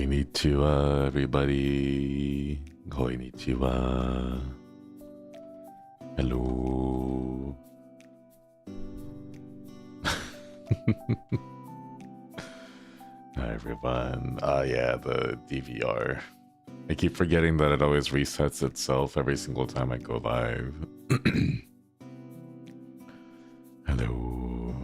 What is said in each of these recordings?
Konnichiwa, everybody. Konnichiwa. Hello. Hi, everyone. Yeah, the DVR. I keep forgetting that it always resets itself every single time I go live. Hello.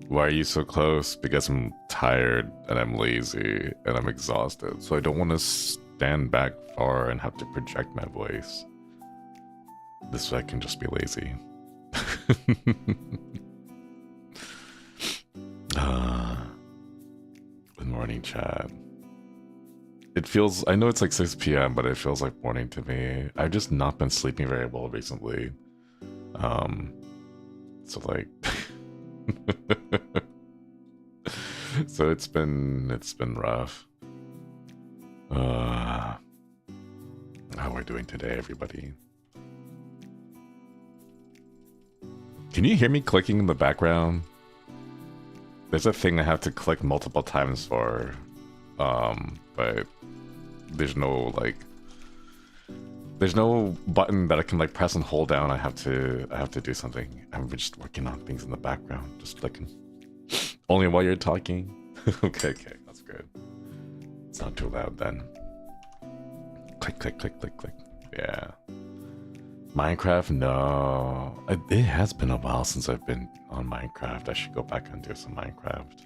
Why are you so close? Because I'm tired and I'm lazy and I'm exhausted. So I don't want to stand back far and have to project my voice. This way I can just be lazy. Good morning, chat. It feels, I know it's like 6 p.m., but it feels like morning to me. I've just not been sleeping very well recently. So like... So it's been rough. How we're doing today, everybody? Can you hear me clicking in the background? There's a thing I have to click multiple times for, but there's no button that I can like press and hold down. I have to do something. I'm just working on things in the background, just clicking. Only while you're talking. Okay, that's good. It's not too loud then. Click, click, click, click, click. Yeah. Minecraft? No. It has been a while since I've been on Minecraft. I should go back and do some Minecraft.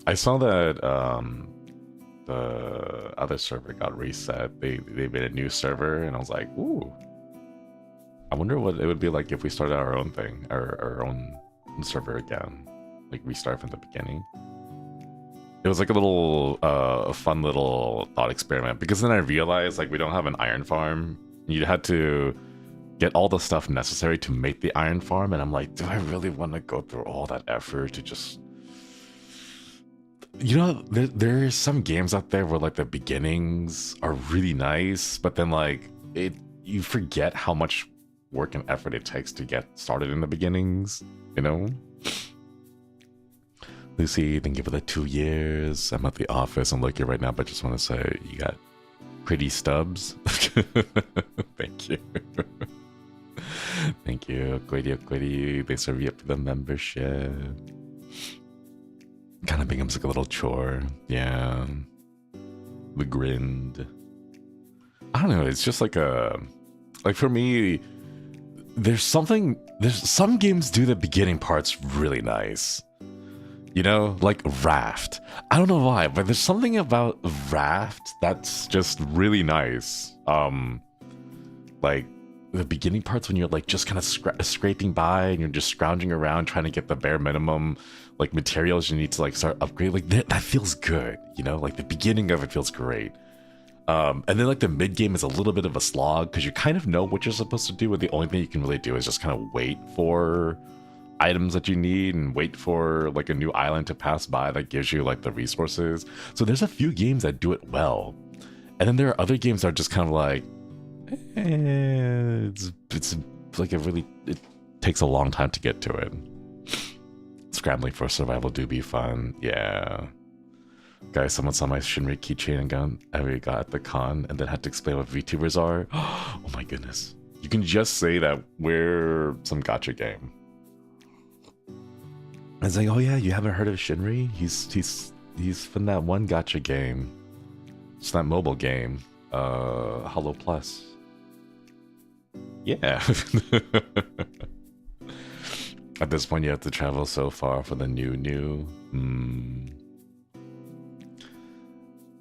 I saw that the other server got reset. They made a new server, and I was like, ooh. I wonder what it would be like if we started our own thing, our own server again. Like restart from the beginning. It was like a little fun little thought experiment, because then I realized like we don't have an iron farm. You had to get all the stuff necessary to make the iron farm, and I'm like, do I really want to go through all that effort to just... You know, there's some games out there where like the beginnings are really nice, but then like you forget how much work and effort it takes to get started in the beginnings, you know? Lucy, thank you for the 2 years. I'm at the office. I'm looking right now, but just want to say you got pretty stubs. Thank you. Thank you. Quiddy. Thanks for re-up for the membership. Kind of becomes like a little chore. Yeah. The grind. I don't know. It's just like like for me, there's some games do the beginning parts really nice. You know, like Raft. I don't know why, but there's something about Raft that's just really nice. Like the beginning parts when you're like just kind of scraping by and you're just scrounging around trying to get the bare minimum like materials you need to like start upgrade. Like that feels good, you know? Like the beginning of it feels great. And then like the mid game is a little bit of a slog because you kind of know what you're supposed to do, and the only thing you can really do is just kind of wait for items that you need and wait for like a new island to pass by that gives you like the resources. So there's a few games that do it well, and then there are other games that are just kind of like it's like it takes a long time to get to it. Scrambling for survival do be fun. Yeah. Guys, someone saw my Shinri keychain and gun I got at the con and then had to explain what VTubers are. Oh my goodness. You can just say that we're some gacha game. I was like, oh yeah, you haven't heard of Shinri? He's from that one gacha game. It's that mobile game. Hollow Plus. Yeah. At this point you have to travel so far for the new.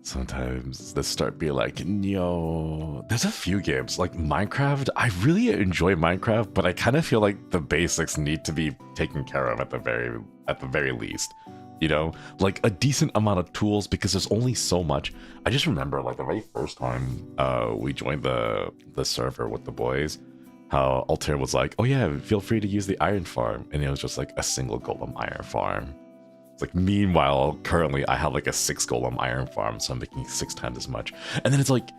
Sometimes the start be like, yo, there's a few games like Minecraft. I really enjoy Minecraft, but I kind of feel like the basics need to be taken care of at the very least. You know, like a decent amount of tools, because there's only so much. I just remember like the very first time we joined the server with the boys, how Altair was like, oh yeah, feel free to use the iron farm, and it was just like a single golem iron farm. It's like, meanwhile, currently I have like a 6 golem iron farm, so I'm making 6 times as much. And then it's like,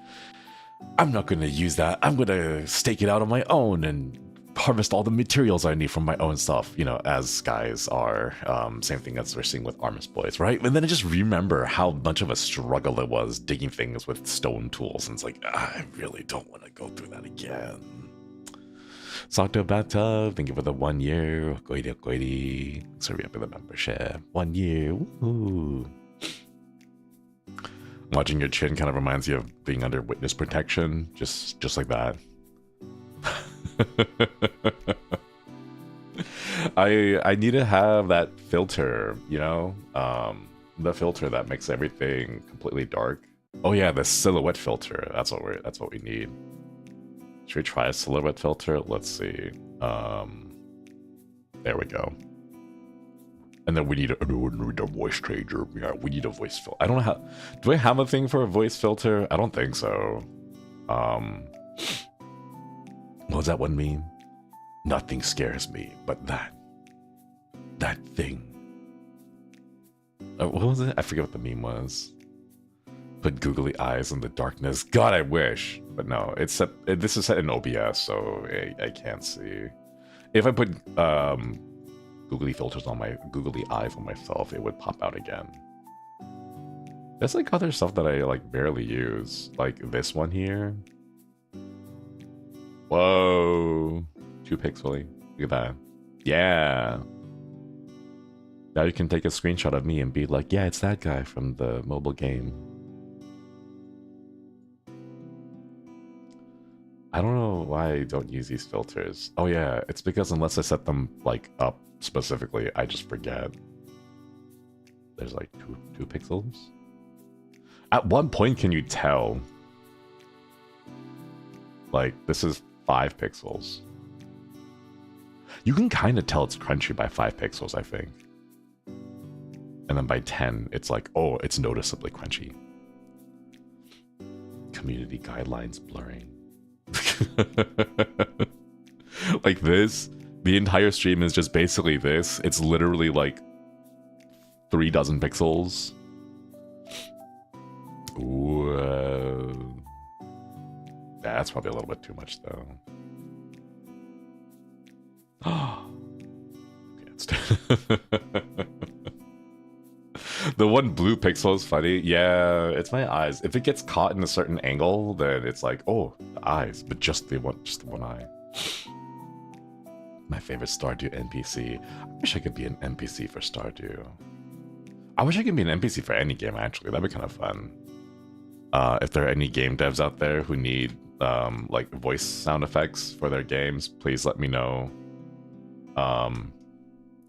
I'm not going to use that. I'm going to stake it out on my own and harvest all the materials I need from my own stuff, you know, as guys are. Same thing as we're seeing with Armus Boys, right? And then I just remember how much of a struggle it was digging things with stone tools, and it's like, I really don't want to go through that again. Socto Bathtub, thank you for the 1 year. Goity. Sorry up for the membership. 1 year. Woohoo. Watching your chin kind of reminds you of being under witness protection, just like that. I need to have that filter, you know, the filter that makes everything completely dark. Oh yeah, the silhouette filter. That's what we need. Should we try a silhouette filter? Let's see. There we go. And then we need a voice changer. Yeah, we need a voice filter. I don't know how. Do I have a thing for a voice filter? I don't think so. What does that one mean? Nothing scares me, but that thing. What was it? I forget what the meme was. Put googly eyes in the darkness. God, I wish. But no, it's set, this is set in OBS, so I can't see. If I put googly filters on my googly eyes on myself, it would pop out again. There's like other stuff that I like barely use, like this one here. Whoa, 2 pixely. Look at that. Yeah. Now you can take a screenshot of me and be like, yeah, it's that guy from the mobile game. I don't know why I don't use these filters. Oh yeah, it's because unless I set them like up specifically, I just forget. There's like two pixels. At one point, can you tell? Like, this is 5 pixels. You can kind of tell it's crunchy by 5 pixels, I think. And then by 10, it's like, oh, it's noticeably crunchy. Community guidelines blurring. Like this, the entire stream is just basically this. It's literally like 3 dozen pixels. Whoa. That's probably a little bit too much though. Okay, it's the one blue pixel is funny. Yeah, it's my eyes. If it gets caught in a certain angle, then it's like, oh, the eyes, but just the one eye. My favorite Stardew NPC. I wish I could be an NPC for Stardew. I wish I could be an NPC for any game, actually. That'd be kind of fun. If there are any game devs out there who need like voice sound effects for their games, please let me know.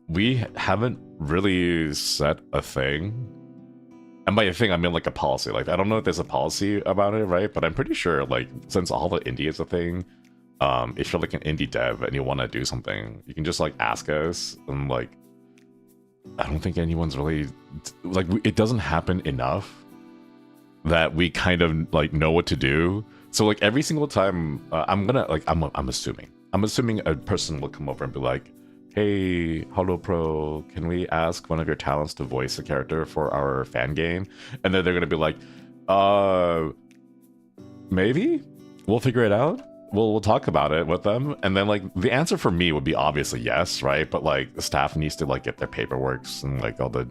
We haven't really set a thing. And by a thing, I mean like a policy. Like, I don't know if there's a policy about it, right? But I'm pretty sure, like, since all the indie is a thing, if you're like an indie dev and you want to do something, you can just like ask us. And like, I don't think anyone's really like, it doesn't happen enough that we kind of like know what to do. So like every single time, I'm assuming a person will come over and be like, hey, Holo Pro, can we ask one of your talents to voice a character for our fan game? And then they're gonna be like, maybe? We'll figure it out. We'll talk about it with them. And then like the answer for me would be obviously yes, right? But like the staff needs to like get their paperworks and like all the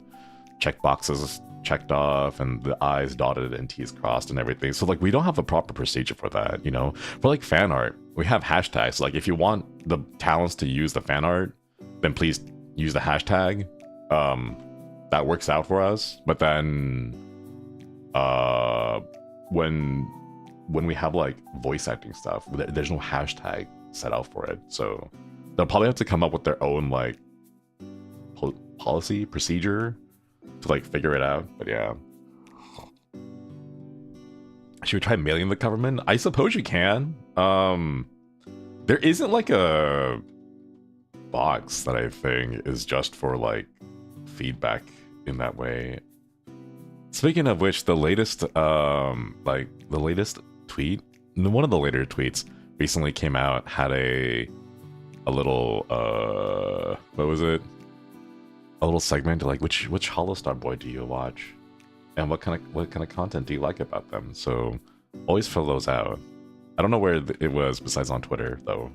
check boxes checked off and the I's dotted and T's crossed and everything. So like we don't have a proper procedure for that, you know? For like fan art, we have hashtags. Like if you want the talents to use the fan art, then please use the hashtag. That works out for us. But then when we have like voice acting stuff, there's no hashtag set out for it. So they'll probably have to come up with their own like policy procedure to like figure it out. But yeah, should we try mailing the government? I suppose you can. There isn't like a box that I think is just for like feedback in that way. Speaking of which, the latest tweet, one of the later tweets recently came out, had a little what was it? A little segment like which Holostar boy do you watch, and what kind of content do you like about them? So always fill those out. I don't know where it was besides on Twitter though.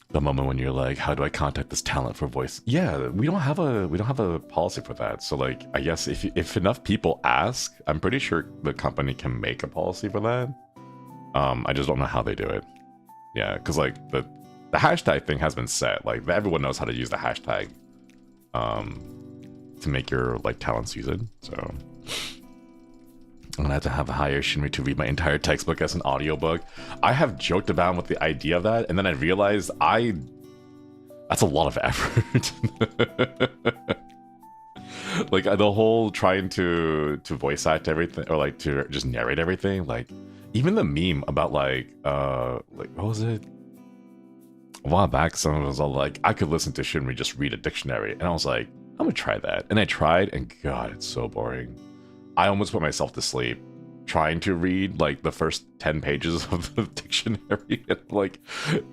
The moment when you're like, how do I contact this talent for voice? Yeah, we don't have a policy for that. So like, I guess if enough people ask, I'm pretty sure the company can make a policy for that. I just don't know how they do it. Yeah, because like the hashtag thing has been set. Like everyone knows how to use the hashtag to make your like talents use it. So I'm gonna have to hire Shinri to read my entire textbook as an audiobook. I have joked about with the idea of that, and then I realized that's a lot of effort. Like the whole trying to voice act everything, or like to just narrate everything. Like even the meme about like what was it? A while back, someone was all like, I could listen to Shinri just read a dictionary, and I was like, I'm gonna try that. And I tried, and God, it's so boring. I almost put myself to sleep trying to read like the first 10 pages of the dictionary. And like,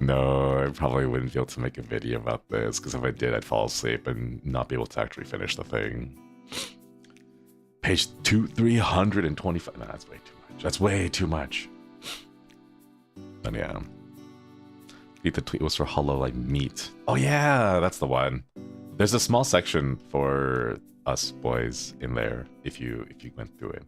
no, I probably wouldn't be able to make a video about this, because if I did, I'd fall asleep and not be able to actually finish the thing. Page 325. No, that's way too much. That's way too much. But yeah. The tweet was for hololive meat. Oh yeah, that's the one. There's a small section for us boys in there if you went through it.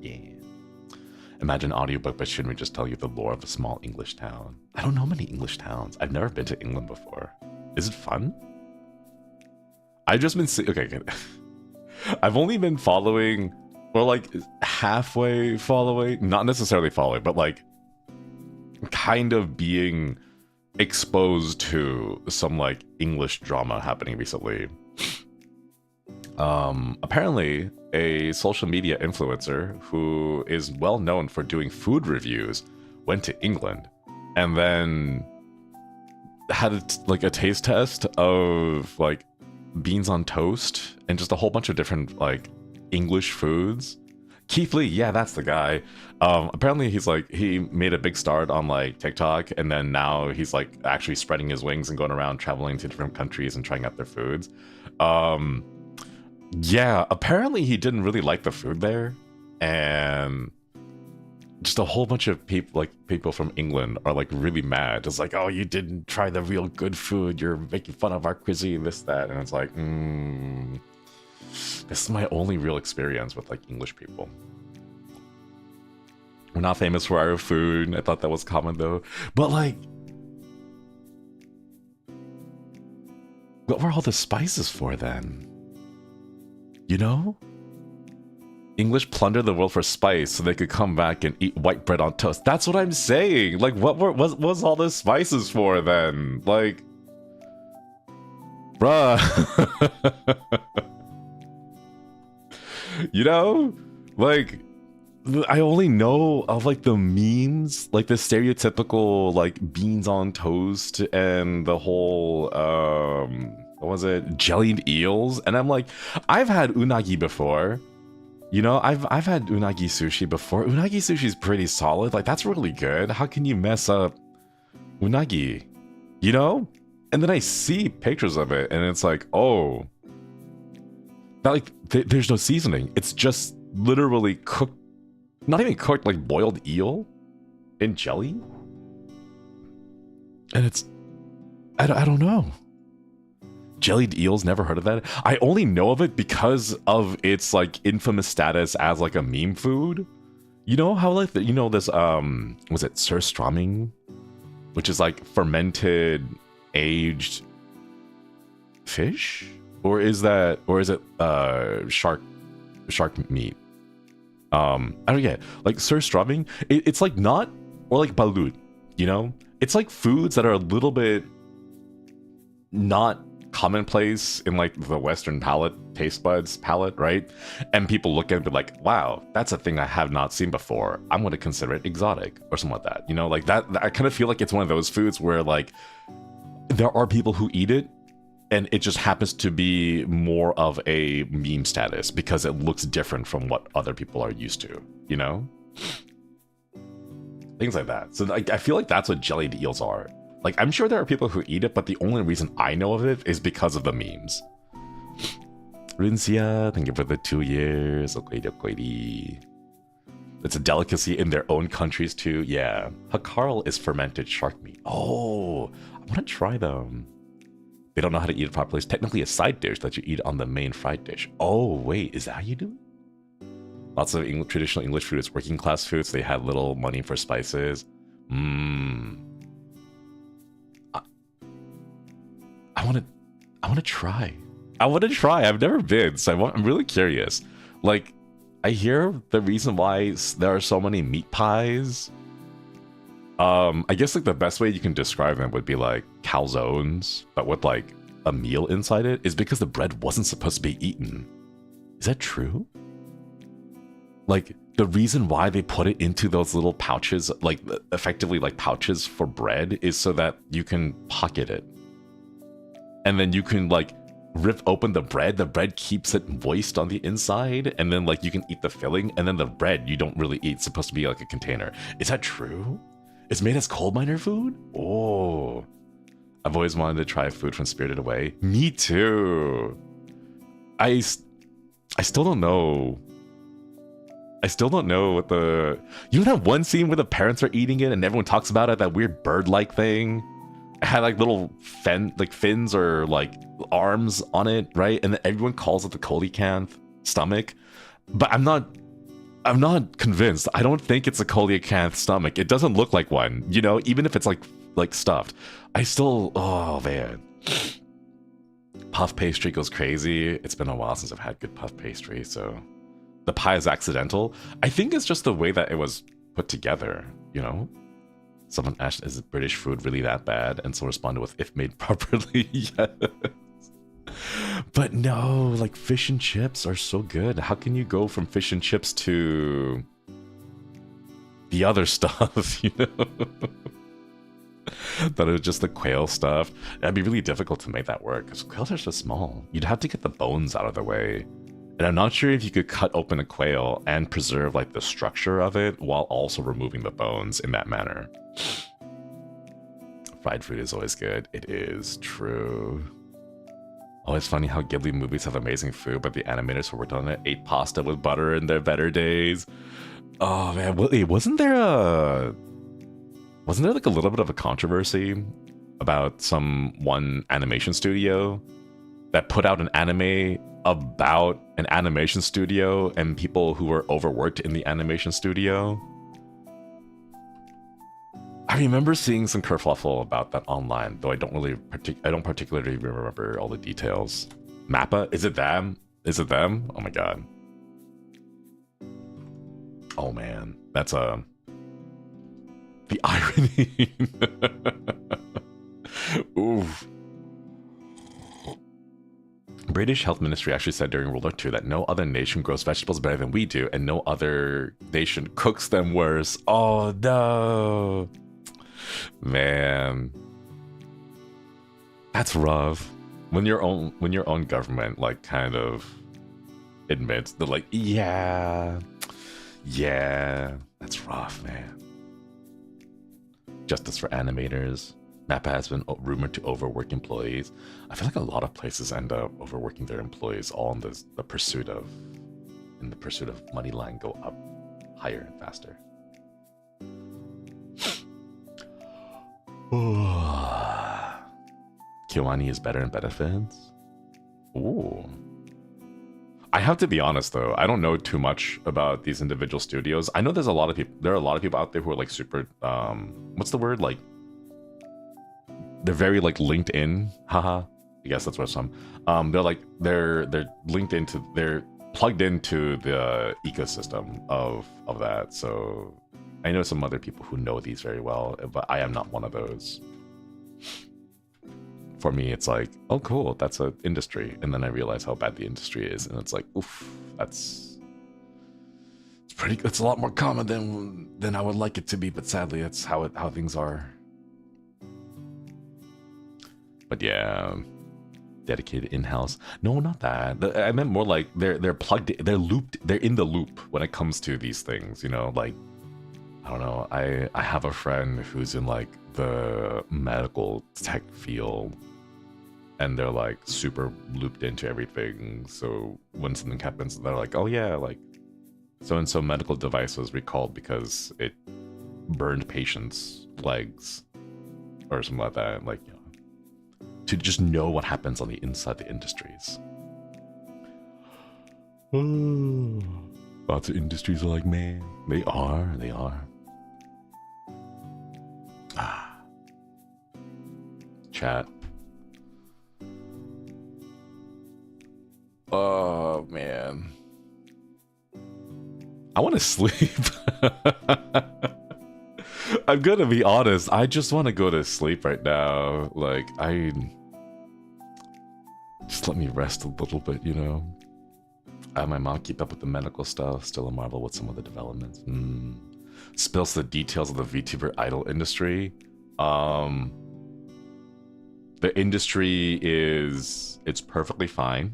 Yeah. Imagine audiobook, but shouldn't we just tell you the lore of a small English town? I don't know many English towns. I've never been to England before. Is it fun? I've just been okay. I've only been following, or like halfway following, not necessarily following, but like kind of being exposed to some like English drama happening recently. Apparently a social media influencer who is well known for doing food reviews went to England and then had like a taste test of like beans on toast and just a whole bunch of different like English foods. Keith Lee, yeah, that's the guy. Apparently he's like, he made a big start on like TikTok, and then now he's like actually spreading his wings and going around traveling to different countries and trying out their foods. Yeah, apparently he didn't really like the food there, and just a whole bunch of people from England are like really mad. It's like, oh, you didn't try the real good food. You're making fun of our cuisine, this, that. And it's like, this is my only real experience with like English people. We're not famous for our food. I thought that was common though. But like, what were all the spices for then? You know? English plundered the world for spice so they could come back and eat white bread on toast. That's what I'm saying. Like, what was all the spices for then? Like, bruh. You know? Like, I only know of like the memes, like the stereotypical like beans on toast and the whole what was it, jellied eels. And I'm like, I've had unagi before, you know, I've had unagi sushi before. Unagi sushi is pretty solid, like that's really good. How can you mess up unagi, you know? And then I see pictures of it and it's like, oh, that, like there's no seasoning, it's just literally cooked, not even cooked, like boiled eel in jelly. And it's, I don't know. Jellied eels, never heard of that. I only know of it because of its like infamous status as like a meme food. You know how like you know this was it surströmming, which is like fermented aged fish, or is it shark meat? I don't get like surströmming. It's like not, or like balut, you know, it's like foods that are a little bit not commonplace in like the Western taste buds palette, right? And people look at it and be like, wow, that's a thing I have not seen before. I'm going to consider it exotic or something like that. You know, like that, I kind of feel like it's one of those foods where like there are people who eat it and it just happens to be more of a meme status because it looks different from what other people are used to, you know? Things like that. So like, I feel like that's what jellied eels are. Like, I'm sure there are people who eat it, but the only reason I know of it is because of the memes. Rincia, thank you for the 2 years. It's a delicacy in their own countries too. Yeah. Hakarl is fermented shark meat. Oh, I want to try them. They don't know how to eat it properly. It's technically a side dish that you eat on the main fried dish. Oh, wait, is that how you do it? Lots of traditional English food is working class food, so they had little money for spices. I want to try. I want to try. I've never been, so I'm really curious. Like, I hear the reason why there are so many meat pies. I guess like the best way you can describe them would be like calzones, but with like a meal inside it, is because the bread wasn't supposed to be eaten. Is that true? Like, the reason why they put it into those little pouches, like effectively like pouches for bread, is so that you can pocket it. And then you can like rip open the bread keeps it moist on the inside, and then like you can eat the filling, and then the bread you don't really eat. It's supposed to be like a container. Is that true? It's made as coal miner food? Oh. I've always wanted to try food from Spirited Away. Me too. I still don't know. I still don't know what the... You know that one scene where the parents are eating it and everyone talks about it, that weird bird-like thing? It had like little fins or like arms on it, right? And then everyone calls it the coelacanth stomach. But I'm not convinced. I don't think it's a coelacanth stomach. It doesn't look like one, you know, even if it's like stuffed. I still, oh man. Puff pastry goes crazy. It's been a while since I've had good puff pastry, so the pie is accidental. I think it's just the way that it was put together, you know? Someone asked, is British food really that bad? And so responded with, if made properly, yes. But no, like fish and chips are so good. How can you go from fish and chips to the other stuff, you know? That is just the quail stuff. That'd be really difficult to make that work because quails are so small. You'd have to get the bones out of the way. And I'm not sure if you could cut open a quail and preserve like the structure of it while also removing the bones in that manner. Fried food is always good. It is true. Always funny how Ghibli movies have amazing food, but the animators who worked on it ate pasta with butter in their better days. Oh man, wasn't there like a little bit of a controversy about one animation studio that put out an anime about an animation studio and people who were overworked in the animation studio? I remember seeing some kerfluffle about that online, though I don't particularly remember all the details. Mappa? Is it them? Is it them? Oh my god. Oh man, that's the irony. Oof. British Health Ministry actually said during World War II that no other nation grows vegetables better than we do, and no other nation cooks them worse. Oh no. Man. That's rough. When your own government like kind of admits they're like, yeah, that's rough, man. Justice for animators. Mappa has been rumored to overwork employees. I feel like a lot of places end up overworking their employees, all in the pursuit of money line go up higher and faster. Kiwani is better in benefits. Ooh. I have to be honest though, I don't know too much about these individual studios. I know there are a lot of people out there who are like super what's the word, like they're very like linked in, haha. I guess that's what some they're linked into, they're plugged into the ecosystem of that. So I know some other people who know these very well, but I am not one of those. For me, it's like, oh cool, that's an industry, and then I realize how bad the industry is, and it's like, oof, it's a lot more common than I would like it to be, but sadly, that's how things are. But yeah, dedicated in-house. No, not that. I meant more like they're plugged in, they're in the loop when it comes to these things, you know, like, I don't know, I have a friend who's in like the medical tech field, and they're like super looped into everything. So when something happens, they're like, oh yeah, like So-and-so medical device was recalled because it burned patients' legs or something like that. Like, you know, to just know what happens on the inside the industries. Lots of industries are like, man, they are. Chat. Oh, man. I want to sleep. I'm gonna be honest. I just want to go to sleep right now. Like, just let me rest a little bit, you know? I have my mom keep up with the medical stuff. Still a marvel with some of the developments. Spills the details of the VTuber idol industry. The industry it's perfectly fine.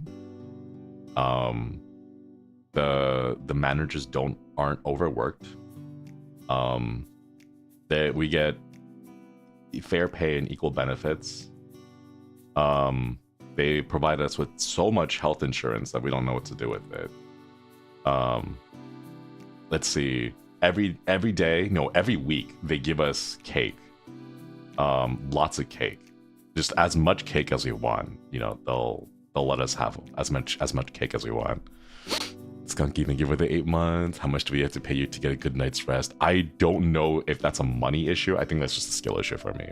The managers aren't overworked. That we get fair pay and equal benefits. They provide us with so much health insurance that we don't know what to do with it. Let's see. Every week they give us cake. Lots of cake. Just as much cake as we want. You know, they'll let us have as much cake as we want. Skunk even give her the 8 months. How much do we have to pay you to get a good night's rest? I don't know if that's a money issue. I think that's just a skill issue for me.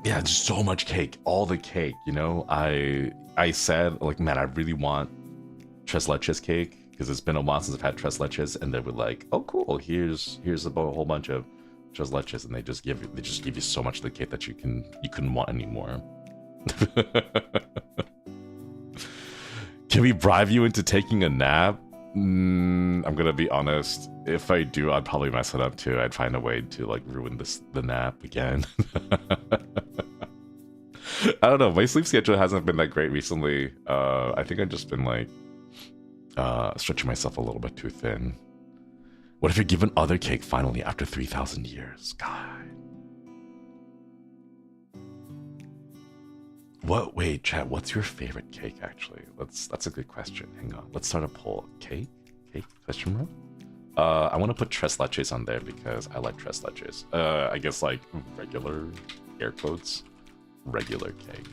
Yeah, just so much cake, all the cake, you know. I said, like, man, I really want tres leches cake because it's been a while since I've had tres leches, and they were like, oh cool, here's a whole bunch of tres leches, and they just give you so much of the cake that you couldn't want anymore. Can we bribe you into taking a nap? I'm gonna be honest. If I do, I'd probably mess it up too. I'd find a way to like ruin the nap again. I don't know. My sleep schedule hasn't been that great recently. I think I've just been like stretching myself a little bit too thin. What if you're given other cake finally after 3,000 years? God. What? Wait, chat. What's your favorite cake? Actually, that's a good question. Hang on. Let's start a poll. Cake? Question mark. I want to put tres leches on there because I like tres leches. I guess like regular, air quotes, regular cake.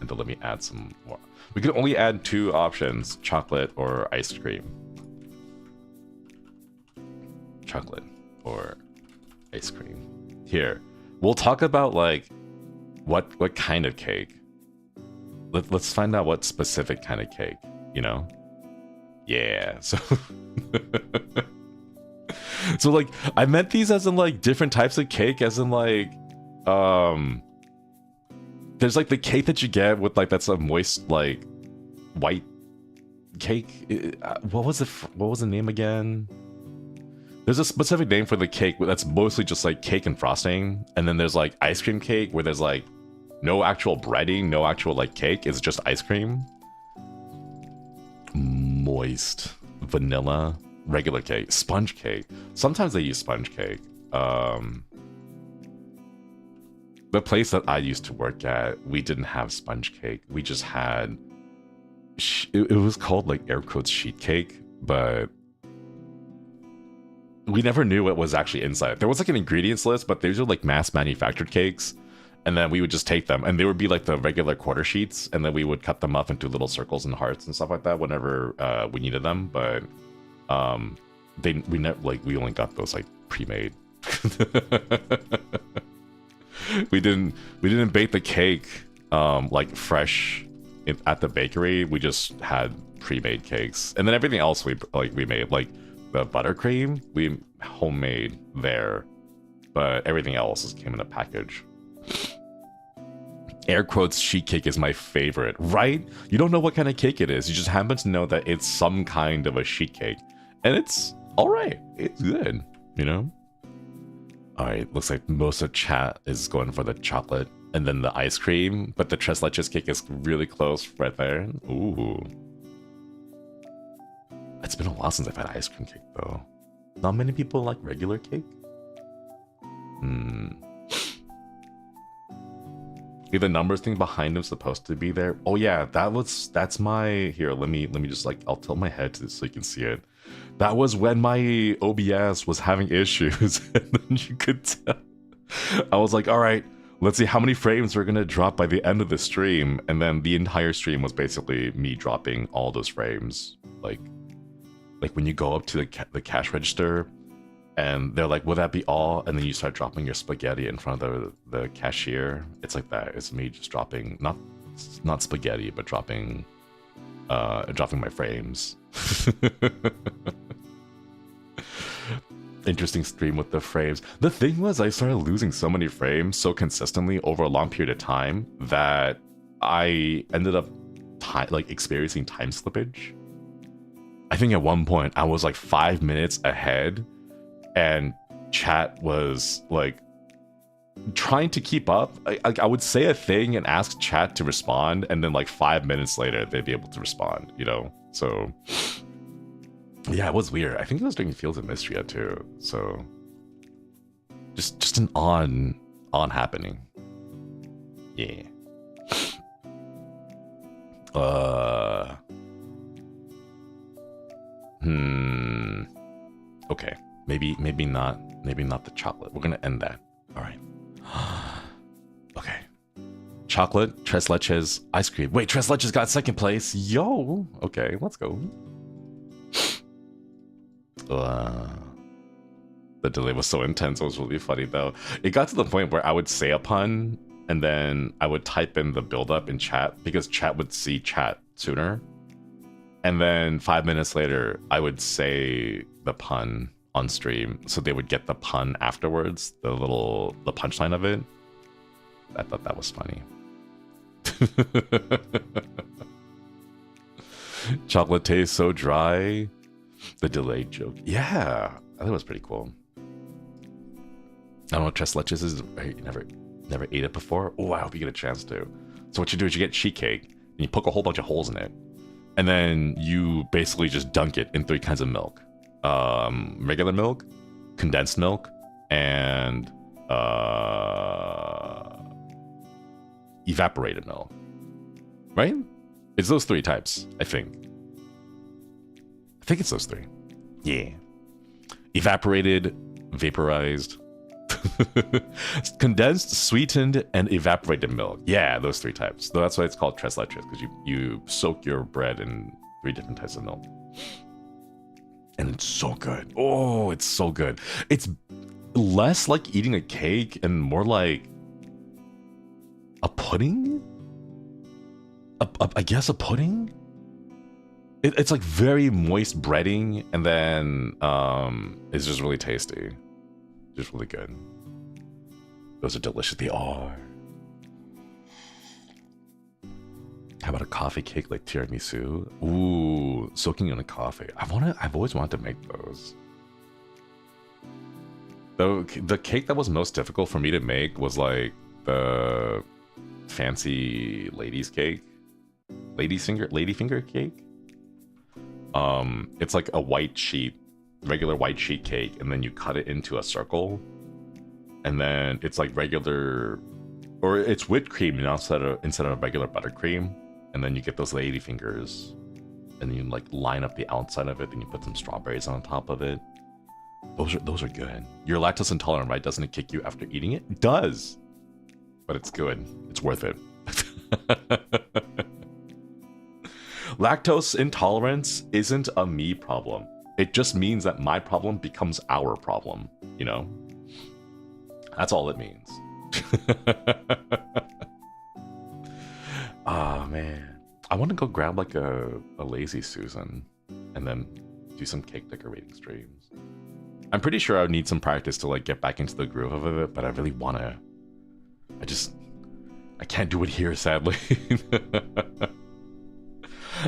And then let me add some more. We could only add 2 options: chocolate or ice cream. Chocolate or ice cream. Here, we'll talk about like what kind of cake. Let's find out what specific kind of cake, you know? Yeah, so... So, like, I meant these as in, like, different types of cake, as in, like, there's, like, the cake that you get with, like, that's a moist, like, white cake. What was the name again? There's a specific name for the cake that's mostly just, like, cake and frosting. And then there's, like, ice cream cake where there's, like, no actual breading, no actual like cake. It's just ice cream. Moist. Vanilla. Regular cake. Sponge cake. Sometimes they use sponge cake. The place that I used to work at, we didn't have sponge cake. We just had... It was called like air quotes sheet cake, but... we never knew what was actually inside. There was like an ingredients list, but these are like mass manufactured cakes. And then we would just take them, and they would be like the regular quarter sheets, and then we would cut them up into little circles and hearts and stuff like that whenever we needed them. But we only got those like pre-made. we didn't bake the cake like fresh at the bakery. We just had pre-made cakes, and then everything else we made, like the buttercream we homemade there, but everything else just came in a package. Air quotes sheet cake is my favorite, right? You don't know what kind of cake it is. You just happen to know that it's some kind of a sheet cake. And it's alright. It's good, you know? Alright, looks like most of chat is going for the chocolate and then the ice cream, but the tres leches cake is really close right there. Ooh. It's been a while since I've had ice cream cake, though. Not many people like regular cake. If the numbers thing behind him supposed to be there. Oh yeah, that's my here. Let me just like I'll tilt my head to so you can see it. That was when my OBS was having issues, and then you could tell. I was like, all right, let's see how many frames we're gonna drop by the end of the stream, and then the entire stream was basically me dropping all those frames. Like when you go up to the cash register, and they're like, "Will that be all?" And then you start dropping your spaghetti in front of the cashier. It's like that. It's me just dropping not spaghetti, but dropping my frames. Interesting stream with the frames. The thing was, I started losing so many frames so consistently over a long period of time that I ended up experiencing time slippage. I think at one point I was like 5 minutes ahead, and chat was like trying to keep up. I would say a thing and ask chat to respond, and then like 5 minutes later they'd be able to respond, you know? So yeah, it was weird. I think it was during Fields of Mystria too. So just an on happening. Yeah. Okay. Maybe not the chocolate. We're gonna end that. All right. Okay. Chocolate, tres leches, ice cream. Wait, tres leches got second place. Yo. Okay, let's go. The delay was so intense. It was really funny though. It got to the point where I would say a pun and then I would type in the build-up in chat because chat would see chat sooner. And then 5 minutes later, I would say the pun on stream, so they would get the pun afterwards, the punchline of it. I thought that was funny. Chocolate tastes so dry. The delayed joke. Yeah, I think it was pretty cool. I don't know what tres leches is. I never ate it before. Oh, I hope you get a chance to. So what you do is you get sheet cake and you poke a whole bunch of holes in it, and then you basically just dunk it in 3 kinds of milk: regular milk, condensed milk, and evaporated milk. Right? It's those 3 types, I think. I think it's those 3. Yeah. Evaporated, vaporized, condensed, sweetened, and evaporated milk. Yeah, those 3 types. So that's why it's called tres leches, because you soak your bread in 3 different types of milk. And it's so good. Oh, it's so good. It's less like eating a cake and more like a pudding? I guess a pudding? It's like very moist breading, and then it's just really tasty. Just really good. Those are delicious. They are. How about a coffee cake like tiramisu? Ooh, soaking in a coffee. I've always wanted to make those. The cake that was most difficult for me to make was like the fancy ladies cake. Lady finger cake. It's like a white sheet, regular white sheet cake, and then you cut it into a circle, and then it's like regular, or it's whipped cream instead of regular buttercream, and then you get those lady fingers, and then you like line up the outside of it, and you put some strawberries on top of it. Those are good. You're lactose intolerant, right? Doesn't it kick you after eating it? It does, but it's good. It's worth it. Lactose intolerance isn't a me problem. It just means that my problem becomes our problem, you know? That's all it means. Oh, man. I want to go grab like a lazy Susan and then do some cake decorating streams. I'm pretty sure I would need some practice to like get back into the groove of it, but I really want to. I can't do it here, sadly.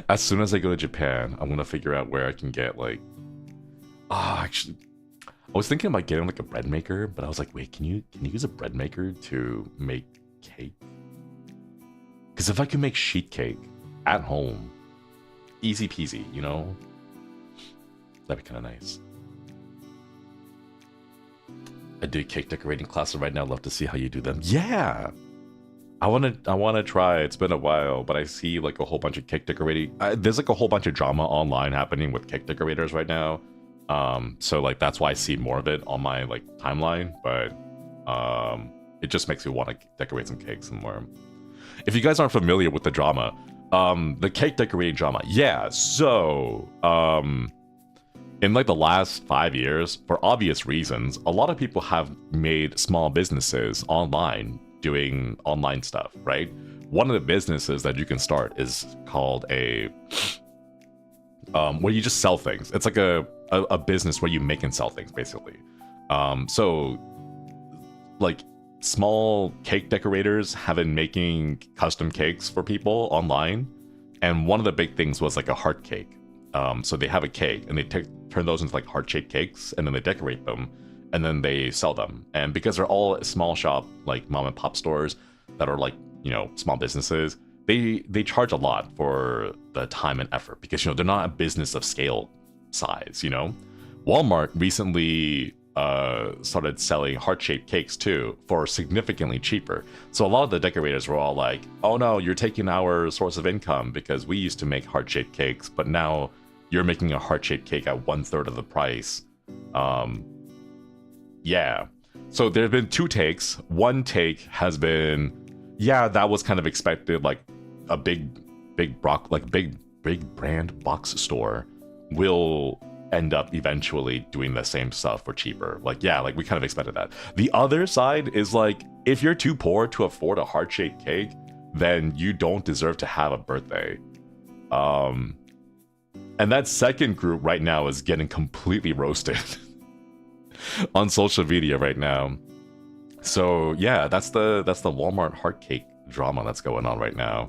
As soon as I go to Japan, I'm gonna figure out where I can get like. Actually, I was thinking about getting like a bread maker, but I was like, wait, can you use a bread maker to make cake? Because if I could make sheet cake at home, easy peasy, you know, that'd be kind of nice. I do cake decorating classes right now. Love to see how you do them. Yeah, I wanna try. It's been a while, but I see like a whole bunch of cake decorating. There's like a whole bunch of drama online happening with cake decorators right now. So like that's why I see more of it on my like timeline. But it just makes me want to decorate some cakes some more. If you guys aren't familiar with the drama, the cake decorating drama, yeah. So in like the last 5 years, for obvious reasons, a lot of people have made small businesses online doing online stuff, right? One of the businesses that you can start is called a where you just sell things. It's like a business where you make and sell things, basically. So like small cake decorators have been making custom cakes for people online, and one of the big things was like a heart cake. So they have a cake and they turn those into like heart-shaped cakes, and then they decorate them, and then they sell them. And because they're all small shop, like mom and pop stores that are like, you know, small businesses, they charge a lot for the time and effort, because, you know, they're not a business of scale size, you know. Walmart recently started selling heart-shaped cakes too for significantly cheaper. So a lot of the decorators were all like, oh no, you're taking our source of income, because we used to make heart-shaped cakes, but now you're making a heart-shaped cake at 1/3 of the price. Yeah. So there have been two takes. One take has been, yeah, that was kind of expected, like a big brand box store will end up eventually doing the same stuff for cheaper. Like, yeah, like we kind of expected that. The other side is like, if you're too poor to afford a heart-shaped cake, then you don't deserve to have a birthday. And that second group right now is getting completely roasted on social media right now. So yeah, that's the Walmart heart cake drama that's going on right now.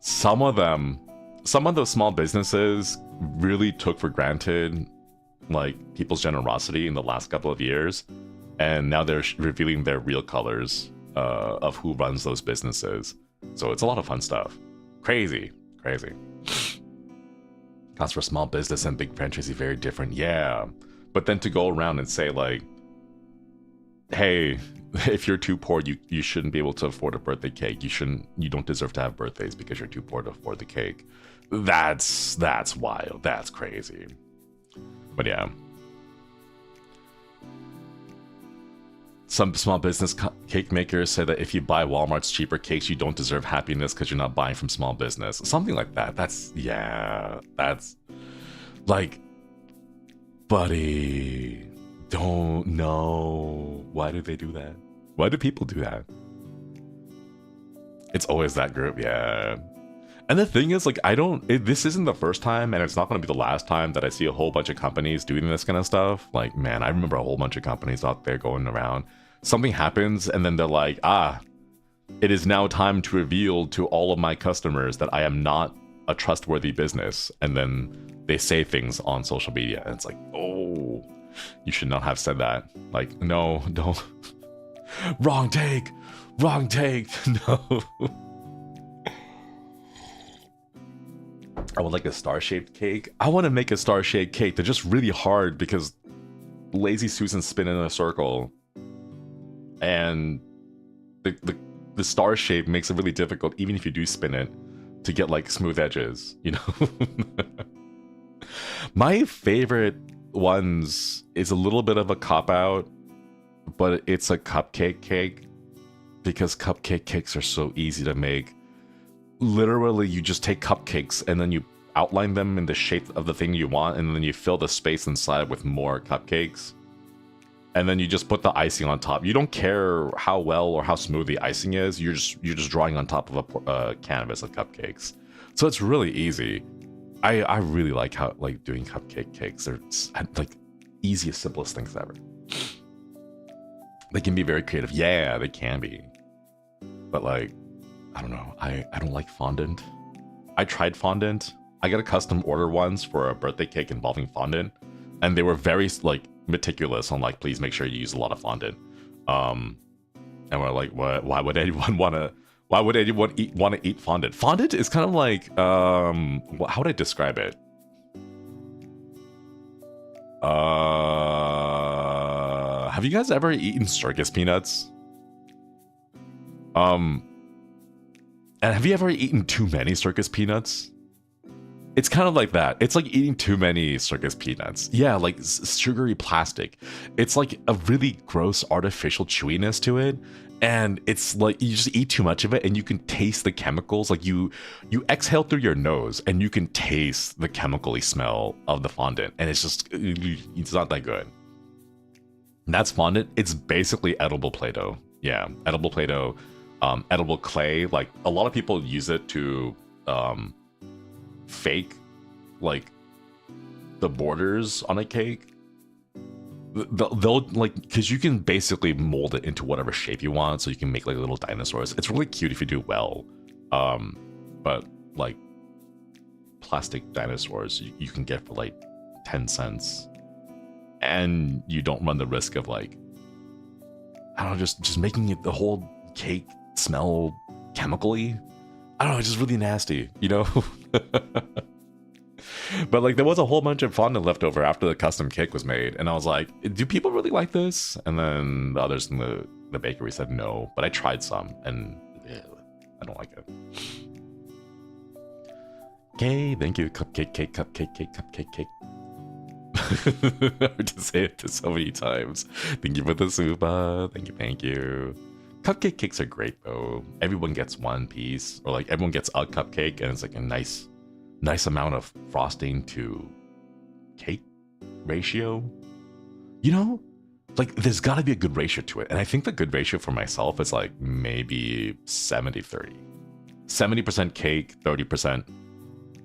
Some of those small businesses really took for granted like people's generosity in the last couple of years, and now they're revealing their real colors of who runs those businesses. So it's a lot of fun stuff. Crazy. Costs for small business and big franchisee very different, yeah. But then to go around and say like, hey, if you're too poor, you shouldn't be able to afford a birthday cake. You don't deserve to have birthdays because you're too poor to afford the cake. That's wild. That's crazy. But yeah. Some small business cake makers say that if you buy Walmart's cheaper cakes, you don't deserve happiness because you're not buying from small business. Something like that. That's like, buddy, don't know. Why do they do that? Why do people do that? It's always that group, yeah. And the thing is, like, this isn't the first time, and it's not going to be the last time that I see a whole bunch of companies doing this kind of stuff. Like, man, I remember a whole bunch of companies out there going around. Something happens, and then they're like, it is now time to reveal to all of my customers that I am not a trustworthy business. And then they say things on social media, and it's like, oh, you should not have said that. Like, no, don't. Wrong take. No. I would like a star-shaped cake. I want to make a star-shaped cake. They're just really hard because Lazy Susan spin in a circle, and the star shape makes it really difficult, even if you do spin it, to get like smooth edges, you know. My favorite ones is a little bit of a cop-out, but it's a cupcake cake, because cupcake cakes are so easy to make. Literally, you just take cupcakes and then you outline them in the shape of the thing you want, and then you fill the space inside with more cupcakes, and then you just put the icing on top. You don't care how well or how smooth the icing is. You're just drawing on top of a canvas of cupcakes. So it's really easy. I really like doing cupcake cakes. They're like easiest, simplest things ever. They can be very creative. Yeah, they can be. But like, I don't know. I don't like fondant. I tried fondant. I got a custom order once for a birthday cake involving fondant, and they were very like meticulous on like, please make sure you use a lot of fondant. And we're like, what? Why would anyone want to eat fondant? Fondant is kind of like how would I describe it? Have you guys ever eaten circus peanuts? And have you ever eaten too many circus peanuts? It's kind of like that. It's like eating too many circus peanuts. Yeah, like sugary plastic. It's like a really gross artificial chewiness to it. And it's like you just eat too much of it and you can taste the chemicals. Like you exhale through your nose and you can taste the chemically smell of the fondant. And it's not that good. And that's fondant. It's basically edible Play-Doh. Yeah, edible Play-Doh, edible clay. Like a lot of people use it to fake like the borders on a cake. They'll like, because you can basically mold it into whatever shape you want, so you can make like little dinosaurs. It's really cute if you do well. But like plastic dinosaurs you can get for like 10 cents, and you don't run the risk of like, I don't know, just making it, the whole cake smell chemically. I don't know, it's just really nasty, you know? But like there was a whole bunch of fondant left over after the custom cake was made, and I was like, do people really like this? And then the others in the bakery said no, but I tried some and I don't like it. Okay, thank you. Cupcake, cake, cupcake, cake, cupcake, cake. I heard to say it so many times. Thank you for the super. Thank you. Cupcake cakes are great though. Everyone gets one piece, or like everyone gets a cupcake, and it's like a nice amount of frosting to cake ratio. You know, like there's got to be a good ratio to it, and I think the good ratio for myself is like maybe 70-30. 70% cake, 30%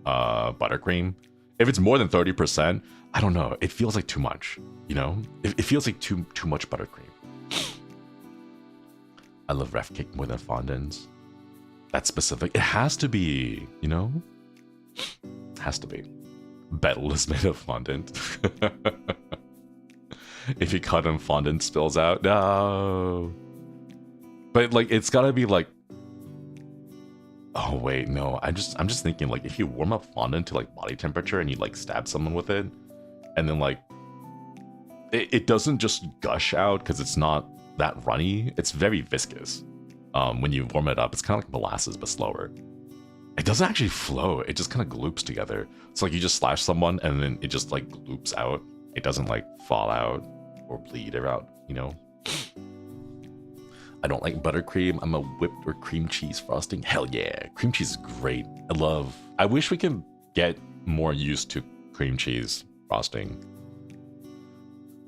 buttercream. If it's more than 30%, I don't know. It feels like too much. You know, it feels like too much buttercream. I love ref cake more than fondant. That's specific. It has to be, you know? Has to be. Betel is made of fondant. If you cut and fondant spills out, no. But like, it's gotta be like. Oh wait, no. I'm just thinking like, if you warm up fondant to like body temperature and you like stab someone with it, and then like, it doesn't just gush out because it's not that runny. It's very viscous. When you warm it up, it's kind of like molasses but slower. It doesn't actually flow. It just kind of gloops together. So like you just slash someone and then it just like gloops out. It doesn't like fall out or bleed out, you know? I don't like buttercream. I'm a whipped or cream cheese frosting. Hell yeah. Cream cheese is great. I wish we could get more used to cream cheese frosting.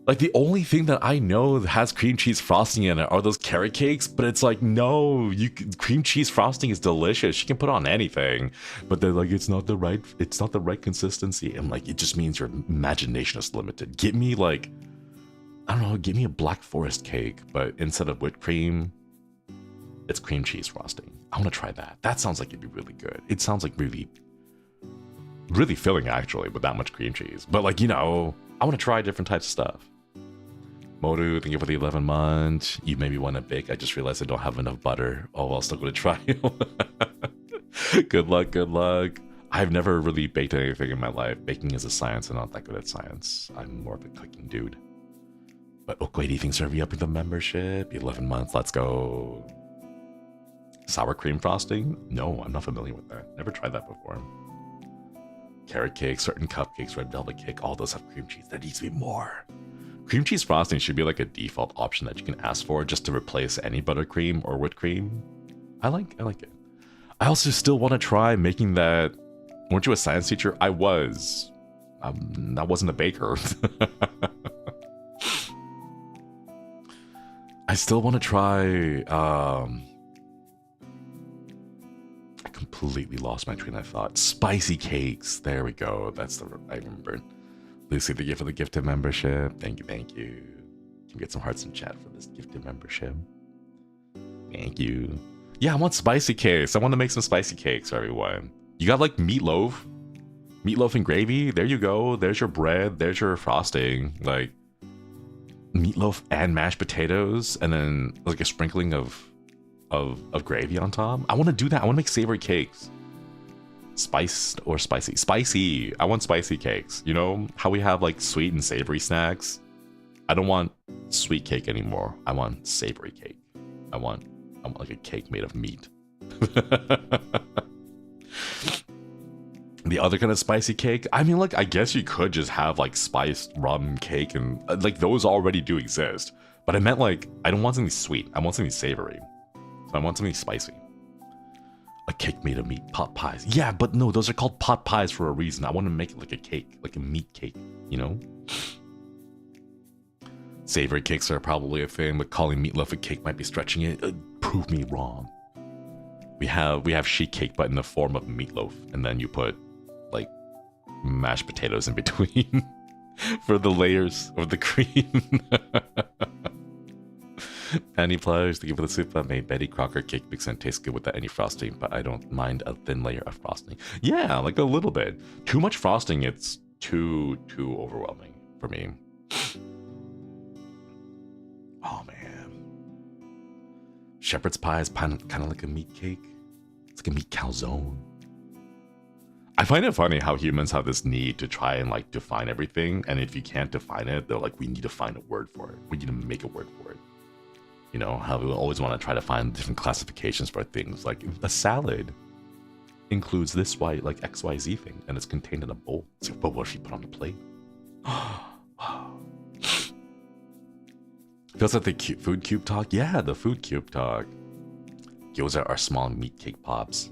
Like the only thing that I know that has cream cheese frosting in it are those carrot cakes, but it's like, no, cream cheese frosting is delicious. You can put on anything, but they're like, it's not the right consistency. And like, it just means your imagination is limited. Give me like, I don't know, give me a Black Forest cake, but instead of whipped cream, it's cream cheese frosting. I want to try that. That sounds like it'd be really good. It sounds like really, really filling actually with that much cream cheese. But like, you know, I want to try different types of stuff. Modu, thank you for the 11 months. You maybe want to bake. I just realized I don't have enough butter. Oh, well, I'll still go to try. Good luck, good luck. I've never really baked anything in my life. Baking is a science. I'm not that good at science. I'm more of a cooking dude. But Okwedi, thanks for re-upping the membership. 11 months, let's go. Sour cream frosting? No, I'm not familiar with that. Never tried that before. Carrot cake, certain cupcakes, red velvet cake, all those have cream cheese. There needs to be more. Cream cheese frosting should be like a default option that you can ask for just to replace any buttercream or whipped cream. I like it. I also still want to try making that. Weren't you a science teacher? I was. I wasn't a baker. I still want to try. I completely lost my train of thought. Spicy cakes. There we go. That's the I remembered. Lucy, thank you for the gifted membership. Thank you. Can we get some hearts in chat for this gifted membership? Thank you. Yeah, I want spicy cakes. I want to make some spicy cakes for everyone. You got like meatloaf and gravy. There you go. There's your bread. There's your frosting. Like meatloaf and mashed potatoes, and then like a sprinkling of gravy on top. I want to do that. I want to make savory cakes. Spiced or spicy? Spicy. I want spicy cakes. You know how we have like sweet and savory snacks? I don't want sweet cake anymore. I want savory cake. I want I want like a cake made of meat. The other kind of spicy cake, I mean, like, I guess you could just have like spiced rum cake, and like those already do exist. But I meant like, I don't want something sweet. I want something savory. So I want something spicy. A cake made of meat, pot pies. Yeah, but no, those are called pot pies for a reason. I want to make it like a cake, like a meat cake, you know? Savory cakes are probably a thing, but calling meatloaf a cake might be stretching it. Prove me wrong. We have sheet cake, but in the form of meatloaf, and then you put like mashed potatoes in between for the layers of the cream. Penny pliers to give it the soup I made. Betty Crocker cake mix and tastes good without any frosting, but I don't mind a thin layer of frosting. Yeah, like a little bit. Too much frosting, it's too overwhelming for me. Oh man. Shepherd's pie is kind of like a meat cake. It's like a meat calzone. I find it funny how humans have this need to try and like define everything, and if you can't define it, they're like, we need to find a word for it. We need to make a word for it. You know, how we always want to try to find different classifications for things. Like a salad includes this like XYZ thing, and it's contained in a bowl. So, but what if you put on the plate? Feels like the food cube talk. Yeah, the food cube talk. Gyoza are small meat cake pops.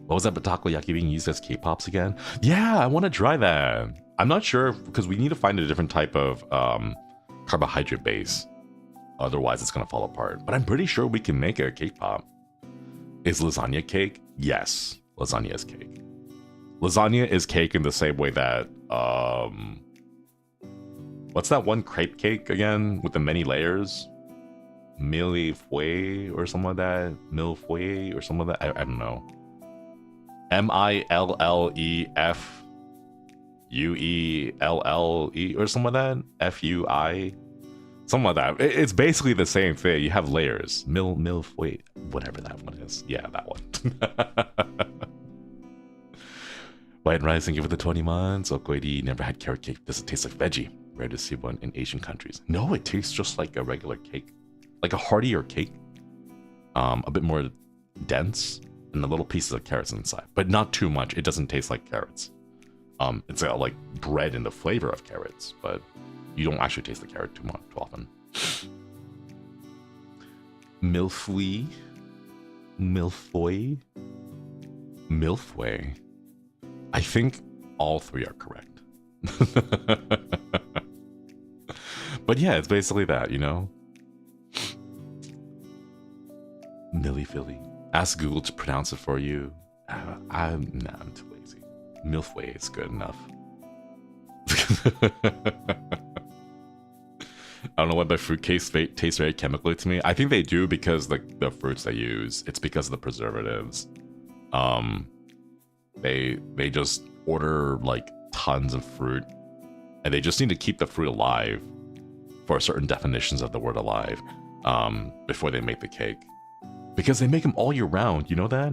What was that takoyaki being used as K-pops again? Yeah, I want to try that. I'm not sure because we need to find a different type of carbohydrate base. Otherwise, it's going to fall apart. But I'm pretty sure we can make a cake pop. Is lasagna cake? Yes, lasagna is cake. Lasagna is cake in the same way that what's that one crepe cake again with the many layers? Millefeuille or something like that. Millefeuille or something like that. I don't know. Millefeuille or something like that. FUI. Something like that. It's basically the same thing. You have layers. Millefeuille. Whatever that one is. Yeah, that one. White rice and give it the 20 months. Okoidi never had carrot cake. Does it taste like veggie? Rare to see one in Asian countries. No, it tastes just like a regular cake. Like a heartier cake. A bit more dense. And the little pieces of carrots inside. But not too much. It doesn't taste like carrots. It's got like bread and the flavor of carrots. But you don't actually taste the carrot too often. Millefeuille. I think all three are correct. But yeah, it's basically that, you know? Millefeuille. Ask Google to pronounce it for you. I'm too lazy. Millefeuille is good enough. I don't know why my fruit tastes very chemically to me. I think they do because the fruits they use, it's because of the preservatives. They just order like tons of fruit, and they just need to keep the fruit alive for certain definitions of the word alive before they make the cake. Because they make them all year round, you know that?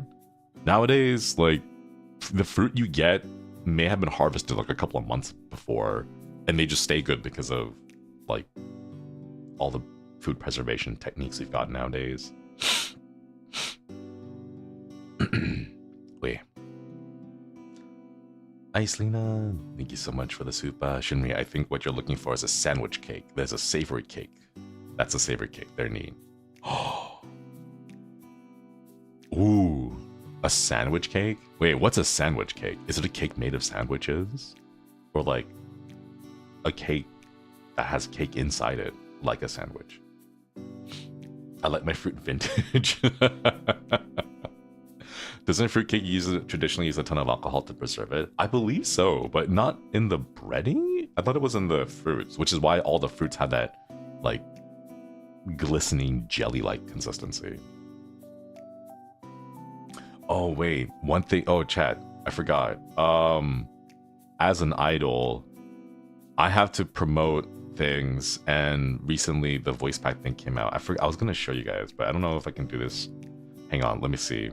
Nowadays, like, the fruit you get may have been harvested like a couple of months before, and they just stay good because of, like, all the food preservation techniques we've got nowadays. Wait. Icelina, thank you so much for the soup. Shinri, I think what you're looking for is a sandwich cake. There's a savory cake. That's a savory cake. They're neat. Ooh, a sandwich cake? Wait, what's a sandwich cake? Is it a cake made of sandwiches? Or like a cake that has cake inside it, like a sandwich? I like my fruit vintage. Doesn't fruit cake traditionally use a ton of alcohol to preserve it? I believe so, but not in the breading? I thought it was in the fruits, which is why all the fruits have that, like, glistening jelly-like consistency. Oh, wait. One thing. Oh, chat. I forgot. As an idol, I have to promote things, and recently the voice pack thing came out. I was going to show you guys, but I don't know if I can do this. Hang on. Let me see.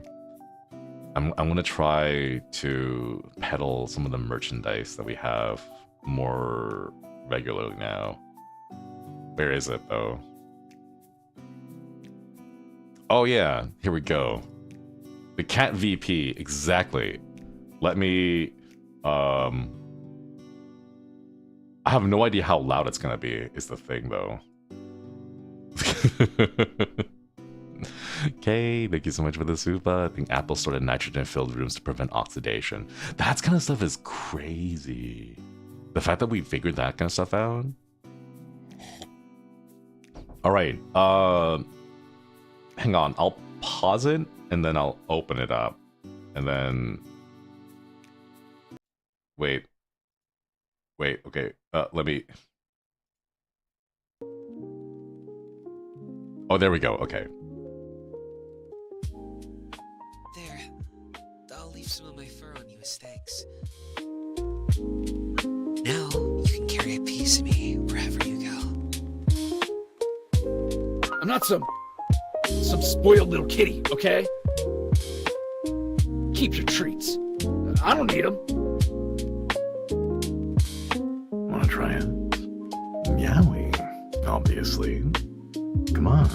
I'm going to try to peddle some of the merchandise that we have more regularly now. Where is it, though? Oh yeah, here we go. The cat VP, exactly. Let me, I have no idea how loud it's gonna be, is the thing though. Okay, thank you so much for the super. I think Apple stored nitrogen-filled rooms to prevent oxidation. That kind of stuff is crazy. The fact that we figured that kind of stuff out. All right, hang on. I'll pause it and then I'll open it up, and then wait. Okay. Let me. Oh, there we go. Okay. There. I'll leave some of my fur on you as thanks. Now you can carry a piece of me wherever you go. I'm not some spoiled little kitty, okay? Keep your treats. I don't need them. Wanna try it? Meowing, obviously. Come on.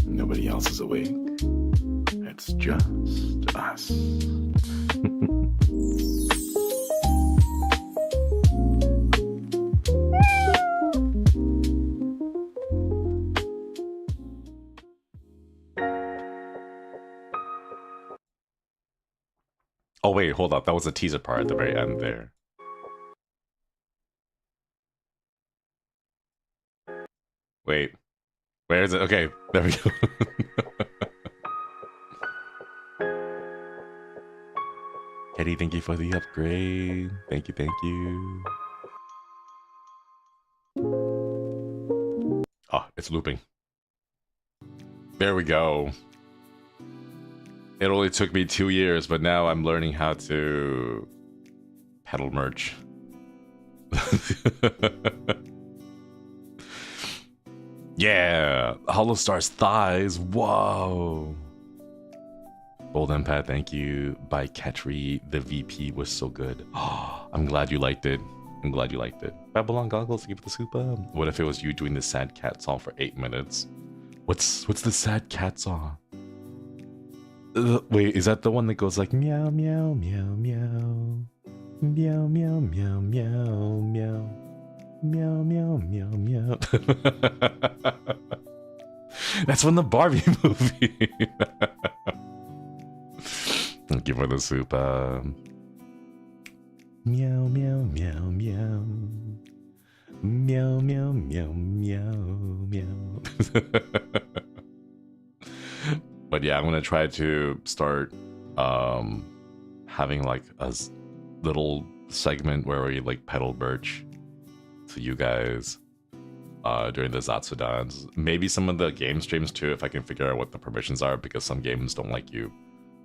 Nobody else is awake. It's just us. Oh wait, hold up. That was a teaser part at the very end there. Wait. Where is it? Okay, there we go. Eddie, thank you for the upgrade. Thank you. Oh, it's looping. There we go. It only took me 2 years, but now I'm learning how to pedal merch. Yeah, Holostar's thighs. Whoa. Bold Empath, thank you. By Ketri, the VP was so good. Oh, I'm glad you liked it. Babylon Goggles, thank you for the super. What if it was you doing the sad cat song for 8 minutes? What's the sad cat song? Wait, is that the one that goes like meow meow meow meow meow meow meow meow meow meow meow meow meow? That's from the Barbie movie. Thank you for the super. Meow meow meow meow meow meow meow meow meow. But yeah, I'm gonna try to start having like a little segment where we like pedal merch to you guys during the Zatsudans. Maybe some of the game streams too, if I can figure out what the permissions are, because some games don't like you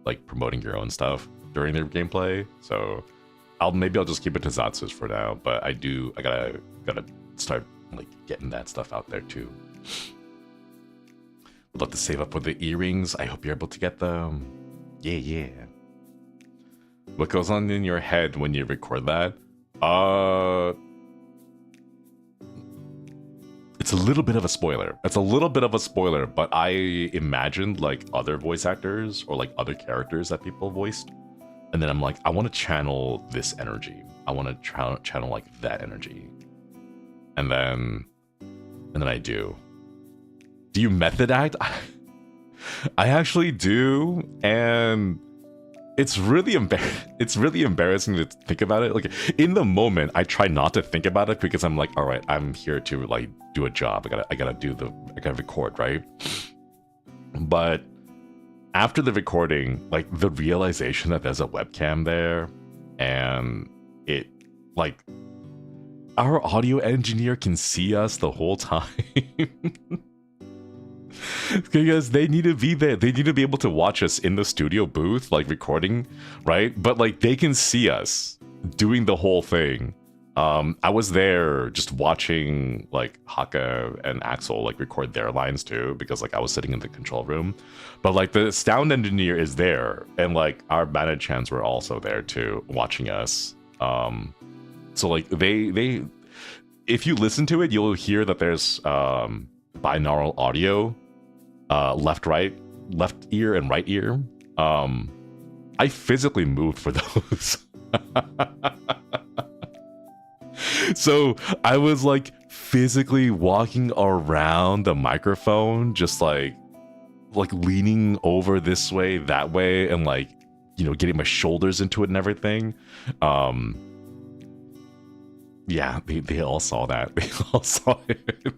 like promoting your own stuff during their gameplay. So maybe I'll just keep it to Zatsus for now. But I gotta start like getting that stuff out there too. Would love to save up for the earrings. I hope you're able to get them. Yeah. What goes on in your head when you record that? It's a little bit of a spoiler. But I imagined like other voice actors or like other characters that people voiced. And then I'm like, I want to channel this energy. I want to channel like that energy. And then I do. Do you method act? I actually do, and it's really embarrassing to think about it. Like in the moment, I try not to think about it because I'm like, all right, I'm here to like do a job. I gotta record, right? But after the recording, like the realization that there's a webcam there, and it like our audio engineer can see us the whole time. Because they need to be there. They need to be able to watch us in the studio booth, like recording, right? But like they can see us doing the whole thing. I was there just watching like Haka and Axel like record their lines too, because like I was sitting in the control room. But like the sound engineer is there, and like our managers were also there too, watching us. So like they if you listen to it, you'll hear that there's binaural audio left, right, left ear and right ear, I physically moved for those. So I was like physically walking around the microphone, just like leaning over this way, that way, and like, you know, getting my shoulders into it and everything. Yeah, they all saw that. They all saw it.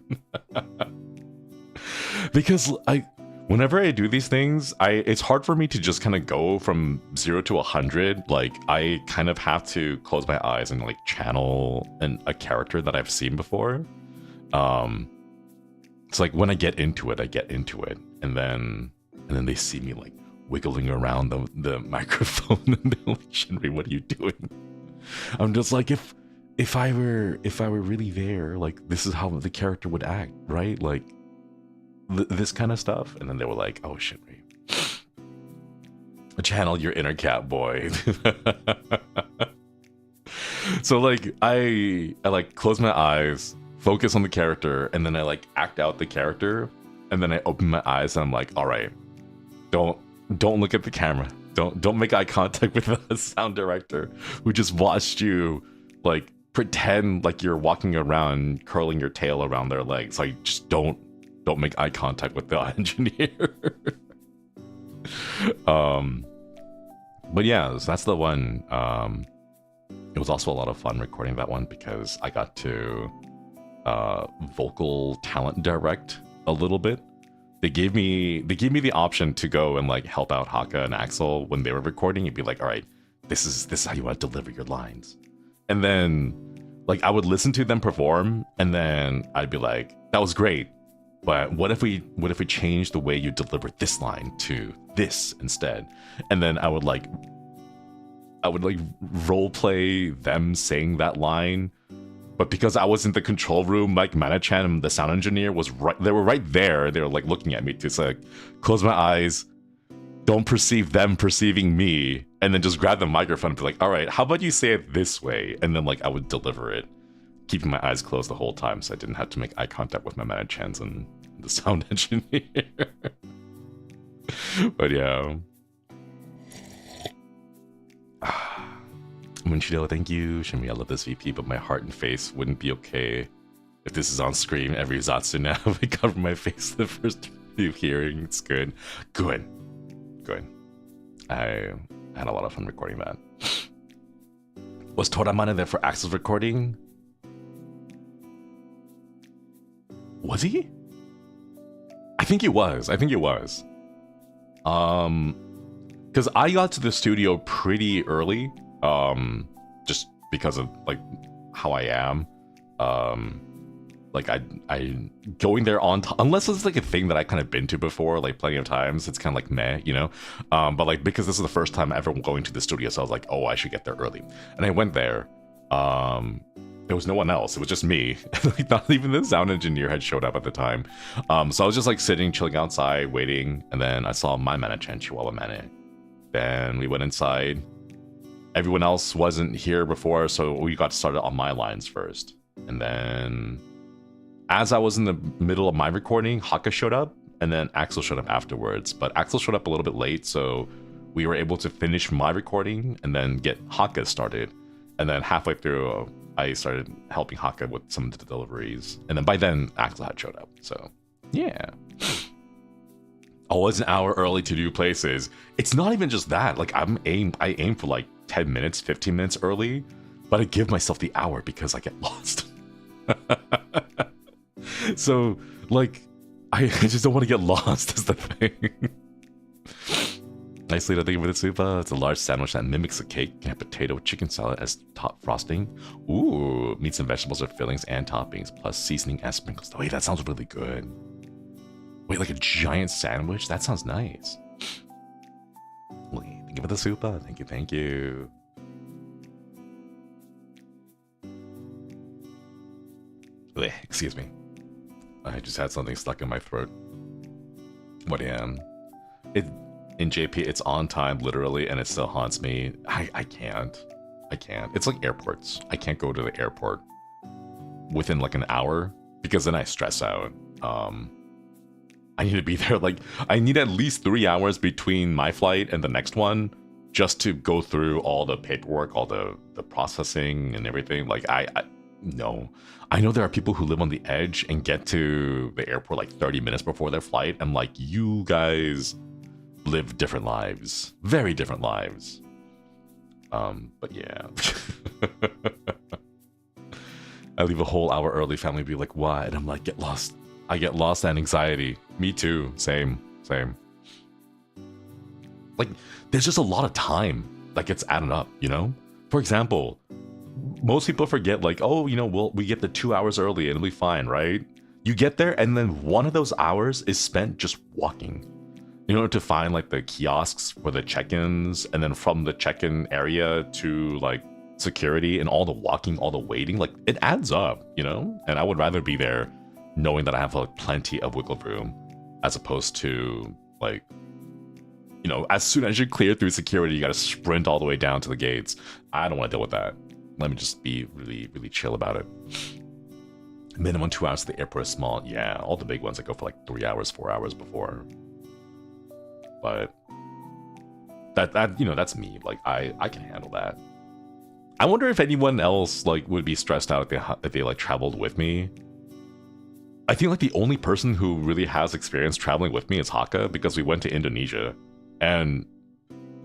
Because whenever I do these things, it's hard for me to just kind of go from 0 to 100. Like, I kind of have to close my eyes and like channel a character that I've seen before. It's like when I get into it, and then they see me like wiggling around the microphone, and they're like, "Shinri, what are you doing?" I'm just like, if I were really there, like, this is how the character would act, right? Like, this kind of stuff. And then they were like, "Oh, Shinri, channel your inner cat boy." So like I like close my eyes, focus on the character, and then I like act out the character, and then I open my eyes and I'm like, "All right, don't look at the camera, don't make eye contact with the sound director who just watched you like pretend like you're walking around curling your tail around their legs. Like, just don't make eye contact with the engineer." But yeah, so that's the one. It was also a lot of fun recording that one because I got to vocal talent direct a little bit. They gave me the option to go and like help out Haka and Axel when they were recording. You'd be like, "All right, this is how you want to deliver your lines," and then like I would listen to them perform, and then I'd be like, "That was great, but what if we change the way you deliver this line to this instead?" And then I would like role play them saying that line, but because I was in the control room, like Mana-chan, the sound engineer, they were right there. They were like looking at me to say, like, close my eyes, don't perceive them perceiving me, and then just grab the microphone and be like, "All right, how about you say it this way?" And then like I would deliver it, keeping my eyes closed the whole time, so I didn't have to make eye contact with my Mana-chans and the sound engineer. But yeah. Munchido, thank you. Shimi, I love this VP, but my heart and face wouldn't be okay if this is on screen every Zatsu now. I cover my face the first few hearing. It's good. Good. I had a lot of fun recording that. Was Toramana there for Axel's recording? Was he? I think he was. Because I got to the studio pretty early. Just because of like how I am. Like I going there on unless it's like a thing that I kind of been to before, like plenty of times, it's kind of like meh, you know. But like because this is the first time ever going to the studio, so I was like, oh, I should get there early, and I went there. There was no one else. It was just me. Like, not even the sound engineer had showed up at the time. So I was just like sitting, chilling outside, waiting, and then I saw my Mana-chan, Chihuahua Mana. Then we went inside. Everyone else wasn't here before, so we got started on my lines first. And then, as I was in the middle of my recording, Haka showed up, and then Axel showed up afterwards. But Axel showed up a little bit late, so we were able to finish my recording and then get Haka started. And then halfway through, I started helping Haka with some of the deliveries. And then by then, Axel had showed up. So, yeah. I was an hour early to do places. It's not even just that. Like, I aim for like 10 minutes, 15 minutes early, but I give myself the hour because I get lost. So, like, I just don't want to get lost is the thing. Nicely, thank you for the soup. It's a large sandwich that mimics a cake. You can have potato, chicken salad as top frosting. Ooh, meats and vegetables are fillings and toppings, plus seasoning and sprinkles. Wait, that sounds really good. Wait, like a giant sandwich? That sounds nice. Thank you for the soup. Thank you. Blech, excuse me. I just had something stuck in my throat. But yeah. In JP, it's on time, literally, and it still haunts me. I can't. It's like airports. I can't go to the airport within like an hour because then I stress out. I need to be there. Like, I need at least 3 hours between my flight and the next one just to go through all the paperwork, all the processing and everything. Like, no. I know there are people who live on the edge and get to the airport like 30 minutes before their flight. I'm like, you guys live different lives. Very different lives. But yeah. I leave a whole hour early, family be like, why? And I'm like, get lost. I get lost and anxiety. Me too. Same. Like, there's just a lot of time that gets added up, you know? For example, most people forget, like, oh, you know, we get the 2 hours early and it'll be fine, right? You get there and then one of those hours is spent just walking. In order to find, like, the kiosks for the check-ins, and then from the check-in area to, like, security and all the walking, all the waiting, like, it adds up, you know? And I would rather be there knowing that I have, like, plenty of wiggle room as opposed to, like, you know, as soon as you clear through security, you gotta sprint all the way down to the gates. I don't want to deal with that. Let me just be really, really chill about it. Minimum 2 hours to the airport is small. Yeah, all the big ones that go for like 3 hours, 4 hours before. But that you know, that's me. Like, I can handle that. I wonder if anyone else, like, would be stressed out if they like traveled with me. I think like the only person who really has experience traveling with me is Haka, because we went to Indonesia. And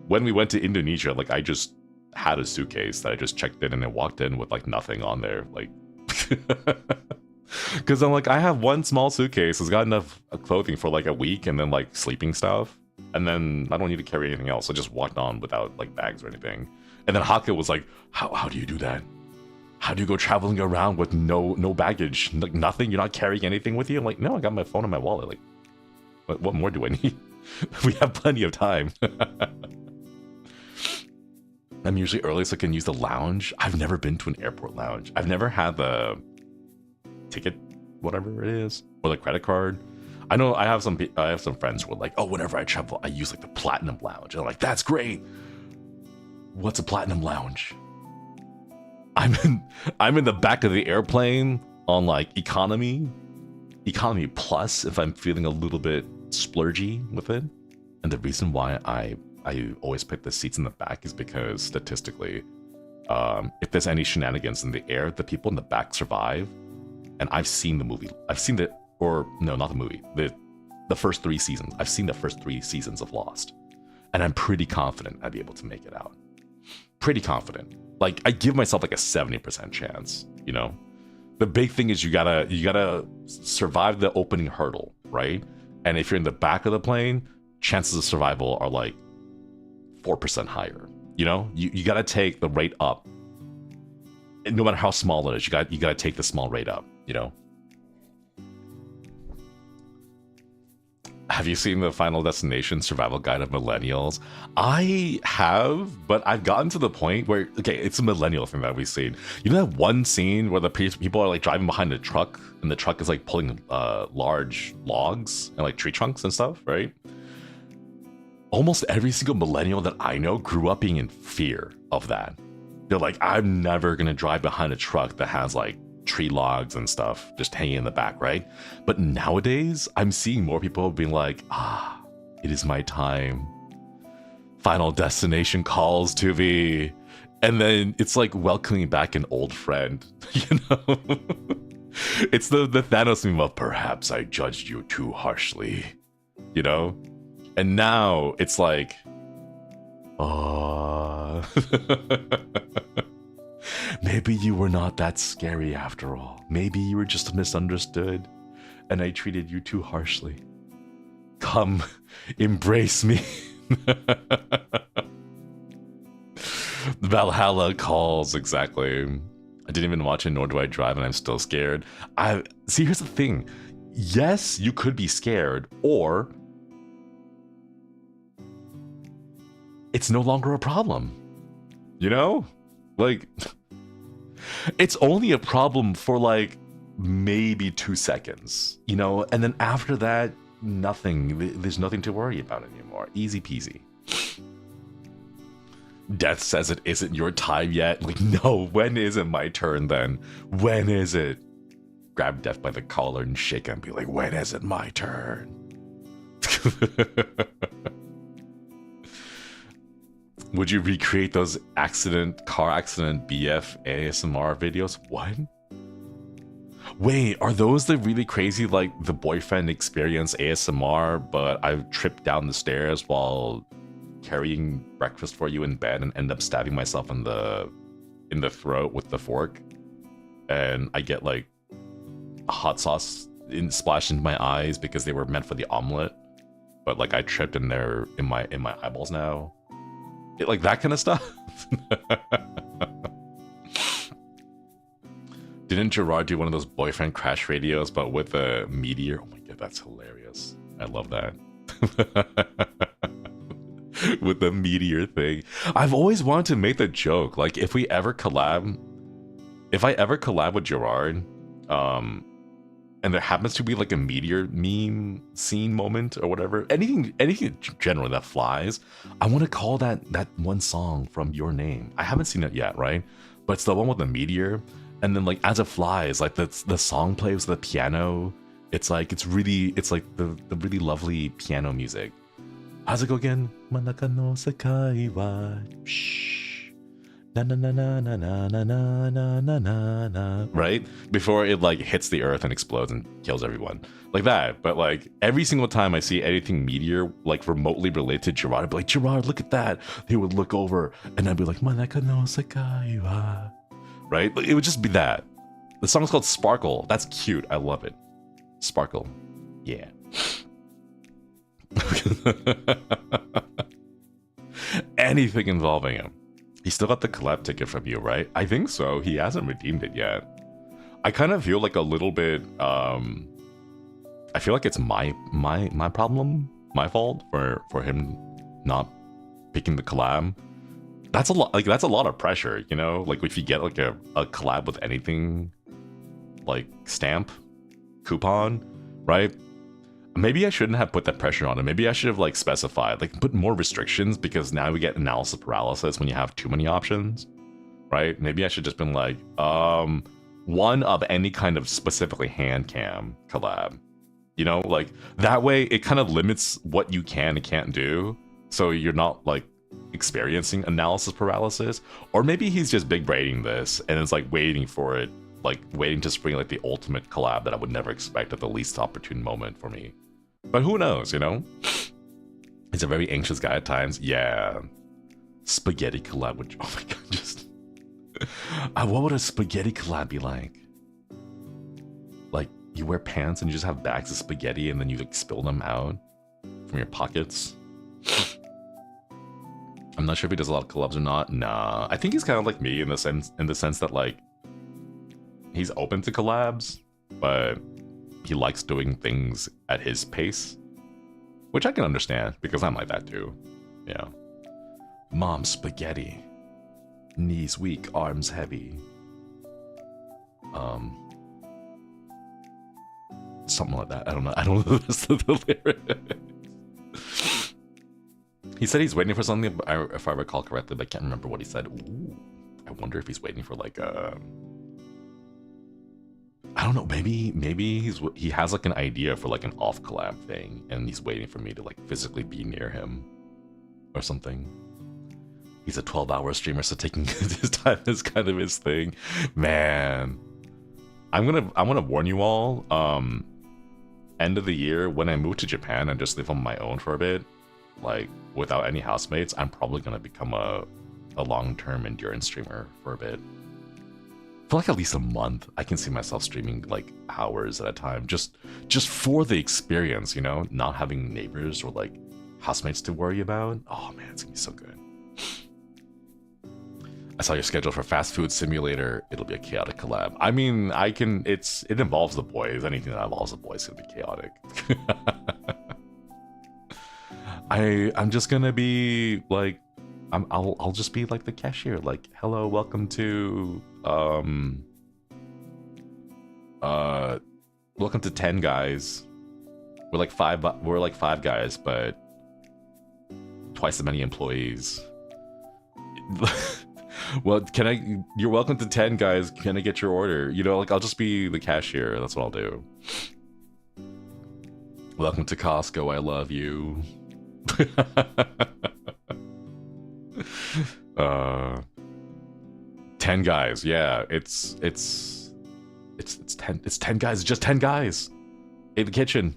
when we went to Indonesia, like, I just had a suitcase that I just checked in and I walked in with like nothing on there. Like, because I'm like, I have one small suitcase. It's got enough clothing for like a week and then like sleeping stuff. And then I don't need to carry anything else. I just walked on without like bags or anything. And then Haka was like, how do you do that? How do you go traveling around with no baggage? Like, nothing? You're not carrying anything with you? I'm like, no, I got my phone and my wallet. Like, what more do I need? We have plenty of time. I'm usually early so I can use the lounge. I've never been to an airport lounge. I've never had the ticket, whatever it is, or the credit card. I know I have some friends who are like, oh, whenever I travel, I use like the platinum lounge. And I'm like, that's great. What's a platinum lounge? I'm in the back of the airplane on like economy plus if I'm feeling a little bit splurgy with it. And the reason why I always pick the seats in the back is because statistically, if there's any shenanigans in the air, the people in the back survive. And I've seen the movie. Not the movie. The first 3 seasons. I've seen the first 3 seasons of Lost. And I'm pretty confident I'd be able to make it out. Pretty confident. Like, I give myself like a 70% chance, you know? The big thing is you gotta survive the opening hurdle, right? And if you're in the back of the plane, chances of survival are like 4% higher. You know, you gotta take the rate up. And no matter how small it is, you gotta take the small rate up, you know? Have you seen the Final Destination Survival Guide of Millennials? I have, but I've gotten to the point where, okay, it's a millennial thing that we've seen. You know that one scene where the people are like driving behind a truck and the truck is like pulling large logs and like tree trunks and stuff, right? Almost every single millennial that I know grew up being in fear of that. They're like, I'm never gonna drive behind a truck that has like tree logs and stuff just hanging in the back, right? But nowadays, I'm seeing more people being like, it is my time. Final Destination calls to me. And then it's like welcoming back an old friend, you know? It's the Thanos meme of, perhaps I judged you too harshly, you know? And now it's like, maybe you were not that scary after all. Maybe you were just misunderstood and I treated you too harshly. Come, embrace me. Valhalla calls, exactly. I didn't even watch it, nor do I drive, and I'm still scared. See, here's the thing. Yes, you could be scared, or it's no longer a problem. You know? Like, it's only a problem for like maybe 2 seconds, you know? And then after that, there's nothing to worry about anymore. Easy peasy. Death says it isn't your time yet. Like, no, when is it my turn then? When is it? Grab Death by the collar and shake him and be like, when is it my turn? Would you recreate those car accident BF ASMR videos? What? Wait, are those the really crazy, like, the boyfriend experience ASMR, but I tripped down the stairs while carrying breakfast for you in bed and end up stabbing myself in the throat with the fork? And I get, like, hot sauce splashed into my eyes because they were meant for the omelet, but, like, I tripped in my eyeballs now. Like that kind of stuff. Didn't Gerard do one of those boyfriend crash radios, but with a meteor? Oh my god, that's hilarious. I love that. With the meteor thing. I've always wanted to make the joke, like if I ever collab with Gerard, and there happens to be like a meteor meme scene moment or whatever, anything generally that flies, I want to call that one song from Your Name. I haven't seen it yet, right? But it's the one with the meteor, and then like as it flies, like the song plays the piano. It's like the really lovely piano music. How's it go again? Manaka no sekai wa shh. Na na na na na na na na na na na na, right? Before it like hits the earth and explodes and kills everyone. Like that. But like every single time I see anything meteor like remotely related to Gerard, I'd be like, Gerard, look at that. He would look over and I'd be like, Manaka no sekai wa. Right? It would just be that. The song's called Sparkle. That's cute. I love it. Sparkle. Yeah. Anything involving him. He still got the collab ticket from you, right? I think so. He hasn't redeemed it yet. I kind of feel like a little bit, I feel like it's my problem, my fault for him not picking the collab. That's a lot, like that's a lot of pressure, you know? Like if you get like a collab with anything, like stamp, coupon, right? Maybe I shouldn't have put that pressure on it. Maybe I should have like specified, like put more restrictions, because now we get analysis paralysis when you have too many options, right? Maybe I should just been like, one of any kind of specifically hand cam collab, you know, like that way it kind of limits what you can and can't do. So you're not like experiencing analysis paralysis. Or maybe he's just big braining this and it's like waiting for it, like waiting to spring like the ultimate collab that I would never expect at the least opportune moment for me. But who knows, you know? He's a very anxious guy at times. Yeah. Spaghetti collab with... Oh my god, just... what would a spaghetti collab be like? Like, you wear pants and you just have bags of spaghetti and then you like spill them out from your pockets? I'm not sure if he does a lot of collabs or not. Nah. I think he's kind of like me in the sense that like... He's open to collabs, but he likes doing things at his pace, which I can understand because I'm like that too. Yeah. Mom spaghetti, knees weak, arms heavy. Something like that. I don't know the rest of the lyrics. He said he's waiting for something, if I recall correctly, but I can't remember what he said. Ooh, I wonder if he's waiting for like a... I don't know, maybe he has like an idea for like an off collab thing and he's waiting for me to like physically be near him or something. He's a 12-hour streamer, so taking his time is kind of his thing. Man, I'm gonna warn you all, end of the year when I move to Japan and just live on my own for a bit, like without any housemates, I'm probably gonna become a long-term endurance streamer for a bit. For like at least a month, I can see myself streaming like hours at a time, just for the experience, you know, not having neighbors or like housemates to worry about. Oh man, it's gonna be so good. I saw your schedule for Fast Food Simulator. It'll be a chaotic collab. I mean, it involves the boys. Anything that involves the boys is gonna be chaotic. I'm just gonna be like, I'll just be like the cashier, like, hello, welcome to welcome to 10 guys. We're like five guys, but twice as many employees. Well, you're welcome to 10 guys, can I get your order? You know, like I'll just be the cashier, that's what I'll do. Welcome to Costco. I love you. 10 guys. Yeah, it's 10 guys, just 10 guys in the kitchen.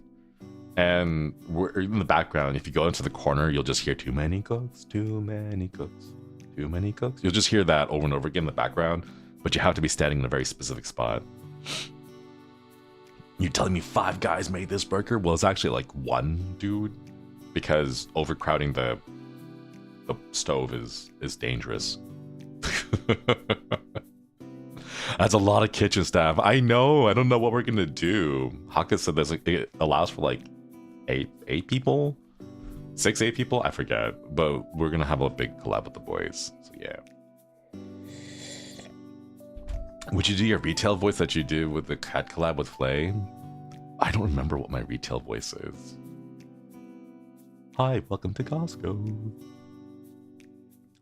And we're in the background. If you go into the corner, you'll just hear too many cooks, too many cooks, too many cooks. You'll just hear that over and over again in the background, but you have to be standing in a very specific spot. You're telling me 5 guys made this burger? Well, it's actually like 1 dude, because overcrowding the stove is dangerous. That's a lot of kitchen staff. I know. I don't know what we're gonna do. Haka said it allows for like 8 people, 8 people. I forget, but we're gonna have a big collab with the boys. So yeah. Would you do your retail voice that you did with the cat collab with Flay? I don't remember what my retail voice is. Hi, welcome to Costco.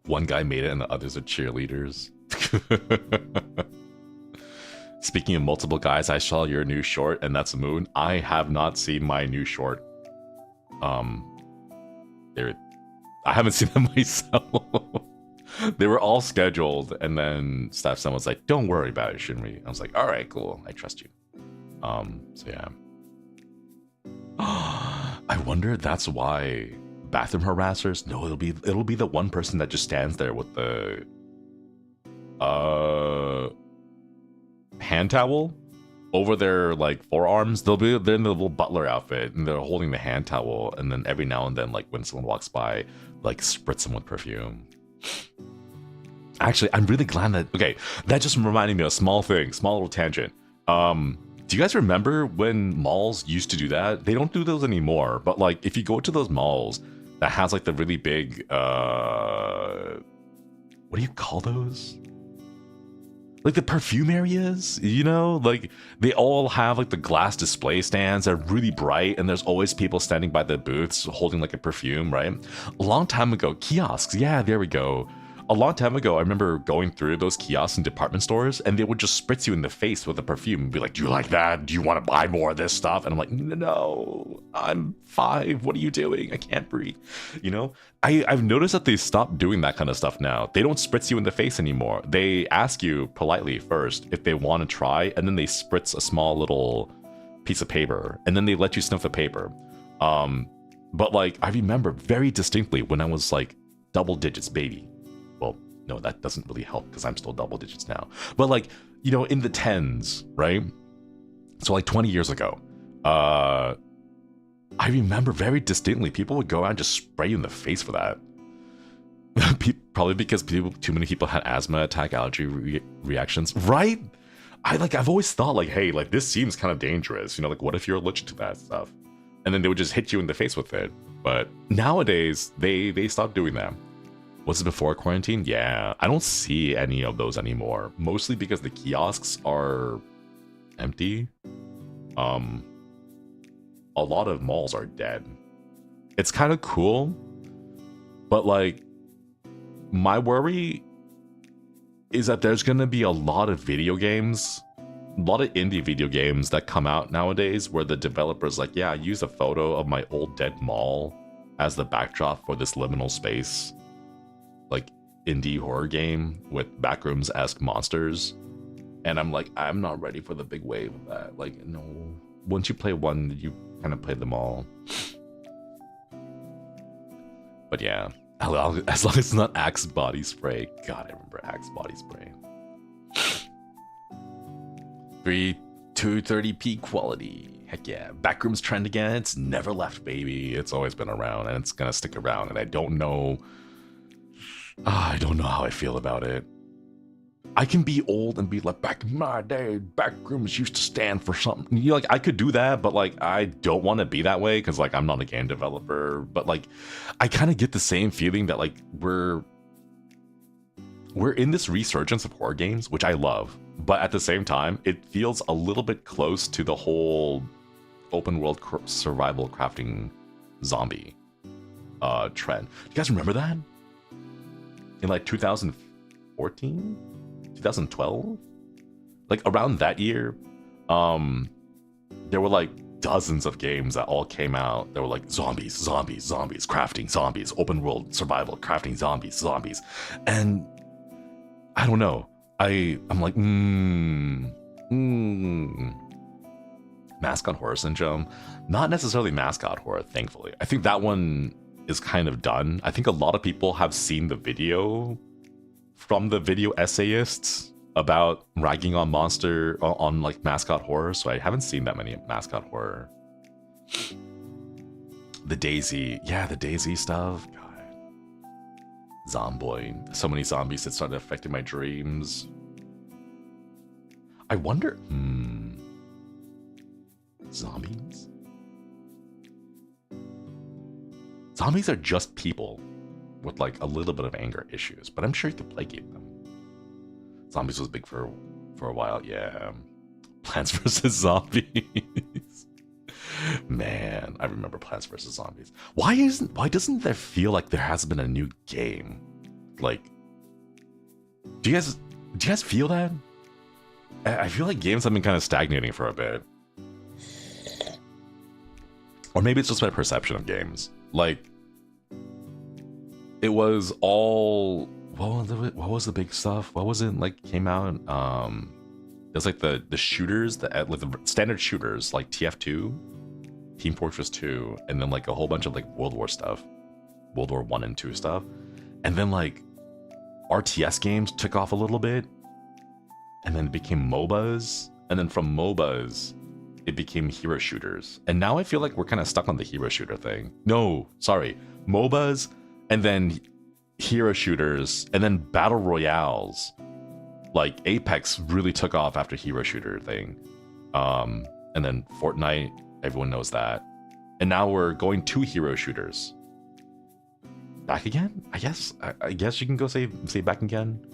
One guy made it and the others are cheerleaders. Speaking of multiple guys, I saw your new short, and that's Moon. I have not seen my new short. I haven't seen them myself. They were all scheduled, and then Staff-san was like, "Don't worry about it, Shinri." I was like, "All right, cool. I trust you." So yeah. I wonder if that's why bathroom harassers. No, it'll be the one person that just stands there with the hand towel over their like forearms. They're in the little butler outfit and they're holding the hand towel, and then every now and then, like when someone walks by, like spritz them with perfume. Actually, I'm really glad that just reminded me of a small little tangent. Do you guys remember when malls used to do that? They don't do those anymore, but like if you go to those malls that has like the really big what do you call those? Like the perfume areas, you know, like they all have like the glass display stands that are really bright, and there's always people standing by the booths holding like a perfume, right? A long time ago, kiosks, yeah, there we go. A long time ago, I remember going through those kiosks in department stores, and they would just spritz you in the face with a perfume and be like, "Do you like that? Do you want to buy more of this stuff?" And I'm like, "No, I'm 5. What are you doing? I can't breathe." You know, I've noticed that they stopped doing that kind of stuff now. They don't spritz you in the face anymore. They ask you politely first if they want to try, and then they spritz a small little piece of paper, and then they let you sniff the paper. But like, I remember very distinctly when I was like double digits baby. Well, no, that doesn't really help because I'm still double digits now. But like, you know, in the 10s, right? So like 20 years ago, I remember very distinctly people would go out and just spray you in the face for that. Probably because too many people had asthma attack, allergy reactions, right? I've always thought like, hey, like this seems kind of dangerous. You know, like what if you're allergic to that stuff? And then they would just hit you in the face with it. But nowadays, they stopped doing that. Was it before quarantine? Yeah, I don't see any of those anymore. Mostly because the kiosks are empty. A lot of malls are dead. It's kind of cool, but like, my worry is that there's gonna be a lot of video games, a lot of indie video games that come out nowadays where the developer's like, yeah, I use a photo of my old dead mall as the backdrop for this liminal space. Like indie horror game with backrooms-esque monsters, and I'm like, I'm not ready for the big wave of that. Like, no, once you play one, you kind of play them all. But yeah, as long as it's not Axe body spray. God, I remember Axe body spray. 230p quality. Heck yeah, backrooms trend again. It's never left, baby. It's always been around, and it's gonna stick around. And I don't know how I feel about it. I can be old and be like, back in my day, backrooms used to stand for something. You know, like I could do that, but like I don't want to be that way because like I'm not a game developer. But like I kind of get the same feeling that like we're in this resurgence of horror games, which I love. But at the same time, it feels a little bit close to the whole open world survival crafting zombie trend. Do you guys remember that? In like 2014, 2012, like around that year, there were like dozens of games that all came out that were like zombies, zombies, zombies, crafting, zombies, open world survival, crafting, zombies, zombies. And I don't know. I'm like, Mascot horror syndrome. Not necessarily mascot horror, thankfully. I think that one is kind of done. I think a lot of people have seen the video from the video essayists about ragging on like mascot horror, so I haven't seen that many mascot horror. The Daisy, yeah, the Daisy stuff. God. Zomboid. So many zombies that started affecting my dreams. I wonder, zombies? Zombies are just people with like a little bit of anger issues, but I'm sure you could placate them. Zombies was big for a while, yeah. Plants vs. Zombies. Man, I remember Plants vs. Zombies. Why doesn't there feel like there hasn't been a new game? Like, do you guys feel that? I feel like games have been kind of stagnating for a bit. Or maybe it's just my perception of games. Like, it was all... What was the big stuff? What was it like came out? There's like the shooters, like the standard shooters, like TF2, Team Fortress 2, and then like a whole bunch of like World War stuff, World War 1 and 2 stuff. And then like RTS games took off a little bit, and then it became MOBAs, and then from MOBAs it became hero shooters. And now I feel like we're kind of stuck on the hero shooter thing. No, sorry, MOBAs, and then hero shooters, and then battle royales. Like Apex really took off after hero shooter thing, and then Fortnite, everyone knows that, and now we're going to hero shooters. Back again? I guess you can go say back again.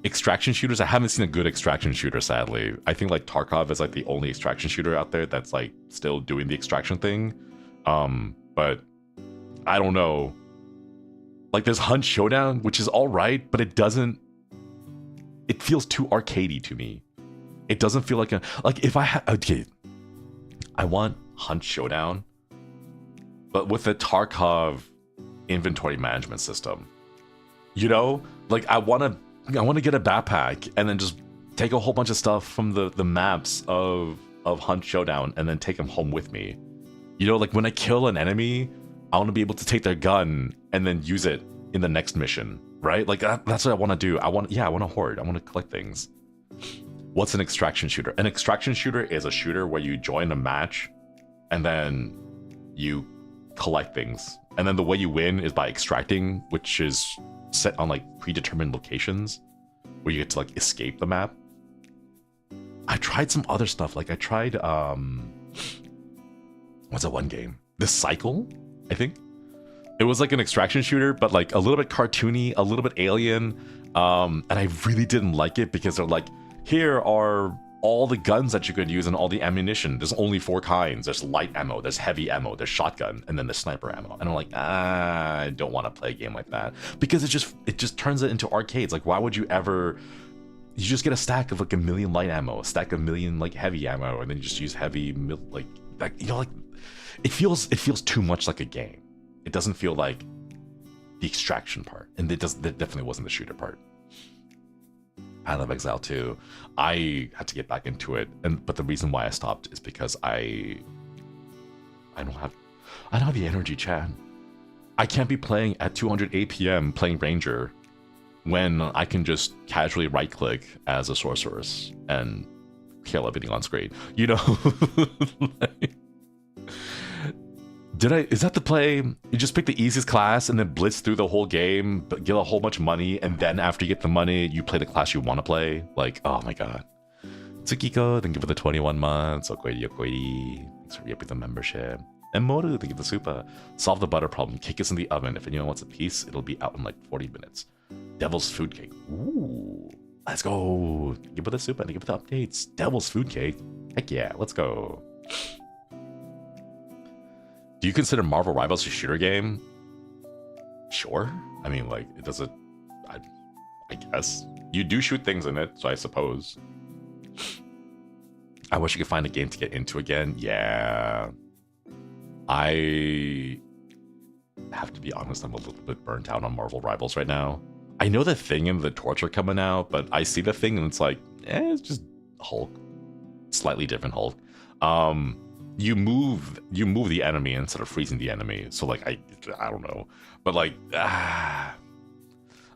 Extraction shooters. I haven't seen a good extraction shooter, sadly. I think like Tarkov is like the only extraction shooter out there that's like still doing the extraction thing. But I don't know. Like there's Hunt Showdown, which is all right, but it feels too arcadey to me. It doesn't feel like if I had, okay, I want Hunt Showdown, but with a Tarkov inventory management system. You know, like I want to get a backpack and then just take a whole bunch of stuff from the maps of Hunt Showdown and then take them home with me. You know, like when I kill an enemy, I want to be able to take their gun and then use it in the next mission, right? Like that's what I want to do. I want to hoard. I want to collect things. What's an extraction shooter? An extraction shooter is a shooter where you join a match and then you collect things. And then the way you win is by extracting, which is set on like predetermined locations where you get to like escape the map. I tried some other stuff. Like I tried, what's that one game? The Cycle, I think. It was like an extraction shooter, but like a little bit cartoony, a little bit alien. And I really didn't like it because they're like, here are all the guns that you could use and all the ammunition. There's only 4 kinds. There's light ammo, there's heavy ammo, there's shotgun, and then there's sniper ammo. And I'm like, I don't want to play a game like that because it just turns it into arcades. Like, why would you ever? You just get a stack of like 1 million light ammo, a stack of 1 million like heavy ammo, and then you just use heavy like you know, like it feels too much like a game. It doesn't feel like the extraction part, and that definitely wasn't the shooter part. I love Exile 2. I had to get back into it, but the reason why I stopped is because I don't have the energy, Chad. I can't be playing at 200 APM playing Ranger when I can just casually right click as a sorceress and kill everything on screen. You know? Like, is that the play? You just pick the easiest class and then blitz through the whole game, but get a whole bunch of money, and then after you get the money, you play the class you want to play? Like, oh my god. Tsukiko, thank you for the 21 months. Okoidi, thanks for the membership. And Moru, thank you for the super. Solve the butter problem. Cake is in the oven. If anyone wants a piece, it'll be out in like 40 minutes. Devil's food cake. Ooh, let's go. Thank you for the super. Thank you for the updates. Devil's food cake. Heck yeah, let's go. Do you consider Marvel Rivals a shooter game? Sure. I mean, like, it doesn't... I guess. You do shoot things in it, so I suppose. I wish I could find a game to get into again. Yeah. I have to be honest, I'm a little bit burnt out on Marvel Rivals right now. I know the Thing and the Torch are coming out, but I see the Thing and it's like, it's just Hulk. Slightly different Hulk. You move the enemy instead of freezing the enemy. So like I don't know. But like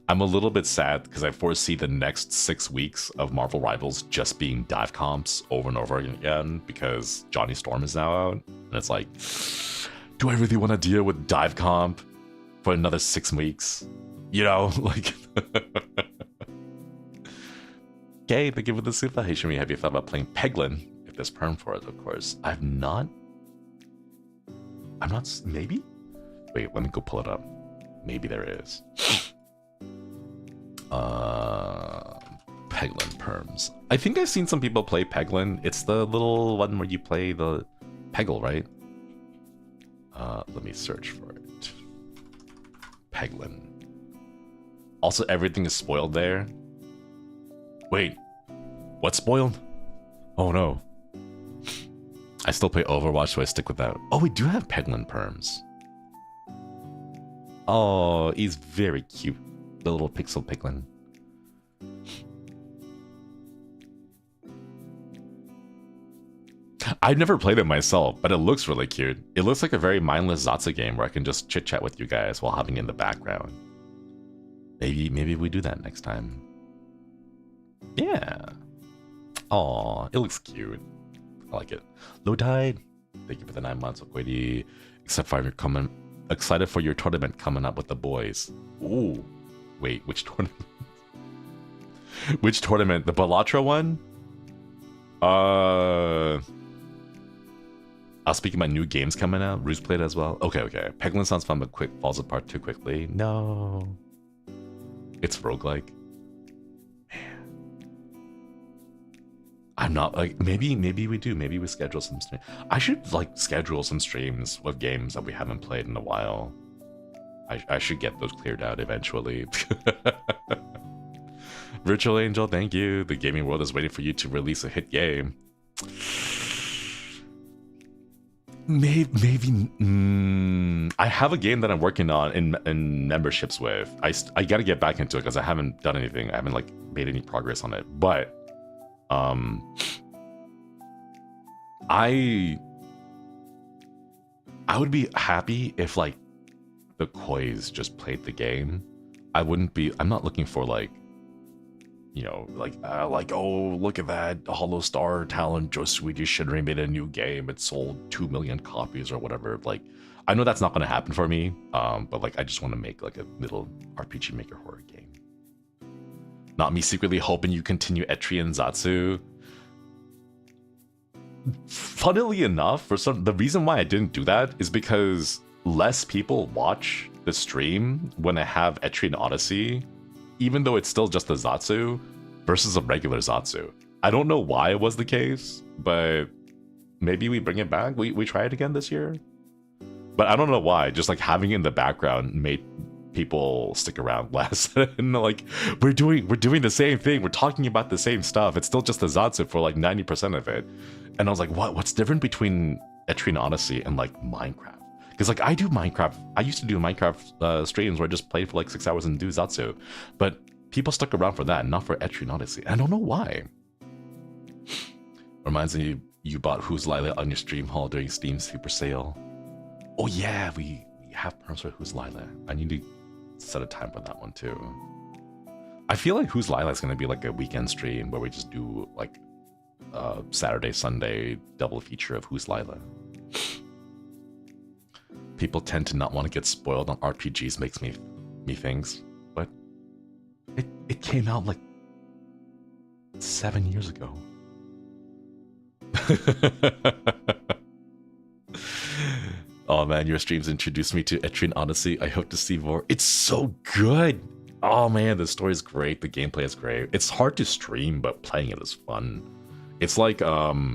I'm a little bit sad because I foresee the next 6 weeks of Marvel Rivals just being dive comps over and over again because Johnny Storm is now out. And it's like, do I really want to deal with dive comp for another 6 weeks? You know, like... Okay, thank you for the super. Hey, Shinri, have you thought about playing Peglin? If there's perm for it, of course. I'm not... Maybe? Wait, let me go pull it up. Maybe there is. Peglin perms. I think I've seen some people play Peglin. It's the little one where you play the Peggle, right? Let me search for it. Peglin. Also, everything is spoiled there. Wait, what's spoiled? Oh no. I still play Overwatch, so I stick with that. Oh, we do have Peglin perms. Oh, he's very cute. The little pixel Peglin. I've never played it myself, but it looks really cute. It looks like a very mindless Zatsu game where I can just chit-chat with you guys while having it in the background. Maybe we do that next time. Yeah. Aw, it looks cute. I like it. Low Tide, thank you for the 9 months of Quady. Excited for your tournament coming up with the boys. Ooh. Wait, which tournament? Which tournament? The Balatra one? I was speaking about new games coming out. Ruse played as well. Okay. Peglin sounds fun, but falls apart too quickly. No. It's roguelike. I'm not like maybe we do. Maybe we schedule some streams. I should like schedule some streams with games that we haven't played in a while. I should get those cleared out eventually. Virtual Angel, thank you. The gaming world is waiting for you to release a hit game. Maybe I have a game that I'm working on in memberships with. I got to get back into it because I haven't done anything. I haven't like made any progress on it. But I would be happy if like the Kois just played the game. I'm not looking for like, you know, like oh, look at that Hollow Star talent Josuidi Shinri made a new game, it sold 2 million copies or whatever. Like I know that's not going to happen for me, but like I just want to make like a little RPG Maker horror game. Not me secretly hoping you continue Etrian Zatsu. Funnily enough, the reason why I didn't do that is because less people watch the stream when I have Etrian Odyssey, even though it's still just a Zatsu versus a regular Zatsu. I don't know why it was the case, but maybe we bring it back. We try it again this year. But I don't know why. Just like having it in the background made people stick around less. And like we're doing the same thing. We're talking about the same stuff. It's still just a Zatsu for like 90% of it. And I was like, what's different between Etrian Odyssey and like Minecraft? Because like I do Minecraft. I used to do Minecraft streams where I just played for like 6 hours and do Zatsu. But people stuck around for that, not for Etrian Odyssey. I don't know why. Reminds me, you bought Who's Lila on your stream haul during Steam Super Sale. Oh yeah, we have perms for Who's Lila. I need to set a time for that one too. I feel like Who's Lila is going to be like a weekend stream where we just do like Saturday, Sunday double feature of Who's Lila. People tend to not want to get spoiled on RPGs, makes me things, but it came out like 7 years ago. Oh man, your streams introduced me to Etrian Odyssey. I hope to see more. It's so good. Oh man, the story is great. The gameplay is great. It's hard to stream, but playing it is fun. It's like Final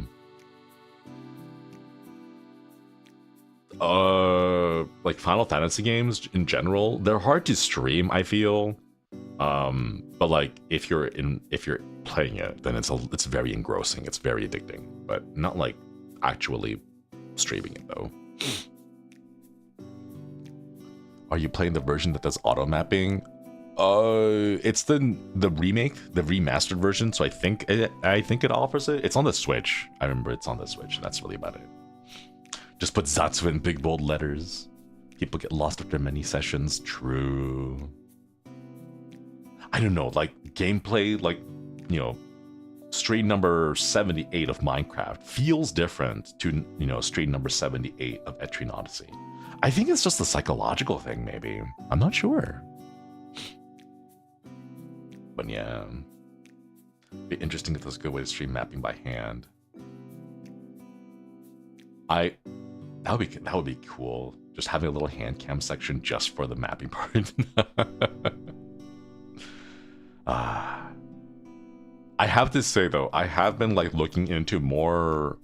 Fantasy games in general. They're hard to stream, I feel. But like if you're playing it, then it's very engrossing. It's very addicting, but not like actually streaming it though. Are you playing the version that does auto mapping? It's the remake, the remastered version. So I think it offers it. It's on the Switch. I remember it's on the Switch. That's really about it. Just put Zatsu in big bold letters. People get lost after many sessions. True. I don't know, like gameplay, like, you know, stream number 78 of Minecraft feels different to, you know, stream number 78 of Etrian Odyssey. I think it's just a psychological thing, maybe. I'm not sure. But yeah, be interesting if there's a good way to stream mapping by hand. That would be cool. Just having a little hand cam section just for the mapping part. I have to say though, I have been like looking into more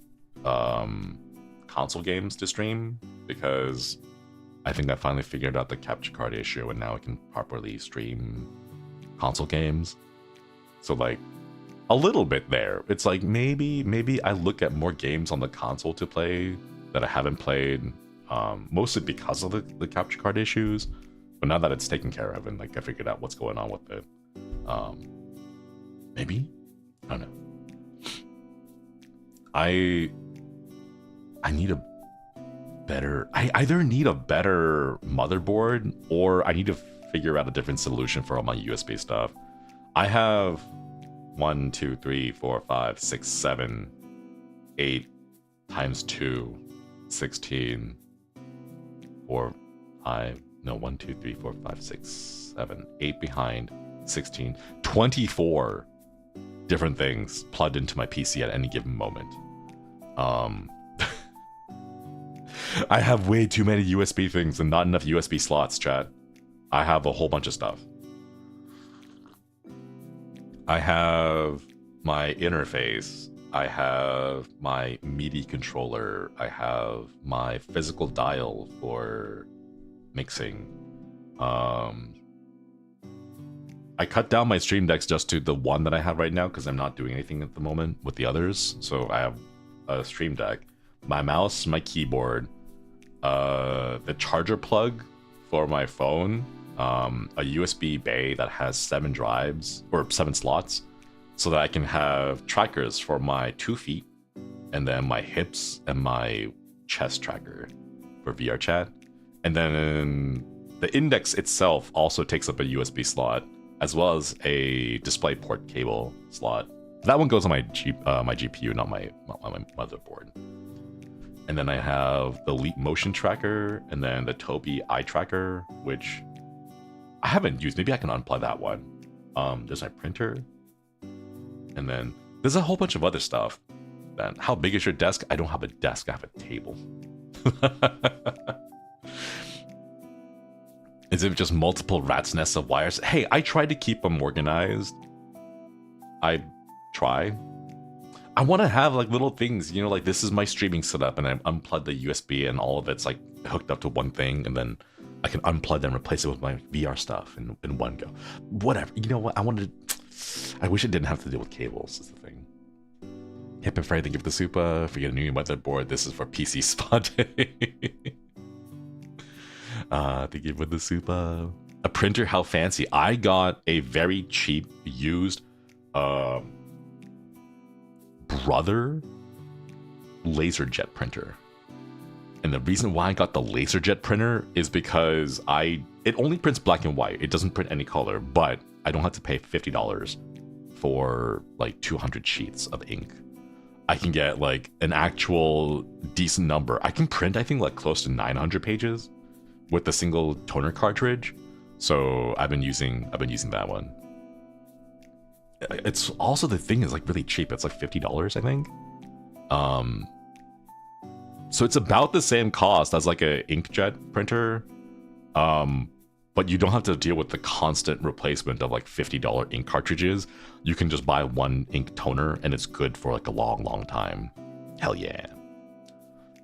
console games to stream because I think I finally figured out the capture card issue and now I can properly stream console games. So like a little bit there. It's like maybe I look at more games on the console to play that I haven't played, mostly because of the capture card issues. But now that it's taken care of and like I figured out what's going on with it, maybe? I don't know. I need a better... I either need a better motherboard or I need to figure out a different solution for all my USB stuff. I have 1, 2, 3, 4, 5, 6, 7, 8 times 2, 16, 4, 5, no, 1, 2, 3, 4, 5, 6, 7, 8 behind, 16, 24 different things plugged into my PC at any given moment. I have way too many USB things and not enough USB slots, chat. I have a whole bunch of stuff. I have my interface. I have my MIDI controller. I have my physical dial for mixing. I cut down my stream decks just to the one that I have right now because I'm not doing anything at the moment with the others. So I have a stream deck, my mouse, my keyboard, the charger plug for my phone, a USB bay that has 7 drives or 7 slots so that I can have trackers for my 2 feet and then my hips and my chest tracker for VR chat. And then the index itself also takes up a USB slot as well as a DisplayPort cable slot. That one goes on my GPU, not my motherboard. And then I have the Leap Motion Tracker and then the Tobii Eye Tracker, which I haven't used. Maybe I can unplug that one. There's my printer. And then there's a whole bunch of other stuff. Then how big is your desk? I don't have a desk, I have a table. Is it just multiple rat's nests of wires? Hey, I try to keep them organized. I try. I want to have like little things, you know, like this is my streaming setup and I unplug the USB and all of it's like hooked up to one thing and then I can unplug and replace it with my VR stuff in one go. Whatever. You know what? I wish it didn't have to deal with cables is the thing. Hip and Freddy, thank you for the super. If you get a new motherboard, this is for PC spot. Thank you for the super. A printer, how fancy. I got a very cheap used Brother Laserjet printer. And the reason why I got the Laserjet printer is because it only prints black and white. It doesn't print any color, but I don't have to pay $50 for like 200 sheets of ink. I can get like an actual decent number. I can print, I think, like close to 900 pages with a single toner cartridge. So I've been using that one. It's also, the thing is like really cheap. It's like $50, I think. So it's about the same cost as like a inkjet printer. But you don't have to deal with the constant replacement of like $50 ink cartridges. You can just buy one ink toner and it's good for like a long, long time. Hell yeah.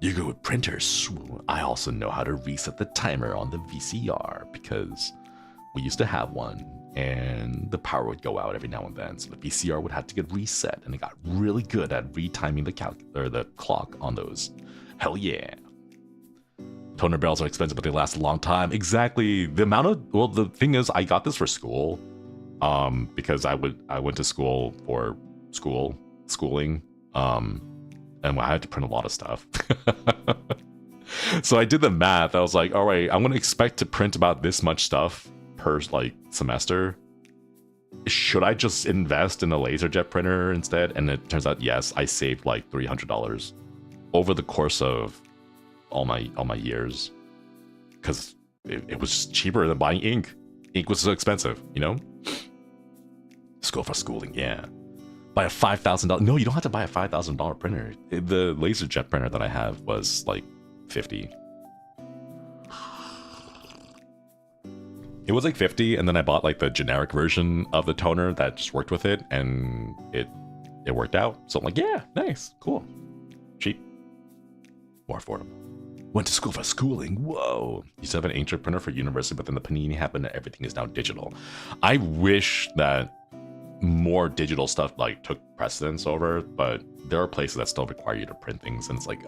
You go with printers. I also know how to reset the timer on the VCR because we used to have one and the power would go out every now and then, so the VCR would have to get reset, and it got really good at retiming the clock on those. Hell yeah. Toner barrels are expensive, but they last a long time. Exactly. The thing is, I got this for school, because I went to school for schooling, and I had to print a lot of stuff. So I did the math. I was like, all right, I'm gonna expect to print about this much stuff per semester. Should I just invest in a Laserjet printer instead? And it turns out, yes, I saved like $300 over the course of all my years, because it was cheaper than buying ink. Ink was so expensive, you know. School for schooling, yeah. Buy a $5,000. No, you don't have to buy a $5,000 printer. The Laserjet printer that I have was like $50. It was like $50, and then I bought like the generic version of the toner that just worked with it, and it worked out. So I'm like, yeah, nice, cool, cheap, more affordable. Went to school for schooling. Whoa. Used to have an ancient printer for university, but then the panini happened and everything is now digital. I wish that more digital stuff like took precedence over, but there are places that still require you to print things, and it's like,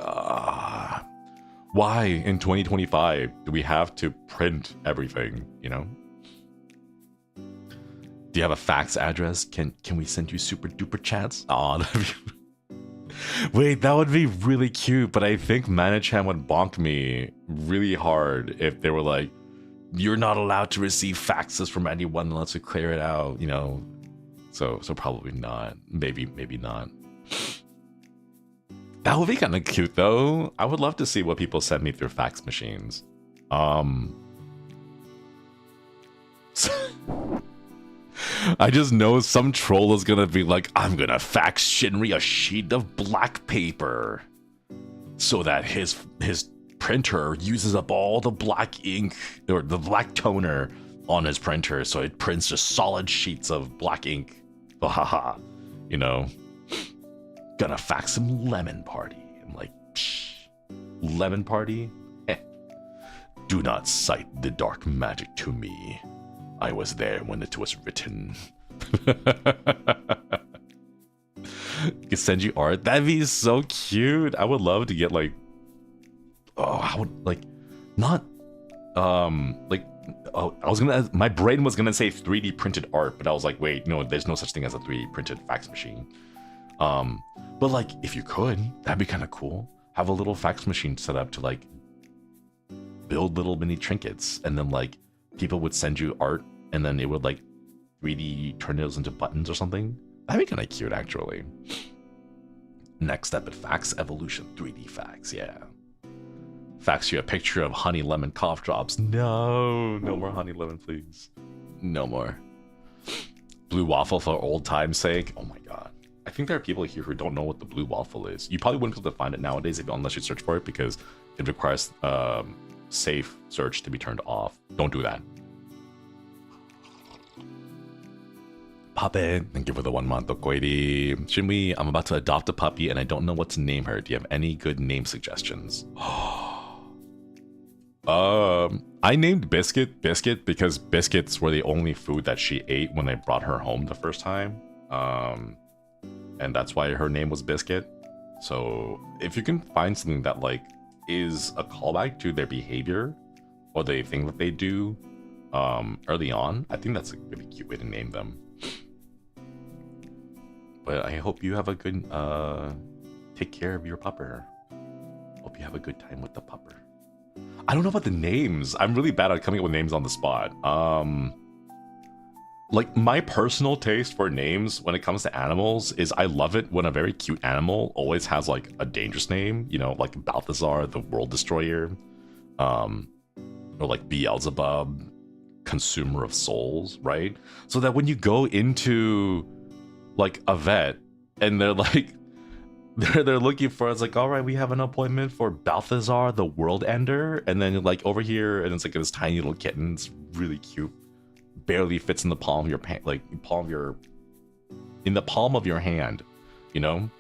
why in 2025 do we have to print everything, you know? Do you have a fax address? Can we send you super duper chats? Aw, wait, that would be really cute, but I think Manachan would bonk me really hard if they were like, you're not allowed to receive faxes from anyone unless you clear it out, you know? So probably not. Maybe not. That would be kind of cute, though. I would love to see what people send me through fax machines. I just know some troll is gonna be like, I'm gonna fax Shinri a sheet of black paper so that his printer uses up all the black ink or the black toner on his printer, so it prints just solid sheets of black ink. Haha, you know, gonna fax some lemon party. I'm like, psh, lemon party? Eh. Do not cite the dark magic to me. I was there when it was written. Could send you art. That'd be so cute. I would love to get like, I would like, not, like, my brain was gonna say 3D printed art, but I was like, wait, no, there's no such thing as a 3D printed fax machine. But like, if you could, that'd be kind of cool. Have a little fax machine set up to like build little mini trinkets, and then like people would send you art, and then it would like 3D turn those into buttons or something. That'd be kind of cute, actually. Next step in fax evolution, 3D fax, yeah. Fax you a picture of honey lemon cough drops. No more honey lemon, please. No more. Blue waffle for old time's sake. Oh my god. I think there are people here who don't know what the blue waffle is. You probably wouldn't be able to find it nowadays unless you search for it, because it requires safe search to be turned off. Don't do that. Puppet, thank you for the 1 month, Okoidi. Shinri, I'm about to adopt a puppy and I don't know what to name her. Do you have any good name suggestions? I named Biscuit because biscuits were the only food that she ate when I brought her home the first time. And that's why her name was Biscuit. So if you can find something that like is a callback to their behavior or the thing that they do early on, I think that's a really cute way to name them. But I hope you have a good take care of your pupper. Hope you have a good time with the pupper. I don't know about the names. I'm really bad at coming up with names on the spot. Like, my personal taste for names when it comes to animals is I love it when a very cute animal always has, like, a dangerous name. You know, like Balthazar, the World Destroyer. Or, like, Beelzebub, Consumer of Souls, right? So that when you go into, like, a vet, and they're, like... They're looking for, it's like, all right, we have an appointment for Balthazar, the World Ender, and then like over here, and it's like this tiny little kitten. It's really cute, barely fits in the palm of your in the palm of your hand, you know,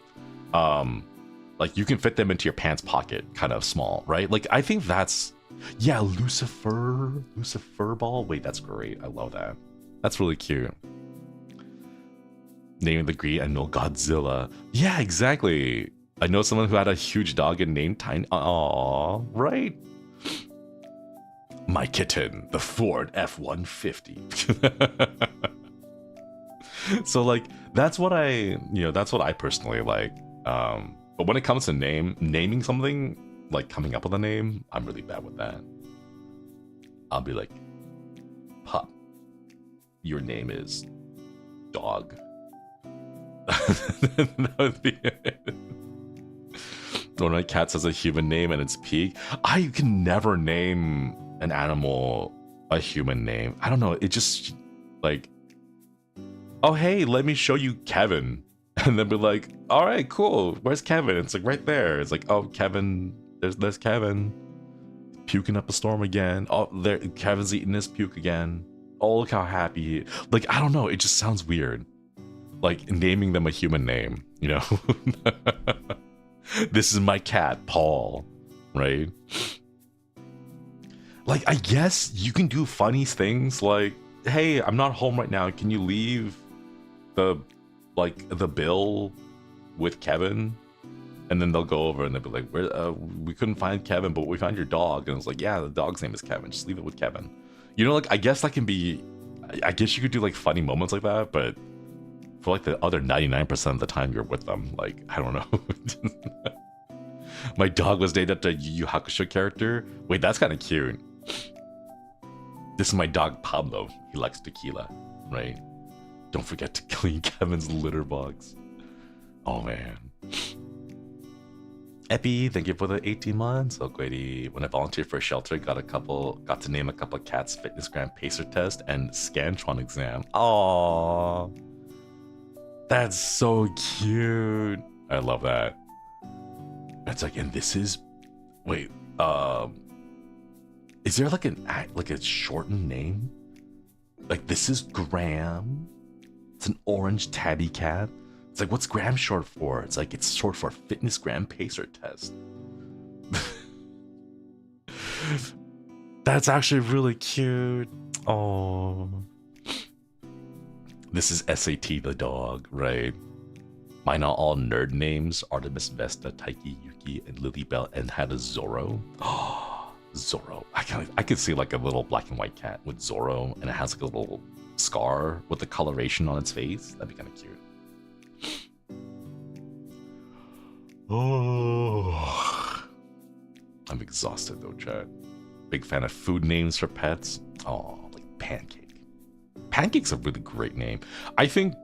like you can fit them into your pants pocket, kind of small, right? Like I think that's, yeah, Lucifer ball. Wait, that's great. I love that. That's really cute. Naming the green animal Godzilla. Yeah, exactly. I know someone who had a huge dog and named Tiny. Aww, right? My kitten, the Ford F-150. So like, that's what I personally like. But when it comes to naming something, like coming up with a name, I'm really bad with that. I'll be like, Pup, your name is Dog. That would be it. When my cat says a human name and it's Peak, I can never name an animal a human name. I don't know. It just like, oh hey, let me show you Kevin, and then be like, all right, cool. Where's Kevin? It's like right there. It's like, oh Kevin, there's Kevin, puking up a storm again. Oh, there, Kevin's eating his puke again. Oh, look how happy. Like, I don't know. It just sounds weird. Like naming them a human name, you know? This is my cat, Paul, right? Like, I guess you can do funny things like, hey, I'm not home right now. Can you leave the bill with Kevin? And then they'll go over and they'll be like, we couldn't find Kevin, but we found your dog. And it's like, yeah, the dog's name is Kevin. Just leave it with Kevin. You know, like, I guess that can be, I guess you could do like funny moments like that, but for like the other 99% of the time you're with them, like, I don't know. My dog was named after a Yu Yu Hakusho character. Wait, that's kind of cute. This is my dog Pablo. He likes tequila, right? Don't forget to clean Kevin's litter box. Oh man. Epi, thank you for the 18 months. Oh, Grady, when I volunteered for a shelter, got to name a couple of cats, fitness gram pacer test, and Scantron exam. Aww. That's so cute. I love that. It's like, and this is, wait, is there like a shortened name? Like, this is Graham. It's an orange tabby cat. It's like, what's Graham short for? It's like, it's short for fitness gram pacer test. That's actually really cute. Oh. This is SAT the dog, right? Mine are all nerd names. Artemis, Vesta, Taiki, Yuki, and Lilybell, and had a Zoro. Oh, Zoro. I could see like a little black and white cat with Zoro, and it has like a little scar with the coloration on its face. That'd be kind of cute. Oh, I'm exhausted though, chat. Big fan of food names for pets. Oh, like Pancake. Pancake's a really great name. I think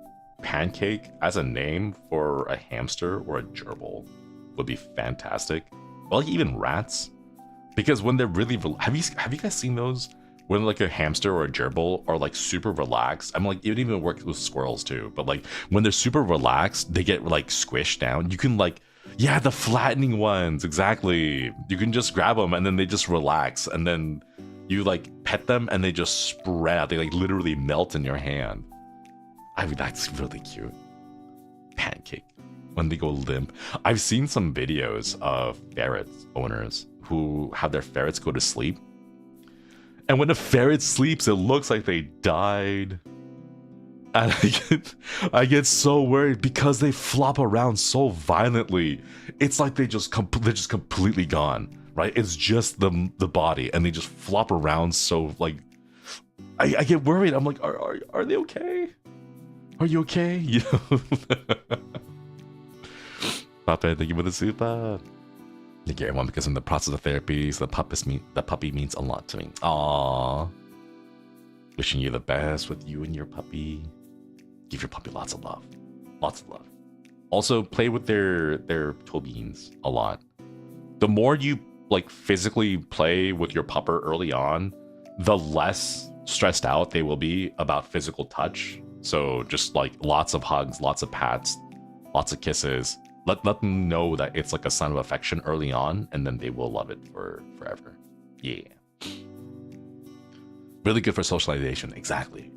Pancake as a name for a hamster or a gerbil would be fantastic. Or like even rats, because when they're really have you guys seen those? When like a hamster or a gerbil are like super relaxed. I'm like, it even works with squirrels too. But like when they're super relaxed, they get like squished down. You can like, yeah, the flattening ones, exactly. You can just grab them and then they just relax, and then you like pet them and they just spread out. They like literally melt in your hand. I mean, that's really cute. Pancake. When they go limp. I've seen some videos of ferret owners who have their ferrets go to sleep. And when a ferret sleeps, it looks like they died. And I get so worried because they flop around so violently. It's like they're just completely gone, right? It's just the body, and they just flop around so like. I get worried. I'm like, are they okay? Are you okay? You know. Papa, thank you for the super. Thank you, everyone, because in the process of therapy, so the puppy means a lot to me. Aww. Wishing you the best with you and your puppy. Give your puppy lots of love. Lots of love. Also, play with their toe beans a lot. The more you like physically play with your pupper early on, the less stressed out they will be about physical touch. So just like lots of hugs, lots of pats, lots of kisses. Let them know that it's like a sign of affection early on, and then they will love it for forever. Yeah. Really good for socialization. Exactly.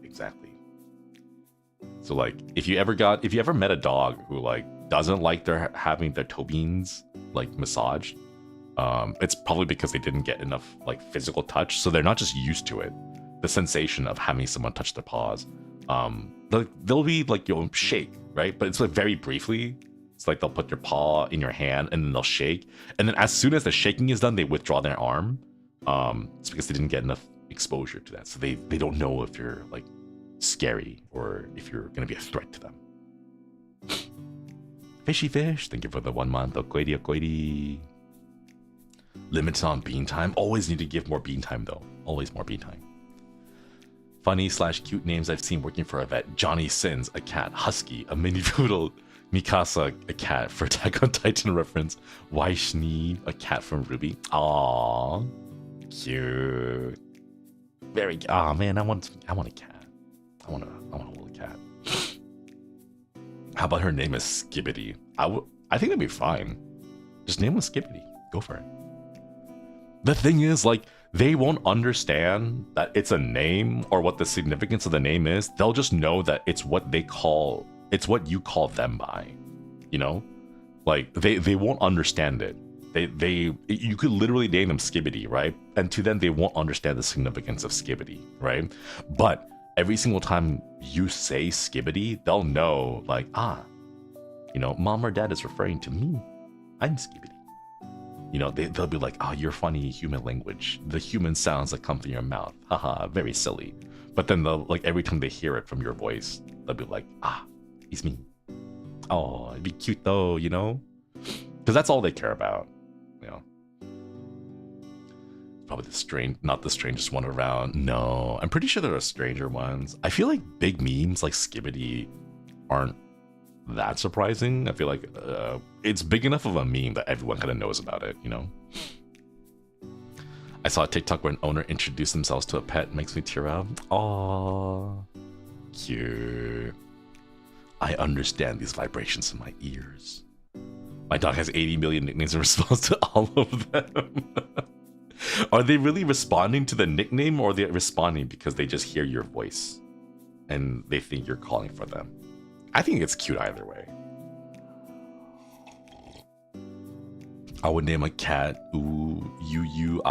So like, if you ever met a dog who like doesn't like having their toe beans like massaged, it's probably because they didn't get enough like physical touch. So they're not just used to it. the sensation of having someone touch their paws. They'll be like, you'll shake, right? But it's like very briefly. It's like they'll put your paw in your hand and then they'll shake. And then as soon as the shaking is done, they withdraw their arm. It's because they didn't get enough exposure to that. So they don't know if you're like scary or if you're going to be a threat to them. Fishy Fish, thank you for the 1 month. Okoidi. Limited on bean time. Always need to give more bean time though. Always more bean time. Funny/cute names I've seen working for a vet. Johnny Sins, a cat. Husky, a mini poodle. Mikasa, a cat for Attack on Titan reference. Waishni, a cat from Ruby. Aww, cute. Very. Ah, man, I want a cat. I want to hold a cat. How about her name is Skibbity? I think that'd be fine. Just name her Skibbity. Go for it. The thing is, like, they won't understand that it's a name or what the significance of the name is. They'll just know that it's what you call them by, you know? Like, they won't understand it. You could literally name them Skibbity, right? And to them, they won't understand the significance of Skibbity, right? But every single time you say Skibbity, they'll know, like, you know, mom or dad is referring to me. I'm Skibbity. You know, they'll be like, you're funny human language. The human sounds that come from your mouth. Haha, very silly. But then they'll, like, every time they hear it from your voice, they'll be like, it's me. Oh, it'd be cute though, you know? Because that's all they care about, you know? Probably not the strangest one around. No, I'm pretty sure there are stranger ones. I feel like big memes like Skibbity aren't that surprising. I feel like it's big enough of a meme that everyone kind of knows about it, you know? I saw a TikTok where an owner introduced themselves to a pet. Makes me tear up. Aww, cute. I understand these vibrations in my ears. My dog has 80 million nicknames in response to all of them. Are they really responding to the nickname, or are they responding because they just hear your voice and they think you're calling for them? I think it's cute either way. I would name a cat Uuiiaai.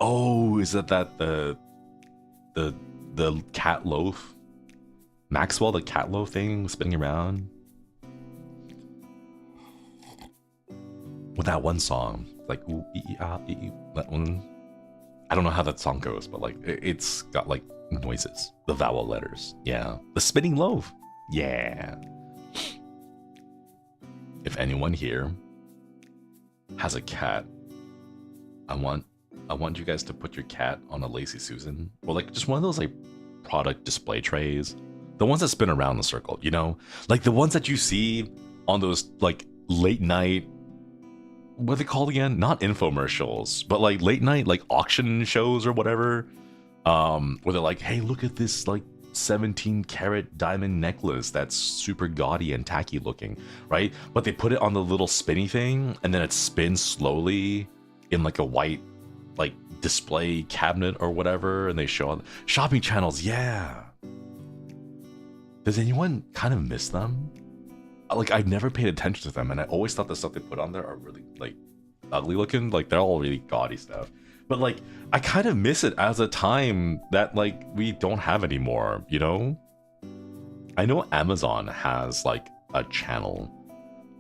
Oh, is that the cat loaf? Maxwell, the cat loaf thing spinning around? With that one song, like that one. I don't know how that song goes, but like it's got like noises, the vowel letters. Yeah, the spinning loaf. Yeah. If anyone here has a cat, I want you guys to put your cat on a Lazy Susan, or like just one of those like product display trays, the ones that spin around the circle, you know, like the ones that you see on those like late night, what are they called again? Not infomercials, but like late night like auction shows or whatever, where they're like, hey, look at this like 17 karat diamond necklace that's super gaudy and tacky looking, right? But they put it on the little spinny thing and then it spins slowly in like a white like display cabinet or whatever, and they show on shopping channels. Yeah, does anyone kind of miss them? Like, I've never paid attention to them, and I always thought the stuff they put on there are really like ugly looking. Like, they're all really gaudy stuff, but like I kind of miss it as a time that like we don't have anymore, you know? I know Amazon has like a channel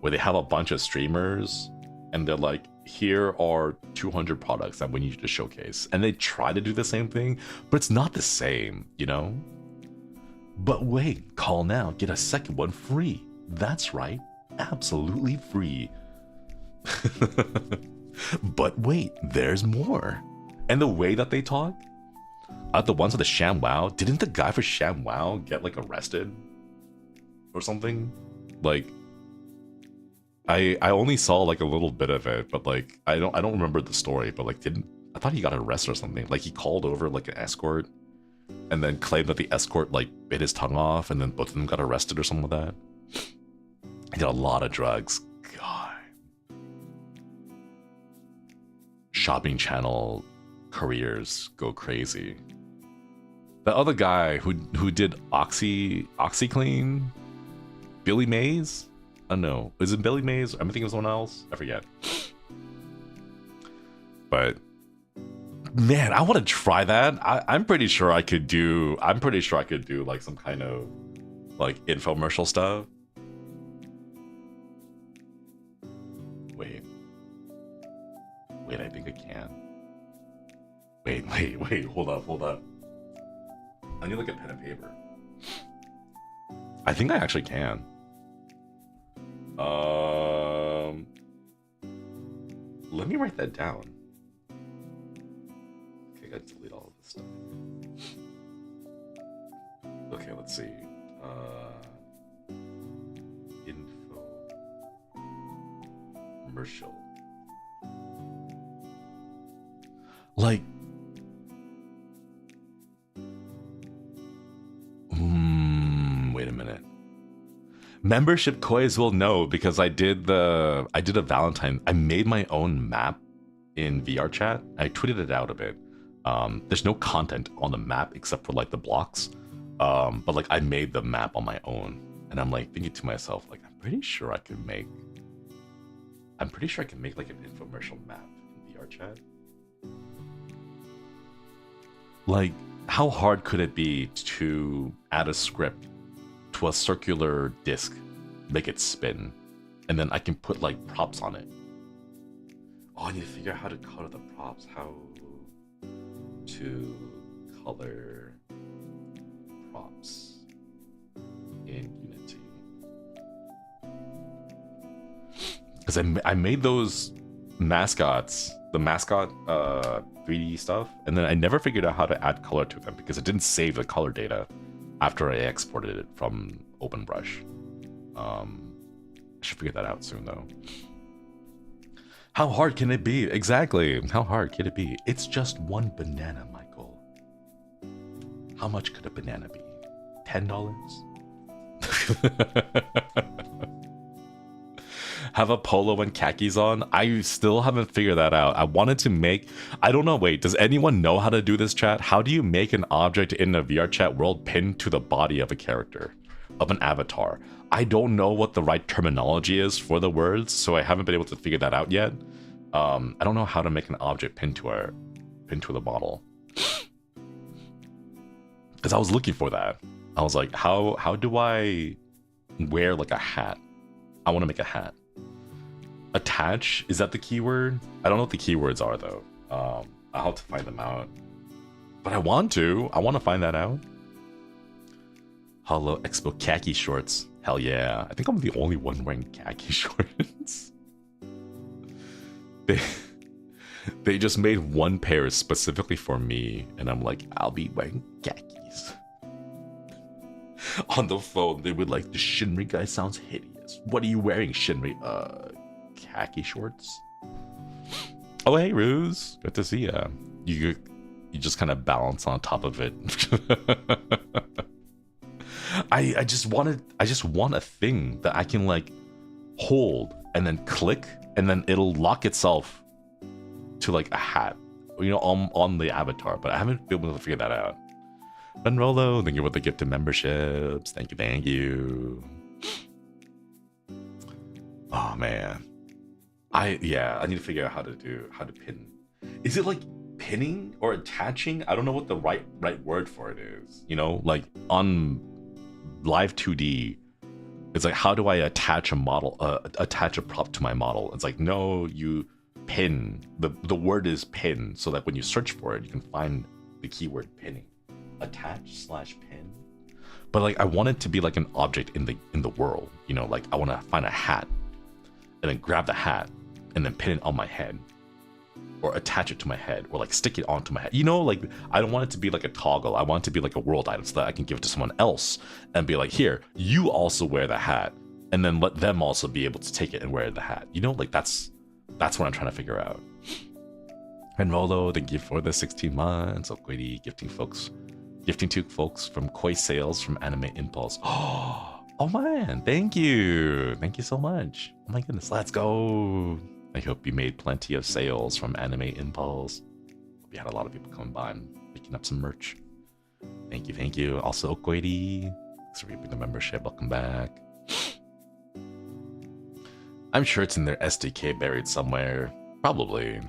where they have a bunch of streamers and they're like, here are 200 products that we need you to showcase, and they try to do the same thing, but it's not the same, you know? But wait, call now, get a second one free. That's right, absolutely free. But wait, there's more. And the way that they talk, the ones with the ShamWow, didn't the guy for ShamWow get like arrested or something? Like, I only saw like a little bit of it, but like I don't remember the story, but like I thought he got arrested or something. Like he called over like an escort and then claimed that the escort like bit his tongue off, and then both of them got arrested or something like that. He did a lot of drugs. God. Shopping channel careers go crazy. The other guy who did OxyClean, Billy Mays? Oh no, is it Billy Mays? I'm thinking of someone else. I forget. But Man, I want to try that. I'm pretty sure I could do. I'm pretty sure I could do like some kind of like infomercial stuff. Wait, I think I can. Wait. Hold up. I need like a pen and paper. I think I actually can. Let me write that down. Okay, I gotta delete all of this stuff. Okay, let's see. Infomercial. Like, wait a minute. Membership coys will know because I did a Valentine. I made my own map in VR chat. I tweeted it out a bit. There's no content on the map except for like the blocks. But like I made the map on my own, and I'm like thinking to myself, like I'm pretty sure I can make like an infomercial map in VR chat. Like, how hard could it be to add a script to a circular disc, make it spin, and then I can put like props on it? Oh, I need to figure out how to color the props. How to color props in Unity. Because I made those mascots, the mascot 3D stuff, and then I never figured out how to add color to them because it didn't save the color data after I exported it from OpenBrush. I should figure that out soon though. How hard can it be? Exactly. How hard can it be? It's just one banana, Michael. How much could a banana be? $10? Have a polo and khakis on? I still haven't figured that out. I wanted to make... I don't know, wait, does anyone know how to do this, chat? How do you make an object in a VR chat world pinned to the body of a character, of an avatar? I don't know what the right terminology is for the words, so I haven't been able to figure that out yet. I don't know how to make an object pinned to the model. Because I was looking for that. I was like, how do I wear like a hat? I want to make a hat. Attach, is that the keyword? I don't know what the keywords are though. I'll have to find them out. But I want to find that out. Hello, Expo khaki shorts. Hell yeah. I think I'm the only one wearing khaki shorts. They just made one pair specifically for me, and I'm like, I'll be wearing khakis. On the phone, they would like, the Shinri guy sounds hideous. What are you wearing, Shinri? Khaki shorts? Oh, hey, Ruse. Good to see ya. You just kind of balance on top of it. I just want a thing that I can like hold and then click and then it'll lock itself to like a hat, you know, on the avatar, but I haven't been able to figure that out. Benrolo, thank you for the gift of memberships. Thank you. Oh man. I need to figure out how to pin. Is it like pinning or attaching? I don't know what the right word for it is. You know, like on Live 2D, it's like, how do I attach a model, attach a prop to my model? It's like, no, you pin. The word is pin, so that when you search for it, you can find the keyword pinning. Attach/pin. But like, I want it to be like an object in the world. You know, like I want to find a hat, and then grab the hat, and then pin it on my head, or attach it to my head, or like stick it onto my head. You know, like I don't want it to be like a toggle. I want it to be like a world item so that I can give it to someone else and be like, here, you also wear the hat, and then let them also be able to take it and wear the hat. You know, like that's what I'm trying to figure out. And Rolo, thank you for the 16 months. Okwiri, gifting to folks from Koi Sales from Anime Impulse. Oh man, thank you so much. Oh my goodness, let's go. I hope you made plenty of sales from Anime Impulse. We had a lot of people coming by and picking up some merch. Thank you. Also, Okwiri, thanks for reaping the membership. Welcome back. I'm sure it's in their SDK buried somewhere. Probably.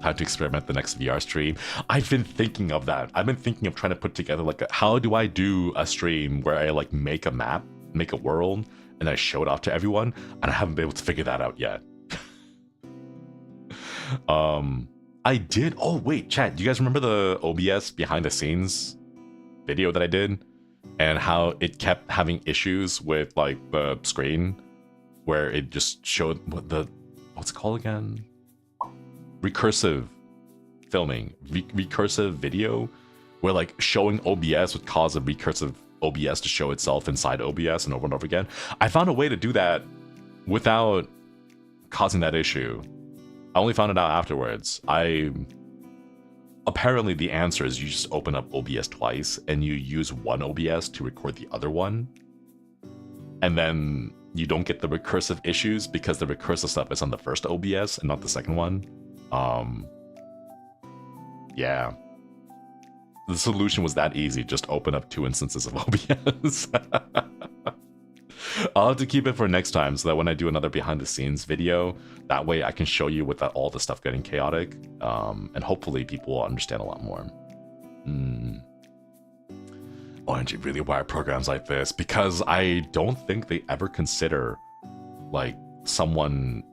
Time to experiment the next VR stream. I've been thinking of that. I've been thinking of trying to put together like how do I do a stream where I like make a map, make a world, and I show it off to everyone, and I haven't been able to figure that out yet. I did. Oh wait, chat. Do you guys remember the OBS behind the scenes video that I did, and how it kept having issues with like the screen, where it just showed what's it called again? Recursive filming, recursive video, where like showing OBS would cause a recursive OBS to show itself inside OBS and over again. I found a way to do that without causing that issue. I only found it out afterwards. Apparently the answer is you just open up OBS twice and you use one OBS to record the other one. And then you don't get the recursive issues because the recursive stuff is on the first OBS and not the second one. Yeah. The solution was that easy. Just open up 2 instances of OBS. I'll have to keep it for next time so that when I do another behind the scenes video, that way I can show you without all the stuff getting chaotic. And hopefully people will understand a lot more. OMG, really wire programs like this, because I don't think they ever consider like someone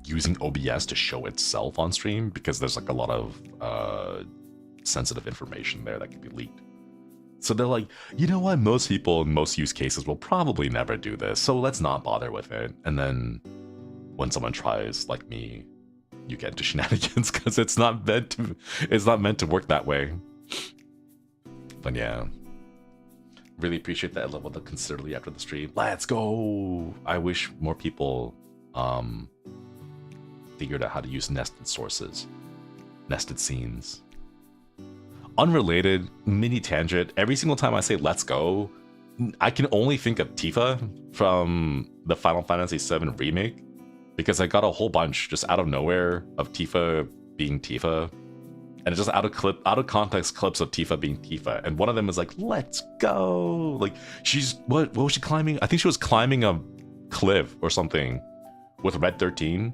using OBS to show itself on stream, because there's like a lot of sensitive information there that can be leaked. So they're like, you know what, most people in most use cases will probably never do this, so let's not bother with it. And then when someone tries, like me, you get into shenanigans because it's not meant to work that way. But yeah, really appreciate that level of considerably after the stream. Let's go. I wish more people figured out how to use nested sources, nested scenes. Unrelated, mini tangent. Every single time I say let's go, I can only think of Tifa from the Final Fantasy VII Remake, because I got a whole bunch just out of nowhere of Tifa being Tifa, and it's just out of context clips of Tifa being Tifa, and one of them is like, let's go. Like, she's, what was she climbing? I think she was climbing a cliff or something with Red 13.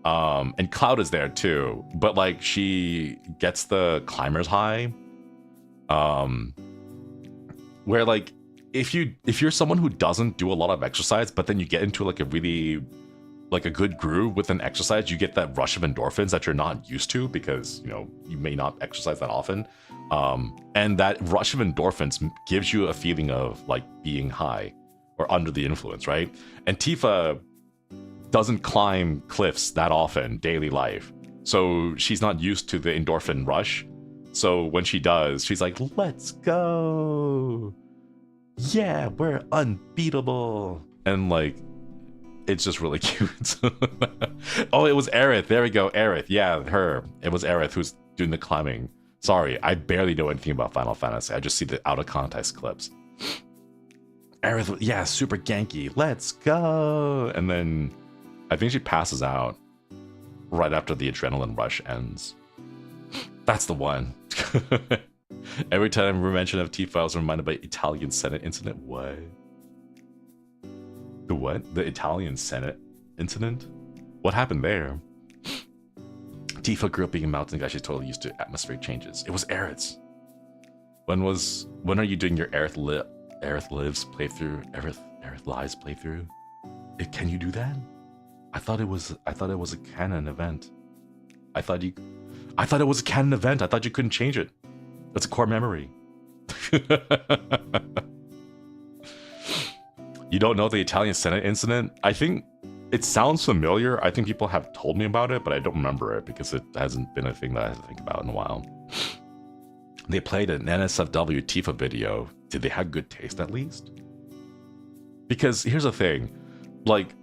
And Cloud is there too, but like she gets the climber's high, where like if you're someone who doesn't do a lot of exercise, but then you get into like a really like a good groove with an exercise, you get that rush of endorphins that you're not used to because, you know, you may not exercise that often, and that rush of endorphins gives you a feeling of like being high or under the influence, right? And Tifa doesn't climb cliffs that often, daily life. So she's not used to the endorphin rush. So when she does, she's like, let's go. Yeah, we're unbeatable. And like, it's just really cute. Oh, it was Aerith. There we go, Aerith. Yeah, her. It was Aerith who's doing the climbing. Sorry, I barely know anything about Final Fantasy. I just see the out of context clips. Aerith, yeah, super ganky. Let's go. And then I think she passes out right after the adrenaline rush ends. That's the one. Every time we mention of Tifa, I was reminded by Italian Senate incident. What? The what? The Italian Senate incident? What happened there? Tifa grew up being a mountain guy. She's totally used to atmospheric changes. It was Aerith's. When are you doing your Aerith Lives playthrough? Aerith Lives playthrough? Can you do that? I thought it was a canon event. I thought it was a canon event. I thought you couldn't change it. That's a core memory. You don't know the Italian Senate incident? I think it sounds familiar. I think people have told me about it, but I don't remember it because it hasn't been a thing that I have to think about in a while. They played an NSFW Tifa video. Did they have good taste at least? Because here's the thing, like,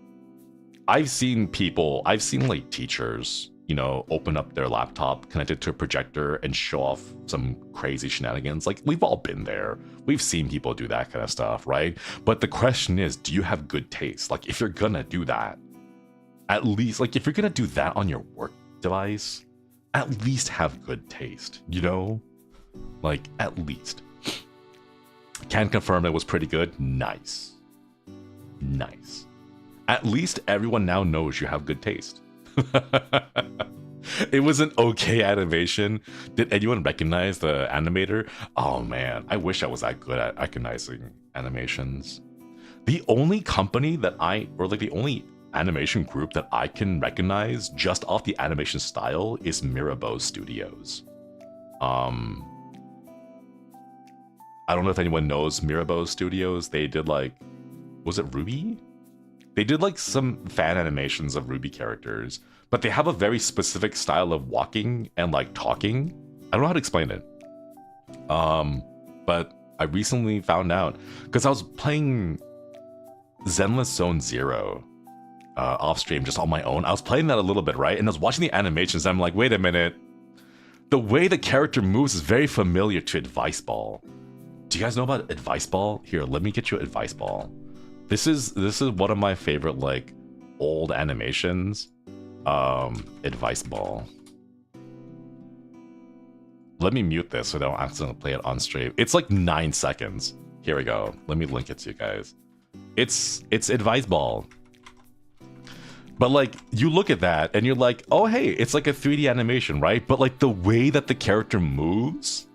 I've seen like teachers, you know, open up their laptop, connect it to a projector, and show off some crazy shenanigans. Like, we've all been there. We've seen people do that kind of stuff, right? But the question is, do you have good taste? Like, if you're gonna do that, at least, like, if you're gonna do that on your work device, at least have good taste, you know? Like, at least. Can confirm it was pretty good. Nice. Nice. At least everyone now knows you have good taste. It was an okay animation. Did anyone recognize the animator? Oh man, I wish I was that good at recognizing animations. The only company that the only animation group that I can recognize just off the animation style is Mirabeau Studios. I don't know if anyone knows Mirabeau Studios. They did like, was it Ruby? They did like some fan animations of Ruby characters, but they have a very specific style of walking and like talking. I don't know how to explain it. But I recently found out because I was playing Zenless Zone Zero off stream just on my own. I was playing that a little bit, right? And I was watching the animations and I'm like, wait a minute. The way the character moves is very familiar to Advice Ball. Do you guys know about Advice Ball? Here, let me get you Advice Ball. This is one of my favorite like old animations. Advice Ball. Let me mute this so I don't accidentally play it on stream. It's like 9 seconds. Here we go. Let me link it to you guys. It's Advice Ball. But like you look at that and you're like, oh hey, it's like a 3D animation, right? But like the way that the character moves,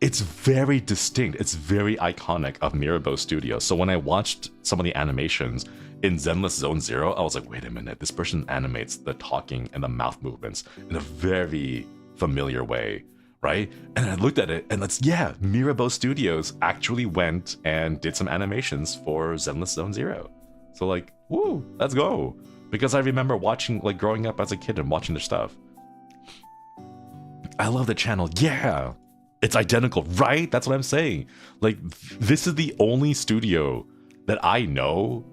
it's very distinct. It's very iconic of Mirabeau Studios. So when I watched some of the animations in Zenless Zone Zero, I was like, wait a minute, this person animates the talking and the mouth movements in a very familiar way, right? And I looked at it and Mirabeau Studios actually went and did some animations for Zenless Zone Zero. So like, woo, let's go. Because I remember watching, like growing up as a kid and watching their stuff. I love the channel, yeah. It's identical, right? That's what I'm saying. Like, this is the only studio that I know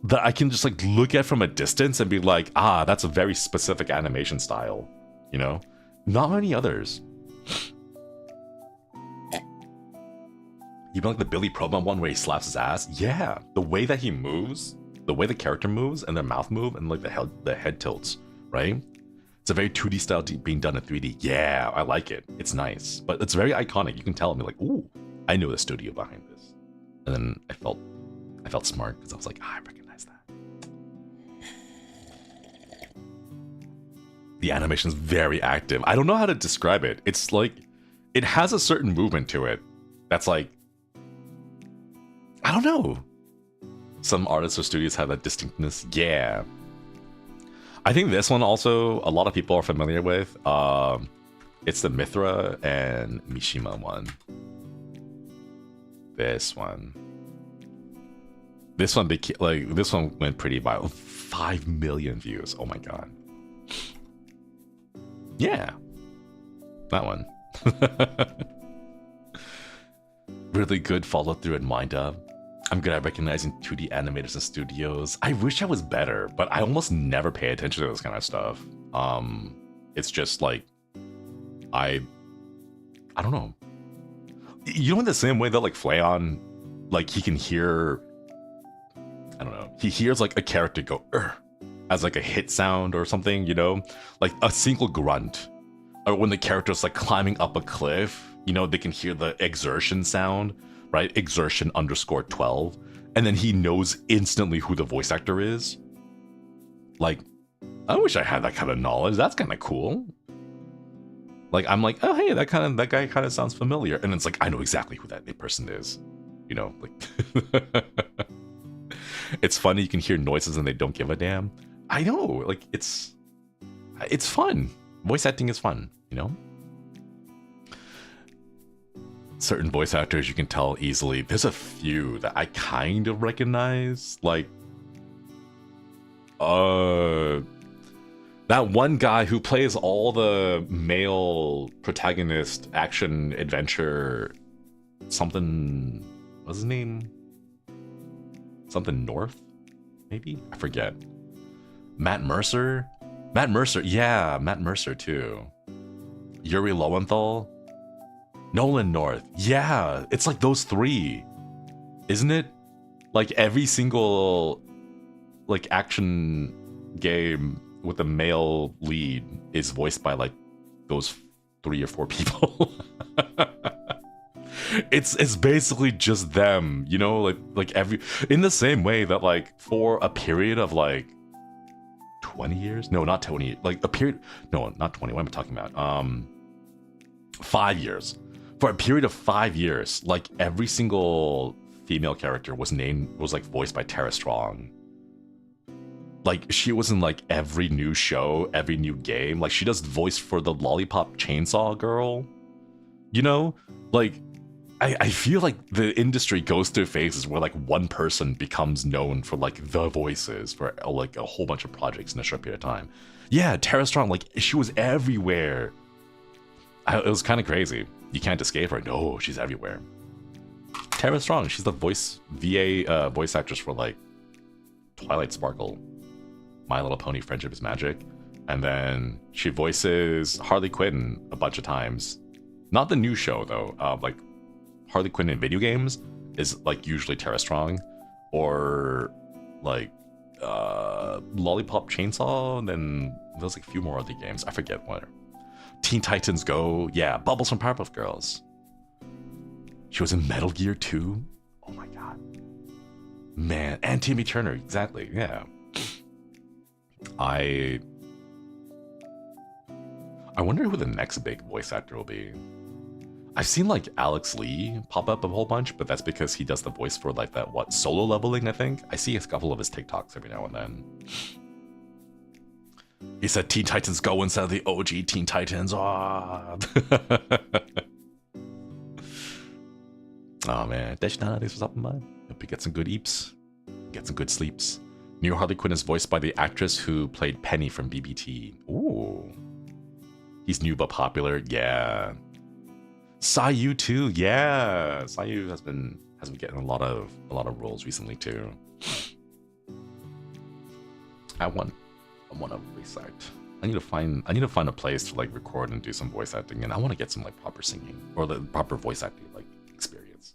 that I can just like look at from a distance and be like, ah, that's a very specific animation style, you know? Not many others. Even like the Billy Proban one where he slaps his ass. Yeah, the way that he moves, the way the character moves and their mouth move and like the head tilts, right? It's a very 2D style being done in 3D. Yeah, I like it. It's nice, but it's very iconic. You can tell me like, ooh, I know the studio behind this. And then I felt smart because I was like, I recognize that. The animation is very active. I don't know how to describe it. It's like, it has a certain movement to it that's like, I don't know. Some artists or studios have that distinctness. Yeah. I think this one also, a lot of people are familiar with. It's the Mithra and Mishima one. This one. This one went pretty viral. 5 million views. Oh my god. Yeah. That one. Really good follow through and wind up. I'm good at recognizing 2D animators and studios. I wish I was better, but I almost never pay attention to this kind of stuff. It's just like, I don't know. You know, in the same way that like Flayon, like he can hear, I don't know, he hears like a character go as like a hit sound or something, you know, like a single grunt, or when the character's like climbing up a cliff, you know, they can hear the exertion sound. Right? Exertion _12. And then he knows instantly who the voice actor is. Like, I wish I had that kind of knowledge. That's kind of cool. Like, I'm like, oh, hey, that guy kind of sounds familiar. And it's like, I know exactly who that person is. You know, like, it's funny. You can hear noises and they don't give a damn. I know, like, it's fun. Voice acting is fun, you know? Certain voice actors you can tell easily. There's a few that I kind of recognize, like that one guy who plays all the male protagonist action adventure something, what's his name? Something North, maybe? I forget. Matt Mercer, yeah, Matt Mercer too. Yuri Lowenthal, Nolan North. Yeah, it's like those three, isn't it? Like every single like action game with a male lead is voiced by like those 3 or 4 people. It's basically just them, you know, like every, in the same way that like for a period of like 20 years? No, not 20. Like a period. No, not 20. What am I talking about? 5 years. For a period of 5 years, like every single female character was like voiced by Tara Strong. Like she was in like every new show, every new game. Like she does voice for the Lollipop Chainsaw Girl. You know, like I feel like the industry goes through phases where like one person becomes known for like the voices for like a whole bunch of projects in a short period of time. Yeah, Tara Strong, like she was everywhere. It was kind of crazy. You can't escape her. No, she's everywhere. Tara Strong, she's the voice actress for like Twilight Sparkle, My Little Pony Friendship is Magic, and then she voices Harley Quinn a bunch of times. Not the new show though. Like Harley Quinn in video games is like usually Tara Strong, or like Lollipop Chainsaw. And then there's like a few more other games. I forget what. Teen Titans Go. Yeah, Bubbles from Powerpuff Girls. She was in Metal Gear 2. Oh my god. Man, and Timmy Turner, exactly, yeah. I wonder who the next big voice actor will be. I've seen like Alex Lee pop up a whole bunch, but that's because he does the voice for like that, what, Solo Leveling, I think? I see a couple of his TikToks every now and then. He said Teen Titans Go instead of the OG Teen Titans. Oh, oh man, thanks for stopping by. Hope you get some good eeps, get some good sleeps. New Harley Quinn is voiced by the actress who played Penny from BBT. Ooh, he's new but popular. Yeah, Sayu too. Yeah, Sayu has been getting a lot of roles recently too. I want a voice act. I need to find a place to like record and do some voice acting, and I want to get some like proper singing or the proper voice acting like experience.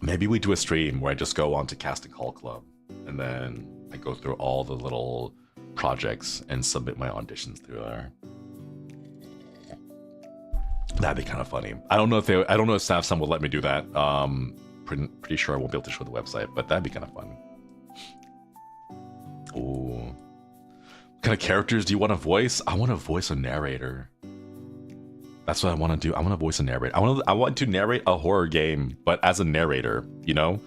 Maybe we do a stream where I just go on to Casting Call Club and then I go through all the little projects and submit my auditions through there. That'd be kind of funny. I don't know if Savsum will let me do that. Pretty sure I won't be able to show the website, but that'd be kind of fun. Ooh. What kind of characters do you want to voice? I want to voice a narrator. That's what I want to do. I want to voice a narrator. I want to narrate a horror game, but as a narrator, you know?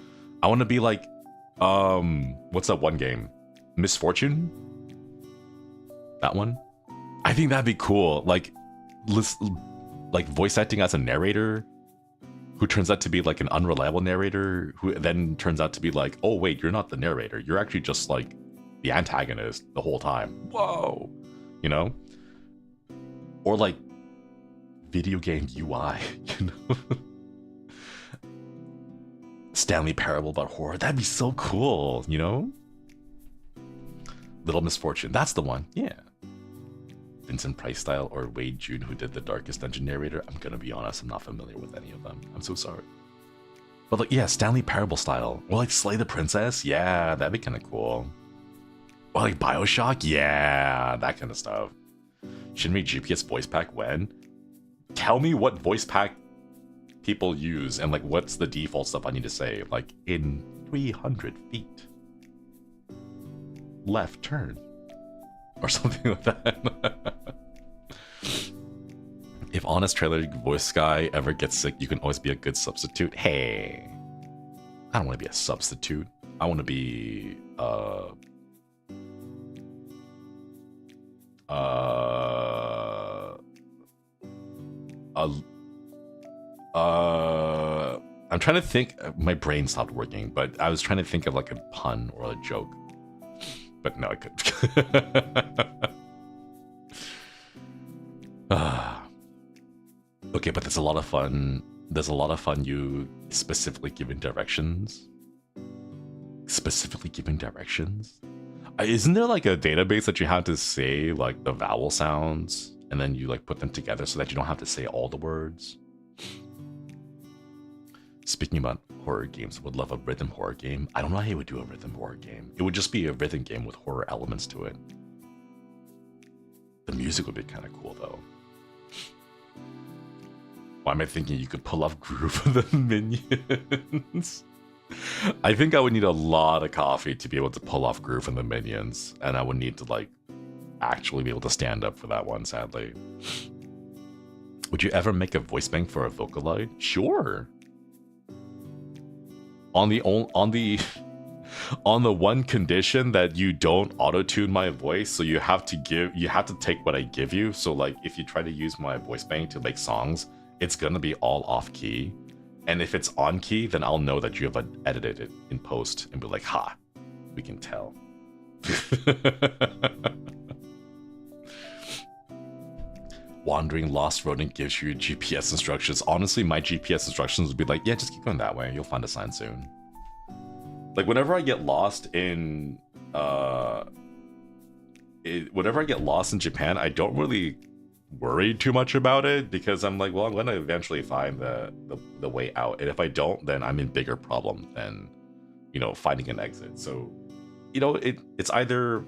I want to be like, what's that one game? Misfortune? That one? I think that'd be cool. Like voice acting as a narrator who turns out to be like an unreliable narrator who then turns out to be like, oh wait, you're not the narrator. You're actually just like the antagonist the whole time. Whoa, you know? Or like video game UI, you know? Stanley Parable about horror. That'd be so cool, you know? Little Misfortune. That's the one. Yeah. Vincent Price style or Wade June who did the Darkest Dungeon narrator. I'm gonna be honest, I'm not familiar with any of them. I'm so sorry. But like, yeah, Stanley Parable style. Or like Slay the Princess. Yeah, that'd be kind of cool. Or like Bioshock. Yeah, that kind of stuff. Shinri GPS voice pack when? Tell me what voice pack people use and like what's the default stuff I need to say. Like in 300 feet. Left turn. Or something like that. If honest trailer voice guy ever gets sick, you can always be a good substitute. Hey, I don't want to be a substitute. I want to be I'm trying to think. My brain stopped working, but I was trying to think of like a pun or a joke. But no, I couldn't. Okay, but there's a lot of fun. There's a lot of fun you specifically giving directions. Specifically giving directions? Isn't there like a database that you have to say like the vowel sounds and then you like put them together so that you don't have to say all the words? Speaking about horror games, would love a rhythm horror game. I don't know how you would do a rhythm horror game. It would just be a rhythm game with horror elements to it. The music would be kind of cool though. Why am I thinking you could pull off Groove of the Minions? I think I would need a lot of coffee to be able to pull off Groove and the Minions, and I would need to like actually be able to stand up for that one, sadly. Would you ever make a voice bank for a Vocaloid? Sure. On the one condition that you don't auto-tune my voice, so you have to take what I give you. So like if you try to use my voice bank to make songs, it's gonna be all off key. And if it's on key, then I'll know that you have edited it in post and be like, ha, we can tell. Wandering Lost Rodent gives you GPS instructions. Honestly, my GPS instructions would be like, yeah, just keep going that way. You'll find a sign soon. Like whenever I get lost in Japan, I don't really worry too much about it because I'm like, well, I'm gonna eventually find the way out. And if I don't, then I'm in bigger problem than, you know, finding an exit. So, you know, it's either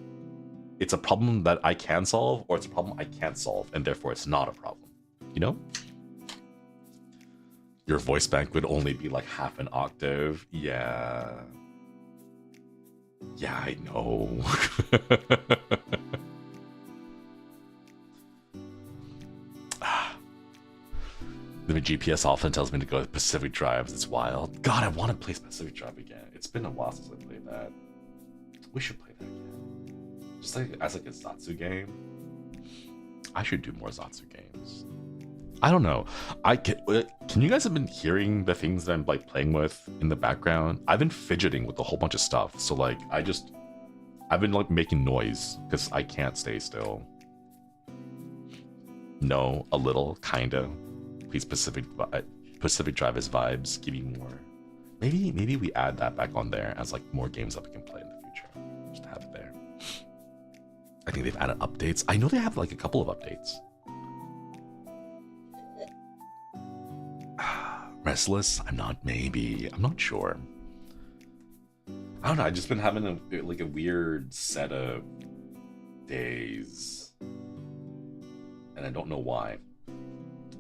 it's a problem that I can solve or it's a problem I can't solve, and therefore it's not a problem. You know? Your voice bank would only be like half an octave. Yeah. Yeah, I know. The GPS often tells me to go to Pacific Drives. It's wild. God, I want to play Pacific Drive again. It's been a while since I played that. We should play that again. Just like as like a Zatsu game. I should do more Zatsu games. I don't know. Can you guys have been hearing the things that I'm like playing with in the background? I've been fidgeting with a whole bunch of stuff. So like I've been like making noise because I can't stay still. No, a little, kinda. Please Pacific Drive is vibes. Give me more. Maybe we add that back on there as like more games that we can play in the future. Just have it there. I think they've added updates. I know they have like a couple of updates. Restless? I'm not sure. I don't know, I've just been having a weird set of days. And I don't know why.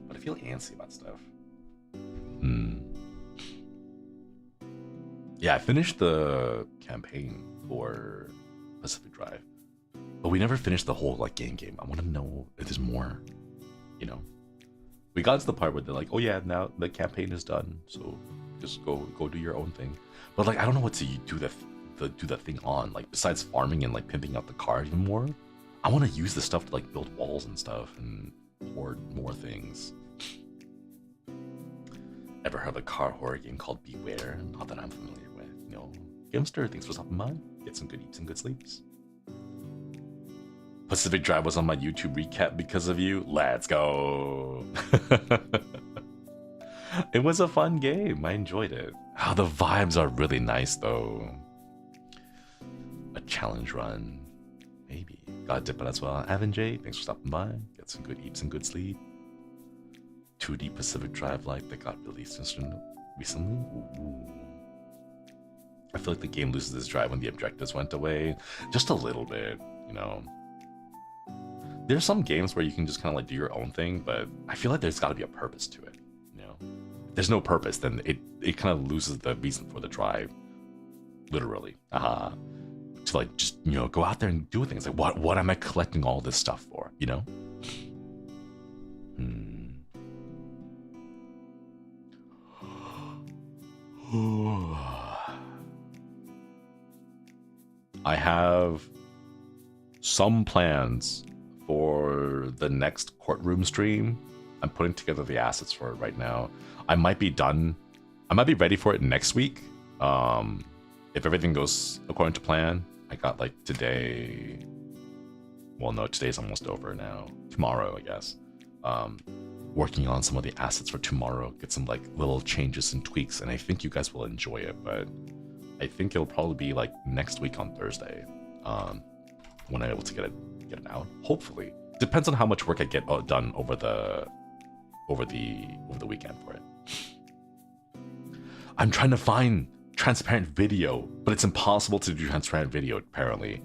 But I feel antsy about stuff. Yeah, I finished the campaign for Pacific Drive. But we never finished the whole like game. I want to know if there's more, you know. We got to the part where they're like, oh yeah, now the campaign is done, so just go do your own thing. But like I don't know what to do that thing on. Like besides farming and like pimping out the car even more, I want to use this stuff to like build walls and stuff and hoard more things. Ever heard of a car horror game called Beware? Not that I'm familiar with. You know, Gamester, thanks for stopping by. Get some good eats and good sleeps. Pacific Drive was on my YouTube recap because of you. Let's go. It was a fun game. I enjoyed it. Oh, the vibes are really nice though. A challenge run. Maybe. Got dip it as well. Avon J, thanks for stopping by. Get some good eats and good sleep. 2D Pacific Drive Life that got released recently. Ooh. I feel like the game loses its drive when the objectives went away. Just a little bit, you know. There's some games where you can just kind of like do your own thing, but I feel like there's got to be a purpose to it, you know? If there's no purpose, then it kind of loses the reason for the drive, literally. To like just, you know, go out there and do things. Like what am I collecting all this stuff for, you know? I have some plans for the next Courtroom stream. I'm putting together the assets for it right now. I might be ready for it next week. If everything goes according to plan. I got like today. Well, no, today's almost over now. Tomorrow, I guess. Working on some of the assets for tomorrow. Get some like little changes and tweaks, and I think you guys will enjoy it. But I think it'll probably be like next week on Thursday. When I'm able to get it out, hopefully. Depends on how much work I get done over the weekend for it. I'm trying to find transparent video, but it's impossible to do transparent video apparently.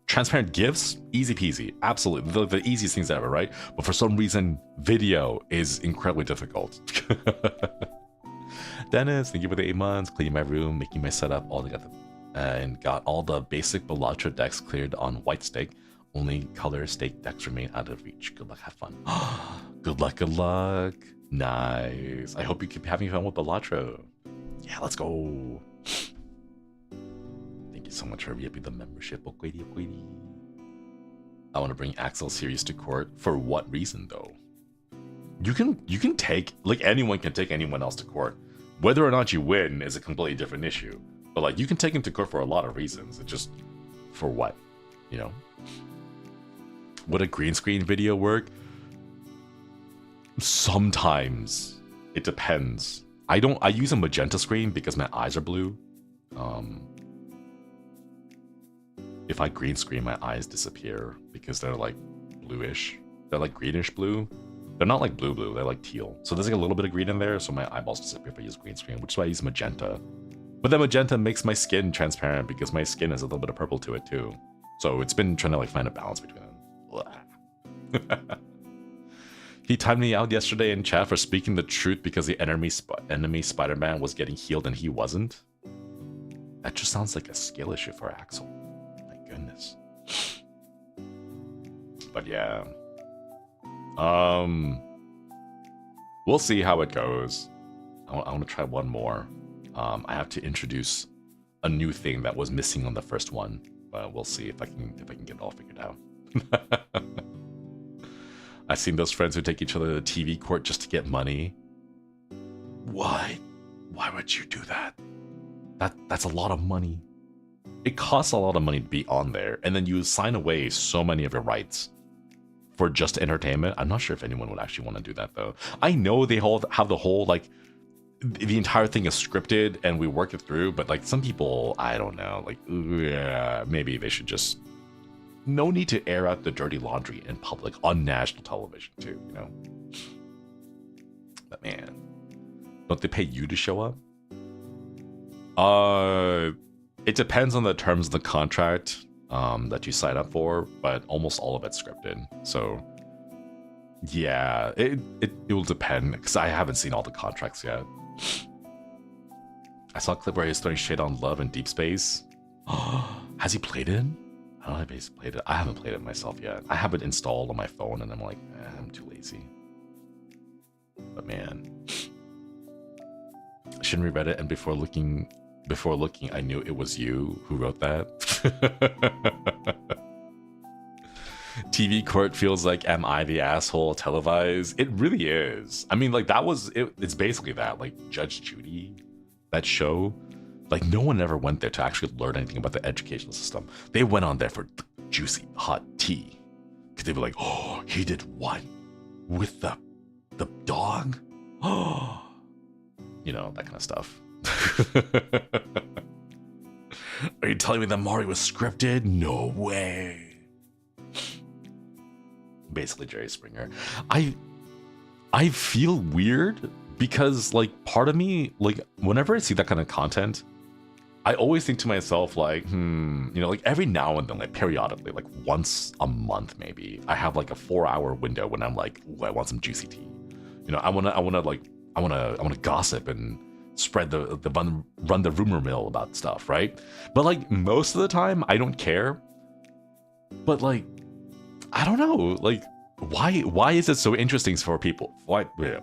Transparent GIFs, easy peasy, absolutely, the easiest things ever, right? But for some reason, video is incredibly difficult. Dennis, thank you for the 8 months. Cleaning my room, making my setup, all together, and got all the basic Belatra decks cleared on white stake. Only color stake decks remain out of reach. Good luck, have fun. Good luck, good luck. Nice. I hope you keep having fun with Belatra. Yeah, let's go. Thank you so much for re-upping the membership. I want to bring Axel series to court. For what reason, though? You can take, like, anyone can take anyone else to court. Whether or not you win is a completely different issue. But, like, you can take him to court for a lot of reasons. It's just, for what? You know? Would a green screen video work? Sometimes. It depends. I use a magenta screen because my eyes are blue. If I green screen, my eyes disappear because they're like bluish. They're like greenish blue. They're not like blue, they're like teal. So there's like a little bit of green in there, so my eyeballs disappear if I use green screen, which is why I use magenta. But then magenta makes my skin transparent because my skin has a little bit of purple to it too. So it's been trying to like find a balance between them. He timed me out yesterday in chat for speaking the truth because the enemy Spider-Man was getting healed and he wasn't. That just sounds like a skill issue for Axel. My goodness. But yeah. We'll see how it goes. I want to try one more. I have to introduce a new thing that was missing on the first one. We'll see if I can get it all figured out. I've seen those friends who take each other to the TV court just to get money. Why? Why would you do that? That's a lot of money. It costs a lot of money to be on there, and then you sign away so many of your rights for just entertainment. I'm not sure if anyone would actually want to do that though. I know they have the whole like the entire thing is scripted and we work it through, but like some people, I don't know, like yeah, maybe they should just no need to air out the dirty laundry in public on national television too, you know. But man, don't they pay you to show up? It depends on the terms of the contract that you sign up for, but almost all of it's scripted. So yeah, it will depend because I haven't seen all the contracts yet. I saw a clip where he's throwing shade on Love in Deep Space. Has he played it? I don't know if he's played it. I haven't played it myself yet. I have it installed on my phone and I'm like, I'm too lazy. But man, Shinri read it and before looking, I knew it was you who wrote that. TV court feels like, am I the asshole televised? It really is. I mean, like that was it. It's basically that, like Judge Judy, that show. Like no one ever went there to actually learn anything about the educational system. They went on there for juicy hot tea, because they were like, oh, he did what with the dog? Oh, you know, that kind of stuff. Are you telling me that Mari was scripted? No way. Basically Jerry Springer. I feel weird because like part of me, like whenever I see that kind of content, I always think to myself like, you know, like every now and then, like periodically, like once a month maybe, I have like a 4-hour window when I'm like, ooh, I want some juicy tea. You know, I wanna gossip and spread run the rumor mill about stuff, right? But like most of the time I don't care. But like I don't know, like why is it so interesting for people? Let me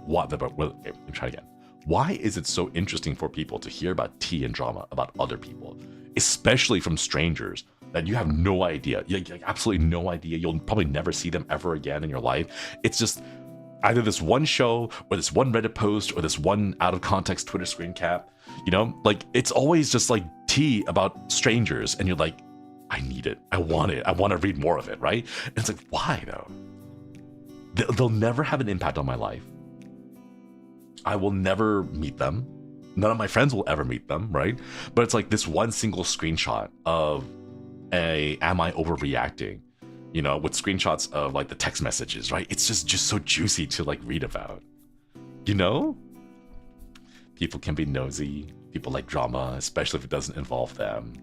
try again. Why is it so interesting for people to hear about tea and drama about other people, especially from strangers that you have no idea, you have absolutely no idea, you'll probably never see them ever again in your life? It's just either this one show or this one Reddit post or this one out of context Twitter screen cap, you know, like it's always just like tea about strangers and you're like, I need it, I want to read more of it, right? And it's like, why though? They'll never have an impact on my life. I will never meet them. None of my friends will ever meet them, right? But it's like this one single screenshot of am I overreacting? You know, with screenshots of like the text messages, right? It's just so juicy to like read about, you know? People can be nosy. People like drama, especially if it doesn't involve them.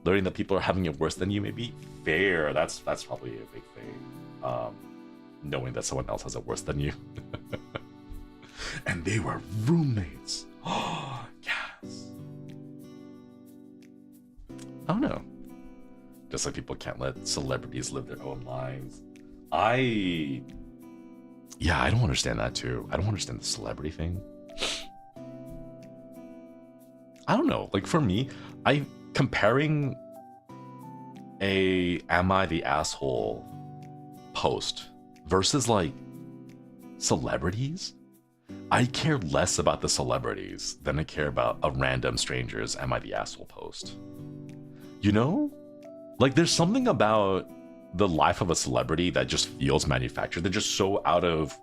Learning that people are having it worse than you may be fair. That's probably a big thing. Knowing that someone else has it worse than you. And they were roommates. Yes. I don't know. Just like people can't let celebrities live their own lives. I don't understand that too. I don't understand the celebrity thing. I don't know. Like for me, comparing a "Am I the asshole" post versus like celebrities, I care less about the celebrities than I care about a random stranger's "Am I the asshole" post. You know? Like there's something about the life of a celebrity that just feels manufactured. They're just so out of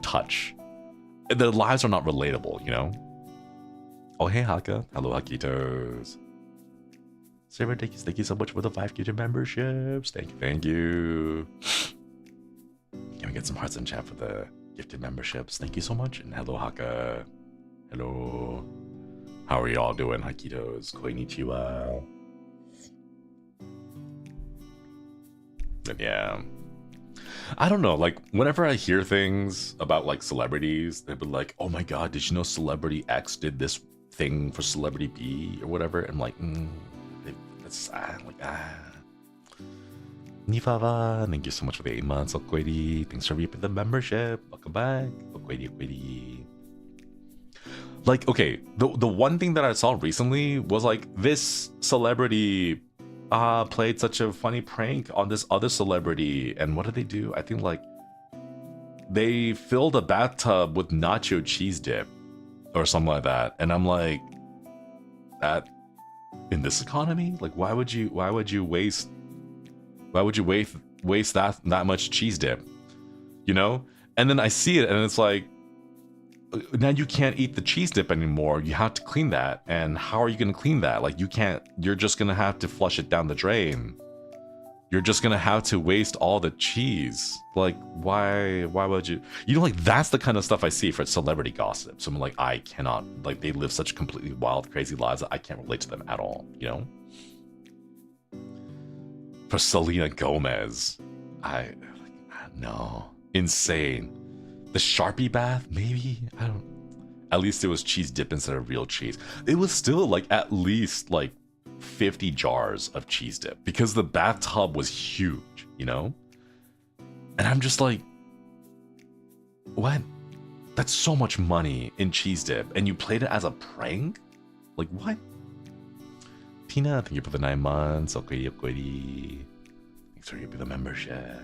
touch. Their lives are not relatable, you know? Oh, hey, Haka. Hello, Hakitos. Sarah, thank you so much for the 5 YouTube memberships. Thank you. Can we get some hearts in chat for the gifted memberships? Thank you so much. And hello, Haka. Hello. How are y'all doing, Hakitos? Konnichiwa. And yeah. I don't know, like, whenever I hear things about, like, celebrities, they'd be like, oh my god, did you know Celebrity X did this thing for Celebrity B or whatever? I'm like, that's, Nifava, thank you so much for the 8 months, Okwedi. Thanks for reaping the membership. Welcome back. Okwedi. Like, okay, the one thing that I saw recently was, like, this celebrity played such a funny prank on this other celebrity, and what did they do? I think like they filled a bathtub with nacho cheese dip or something like that, and I'm like, that in this economy, like why would you waste that much cheese dip, you know? And then I see it and it's like, now you can't eat the cheese dip anymore. You have to clean that. And how are you going to clean that? Like you can't, you're just going to have to flush it down the drain. You're just going to have to waste all the cheese. Like why would you? You know, like that's the kind of stuff I see for celebrity gossip. So I'm like, I cannot, like they live such completely wild, crazy lives that I can't relate to them at all, you know? For Selena Gomez, no, insane. The Sharpie bath, maybe? I don't. At least it was cheese dip instead of real cheese. It was still like at least like 50 jars of cheese dip because the bathtub was huge, you know? And I'm just like, what? That's so much money in cheese dip and you played it as a prank? Like what? Tina, thank you for the 9 months. Okay. Thanks for the membership.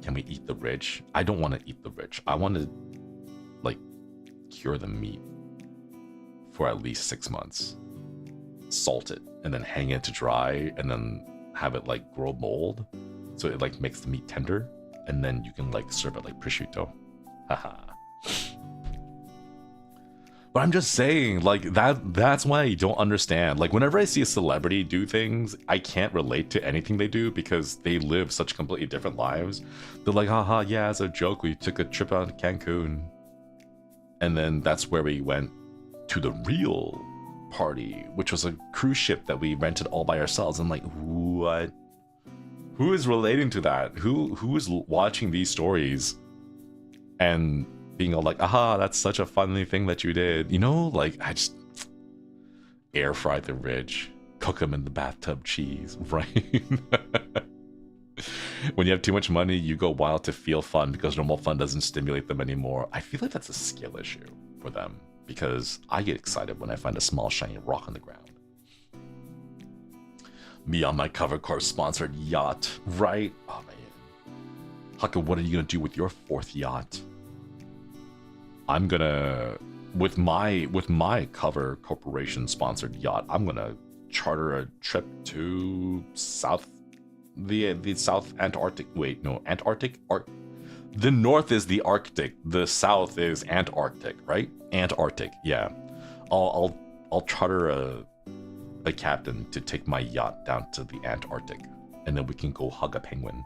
Can we eat the rich? I don't want to eat the rich. I want to, like, cure the meat for at least 6 months. Salt it, and then hang it to dry, and then have it, like, grow mold. So it, like, makes the meat tender. And then you can, like, serve it like prosciutto. Haha. But I'm just saying, like, that's why I don't understand. Like, whenever I see a celebrity do things, I can't relate to anything they do because they live such completely different lives. They're like, haha, yeah, as a joke, we took a trip out to Cancun. And then that's where we went to the real party, which was a cruise ship that we rented all by ourselves. I'm like, what? Who is relating to that? Who is watching these stories and being all like, aha, that's such a funny thing that you did. You know, like, I just air fry the rich, cook them in the bathtub cheese, right? When you have too much money, you go wild to feel fun because normal fun doesn't stimulate them anymore. I feel like that's a skill issue for them because I get excited when I find a small shiny rock on the ground. Me on my cover car sponsored yacht, right? Oh man. Haka, what are you gonna do with your 4th yacht? I'm gonna, with my cover corporation sponsored yacht, I'm gonna charter a trip to the South Antarctic. Wait, no, Antarctic. The North is the Arctic. The South is Antarctic, right? Antarctic. Yeah. I'll charter a captain to take my yacht down to the Antarctic, and then we can go hug a penguin.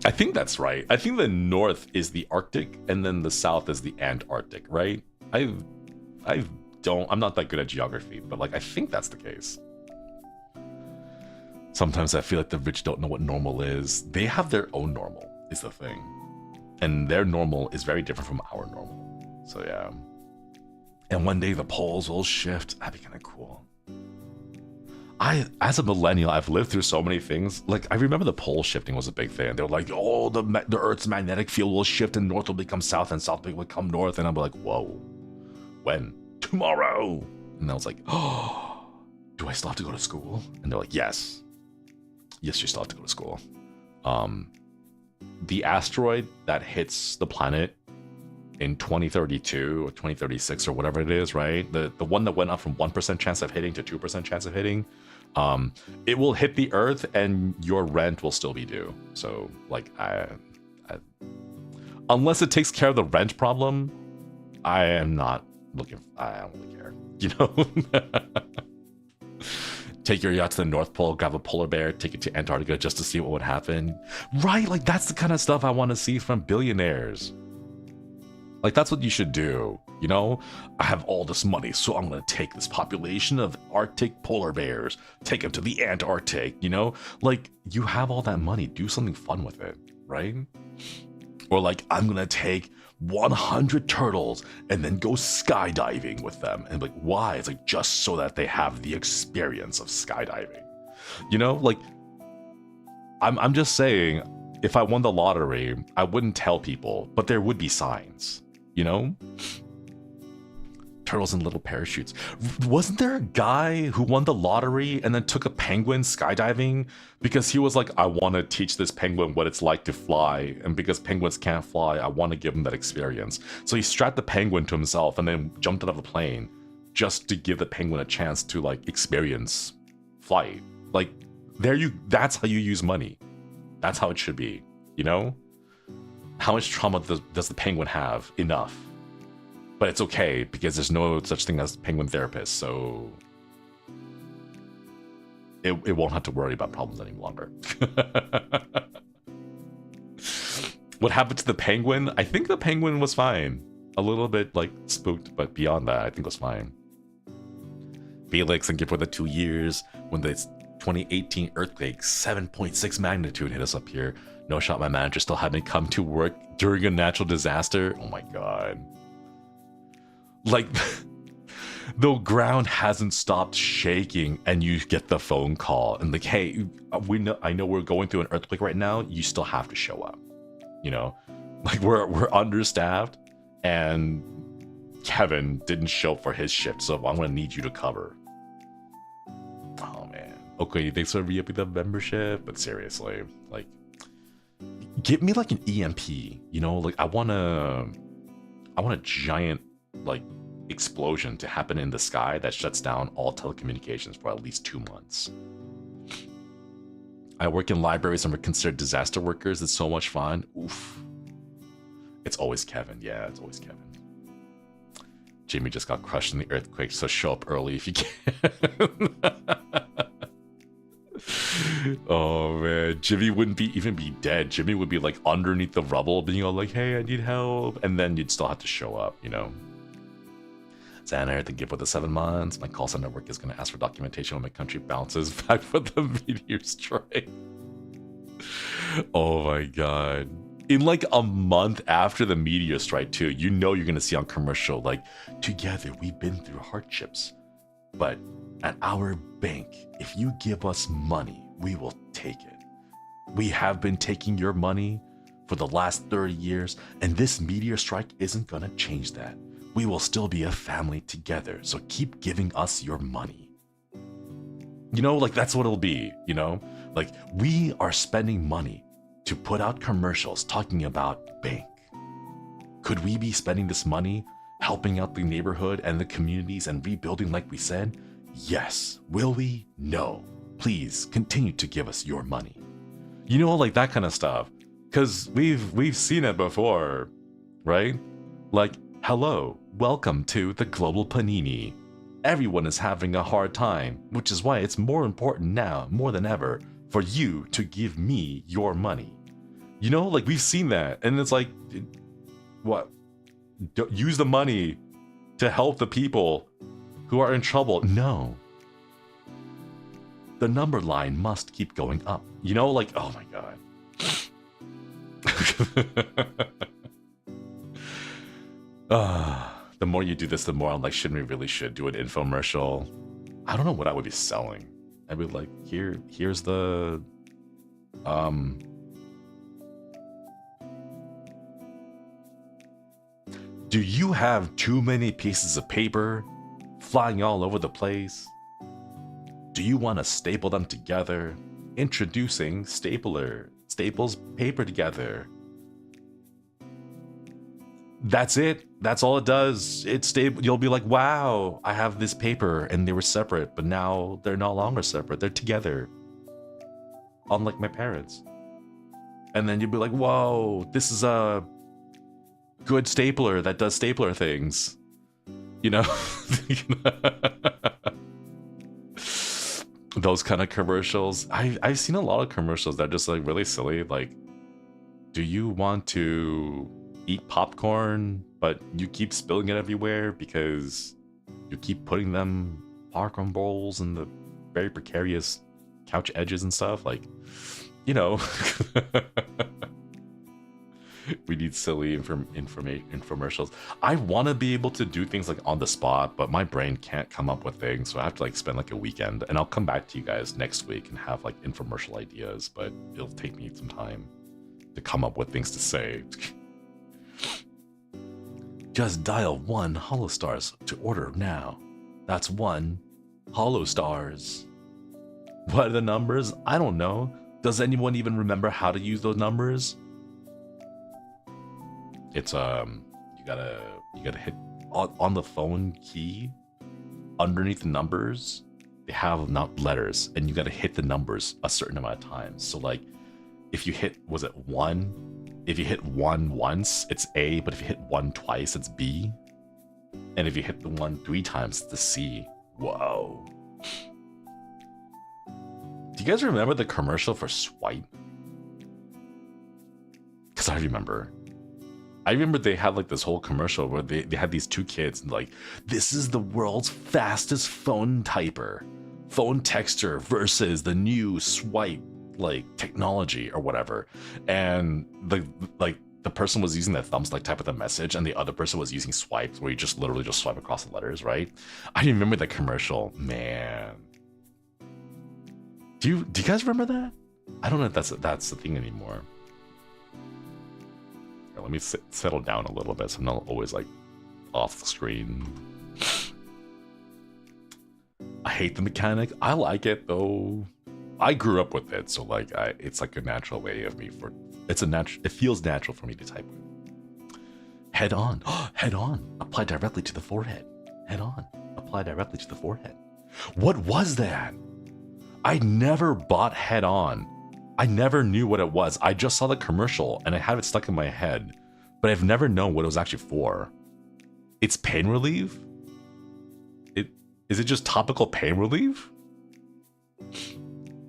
I think that's right. I think the North is the Arctic, and then the South is the Antarctic, right? I'm not that good at geography, but like I think that's the case. Sometimes I feel like the rich don't know what normal is. They have their own normal, is the thing. And their normal is very different from our normal. So yeah. And one day the poles will shift. That'd be kind of cool. As a millennial, I've lived through so many things. Like, I remember the pole shifting was a big thing. They were like, oh, the Earth's magnetic field will shift and north will become south and south will become north. And I'm like, whoa, when? Tomorrow. And I was like, oh, do I still have to go to school? And they're like, yes. Yes, you still have to go to school. The asteroid that hits the planet in 2032 or 2036 or whatever it is, right? The one that went up from 1% chance of hitting to 2% chance of hitting, it will hit the Earth and your rent will still be due. So, like, unless it takes care of the rent problem, I am not looking. I don't really care, you know. Take your yacht to the North Pole, grab a polar bear, take it to Antarctica just to see what would happen. Right? Like, that's the kind of stuff I want to see from billionaires. Like, that's what you should do, you know? I have all this money, so I'm going to take this population of Arctic polar bears, take them to the Antarctic, you know? Like, you have all that money, do something fun with it, right? Or like, I'm going to take 100 turtles and then go skydiving with them. And like, why? It's like, just so that they have the experience of skydiving. You know, like, I'm just saying, if I won the lottery, I wouldn't tell people, but there would be signs, you know? Turtles in little parachutes. Wasn't there a guy who won the lottery and then took a penguin skydiving because he was like, I want to teach this penguin what it's like to fly, and because penguins can't fly, I want to give him that experience. So he strapped the penguin to himself and then jumped out of a plane just to give the penguin a chance to like experience flight. Like, that's how you use money. That's how it should be, you know? How much trauma does the penguin have? Enough. But it's okay, because there's no such thing as penguin therapists, so it won't have to worry about problems any longer. What happened to the penguin? I think the penguin was fine. A little bit, like, spooked, but beyond that, I think it was fine. Felix, thank you for the 2 years. When the 2018 earthquake, 7.6 magnitude hit us up here. No shot, my manager still had me come to work during a natural disaster. Oh my god. Like, the ground hasn't stopped shaking and you get the phone call and like, hey, I know we're going through an earthquake right now. You still have to show up. You know, like, we're understaffed and Kevin didn't show up for his shift, so I'm gonna need you to cover. Oh man. Okay, thanks for re-upping the membership, but seriously, like, give me like an EMP. You know, like, I want a giant, like, explosion to happen in the sky that shuts down all telecommunications for at least 2 months. I work in libraries and we're considered disaster workers. It's so much fun. Oof. It's always Kevin. Yeah, it's always Kevin. Jimmy just got crushed in the earthquake, so show up early if you can. Oh man, Jimmy wouldn't even be dead. Jimmy would be like underneath the rubble, being all like, hey, I need help. And then you'd still have to show up, you know? Xander, thank you for the 7 months. My call center work is going to ask for documentation when my country bounces back from the meteor strike. Oh my god. In like a month after the meteor strike too, you know you're going to see on commercial, like, together we've been through hardships, but at our bank, if you give us money, we will take it. We have been taking your money for the last 30 years, and this meteor strike isn't going to change that. We will still be a family together, so keep giving us your money. You know, like, that's what it'll be, you know? Like, we are spending money to put out commercials talking about bank. Could we be spending this money helping out the neighborhood and the communities and rebuilding like we said? Yes. Will we? No. Please continue to give us your money. You know, like that kind of stuff. Because we've seen it before, right? Like, hello, welcome to the global panini. Everyone is having a hard time, which is why it's more important now, more than ever, for you to give me your money. You know, like, we've seen that, and it's like, what? Use the money to help the people who are in trouble. No. The number line must keep going up. You know, like, oh my god. The more you do this, the more I'm like, Shinri really should do an infomercial. I don't know what I would be selling. I'd be like, here's the do you have too many pieces of paper flying all over the place? Do you want to staple them together? Introducing stapler. Staples paper together. That's it. That's all it does. It's stable. You'll be like, wow, I have this paper and they were separate, but now they're no longer separate. They're together. Unlike my parents. And then you'll be like, whoa, this is a good stapler that does stapler things. You know? Those kind of commercials. I've seen a lot of commercials that are just like really silly. Like, do you want to eat popcorn, but you keep spilling it everywhere because you keep putting them popcorn bowls in the very precarious couch edges and stuff? Like, you know, we need silly infomercials. I want to be able to do things like on the spot, but my brain can't come up with things, so I have to like spend like a weekend, and I'll come back to you guys next week and have like infomercial ideas, but it'll take me some time to come up with things to say. Just dial 1 holostars to order now. That's 1 holostars. What are the numbers? I don't know. Does anyone even remember how to use those numbers? It's you gotta hit on the phone key underneath the numbers. They have not letters, and you gotta hit the numbers a certain amount of times. So like, if you hit, was it 1? If you hit 1 once, it's A, but if you hit 1 twice, it's B. And if you hit the 1 3 times, it's the C. Whoa. Do you guys remember the commercial for Swipe? Because I remember they had like this whole commercial where they had these 2 kids and like, this is the world's fastest phone typer. Phone texter versus the new Swipe like technology or whatever, and the person was using their thumbs to like type with a message, and the other person was using swipes where you just literally just swipe across the letters, right? I remember that commercial, man. Do you guys remember that? I don't know if that's the thing anymore. Here, let me settle down a little bit so I'm not always like off the screen. I hate the mechanic. I like it though. I grew up with it, so like it's like a natural way of me it feels natural for me to type with. Head on. Head on. Apply directly to the forehead. Head on. Apply directly to the forehead. What was that? I never bought Head On. I never knew what it was. I just saw the commercial and I have it stuck in my head, but I've never known what it was actually for. It's pain relief? Is it just topical pain relief?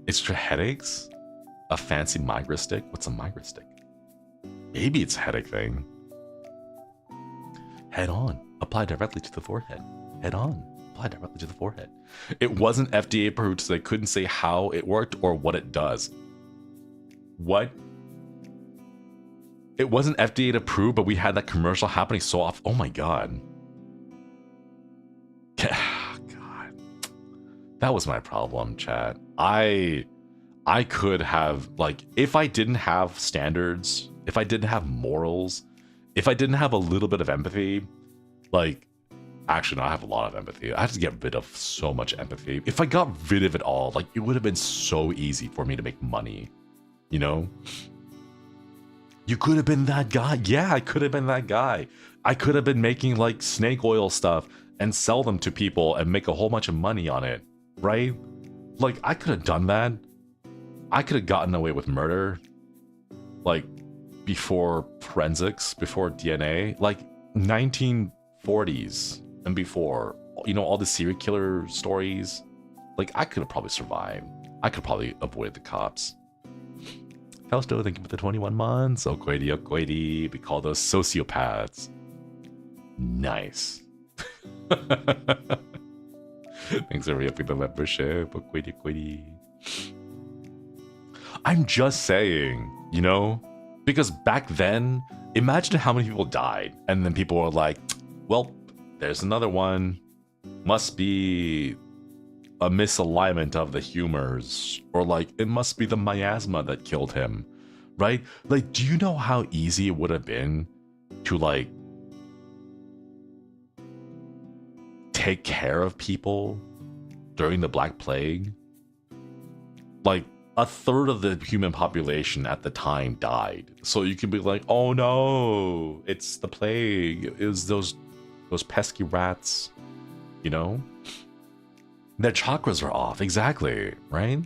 Extra headaches? A fancy migra stick? What's a migra stick? Maybe it's a headache thing. Head on. Apply directly to the forehead. Head on. Apply directly to the forehead. It wasn't FDA approved, so they couldn't say how it worked or what it does. What? It wasn't FDA approved, but we had that commercial happening so often. Oh my god. God. That was my problem, chat. I could have, like, if I didn't have standards, if I didn't have morals, if I didn't have a little bit of empathy, like, actually, no, I have a lot of empathy. I have to get rid of so much empathy. If I got rid of it all, like, it would have been so easy for me to make money, you know? You could have been that guy. Yeah, I could have been that guy. I could have been making, like, snake oil stuff and sell them to people and make a whole bunch of money on it, right? Like, I could have done that. I could have gotten away with murder, like, before forensics, before DNA, like 1940s and before, you know, all the serial killer stories. Like, I could have probably survived. I could probably avoid the cops. Fausto, thank you for the 21 months. Okwedi. We call those sociopaths. Nice. Thanks everybody for the membership. Okwedi. I'm just saying, you know, because back then imagine how many people died, and then people were like, well, there's another one. Must be a misalignment of the humors, or like it must be the miasma that killed him, right? Like, do you know how easy it would have been to like take care of people during the Black Plague? Like, a third of the human population at the time died, so you can be like, oh no, it's the plague, it was those pesky rats, you know? Their chakras are off, exactly, right?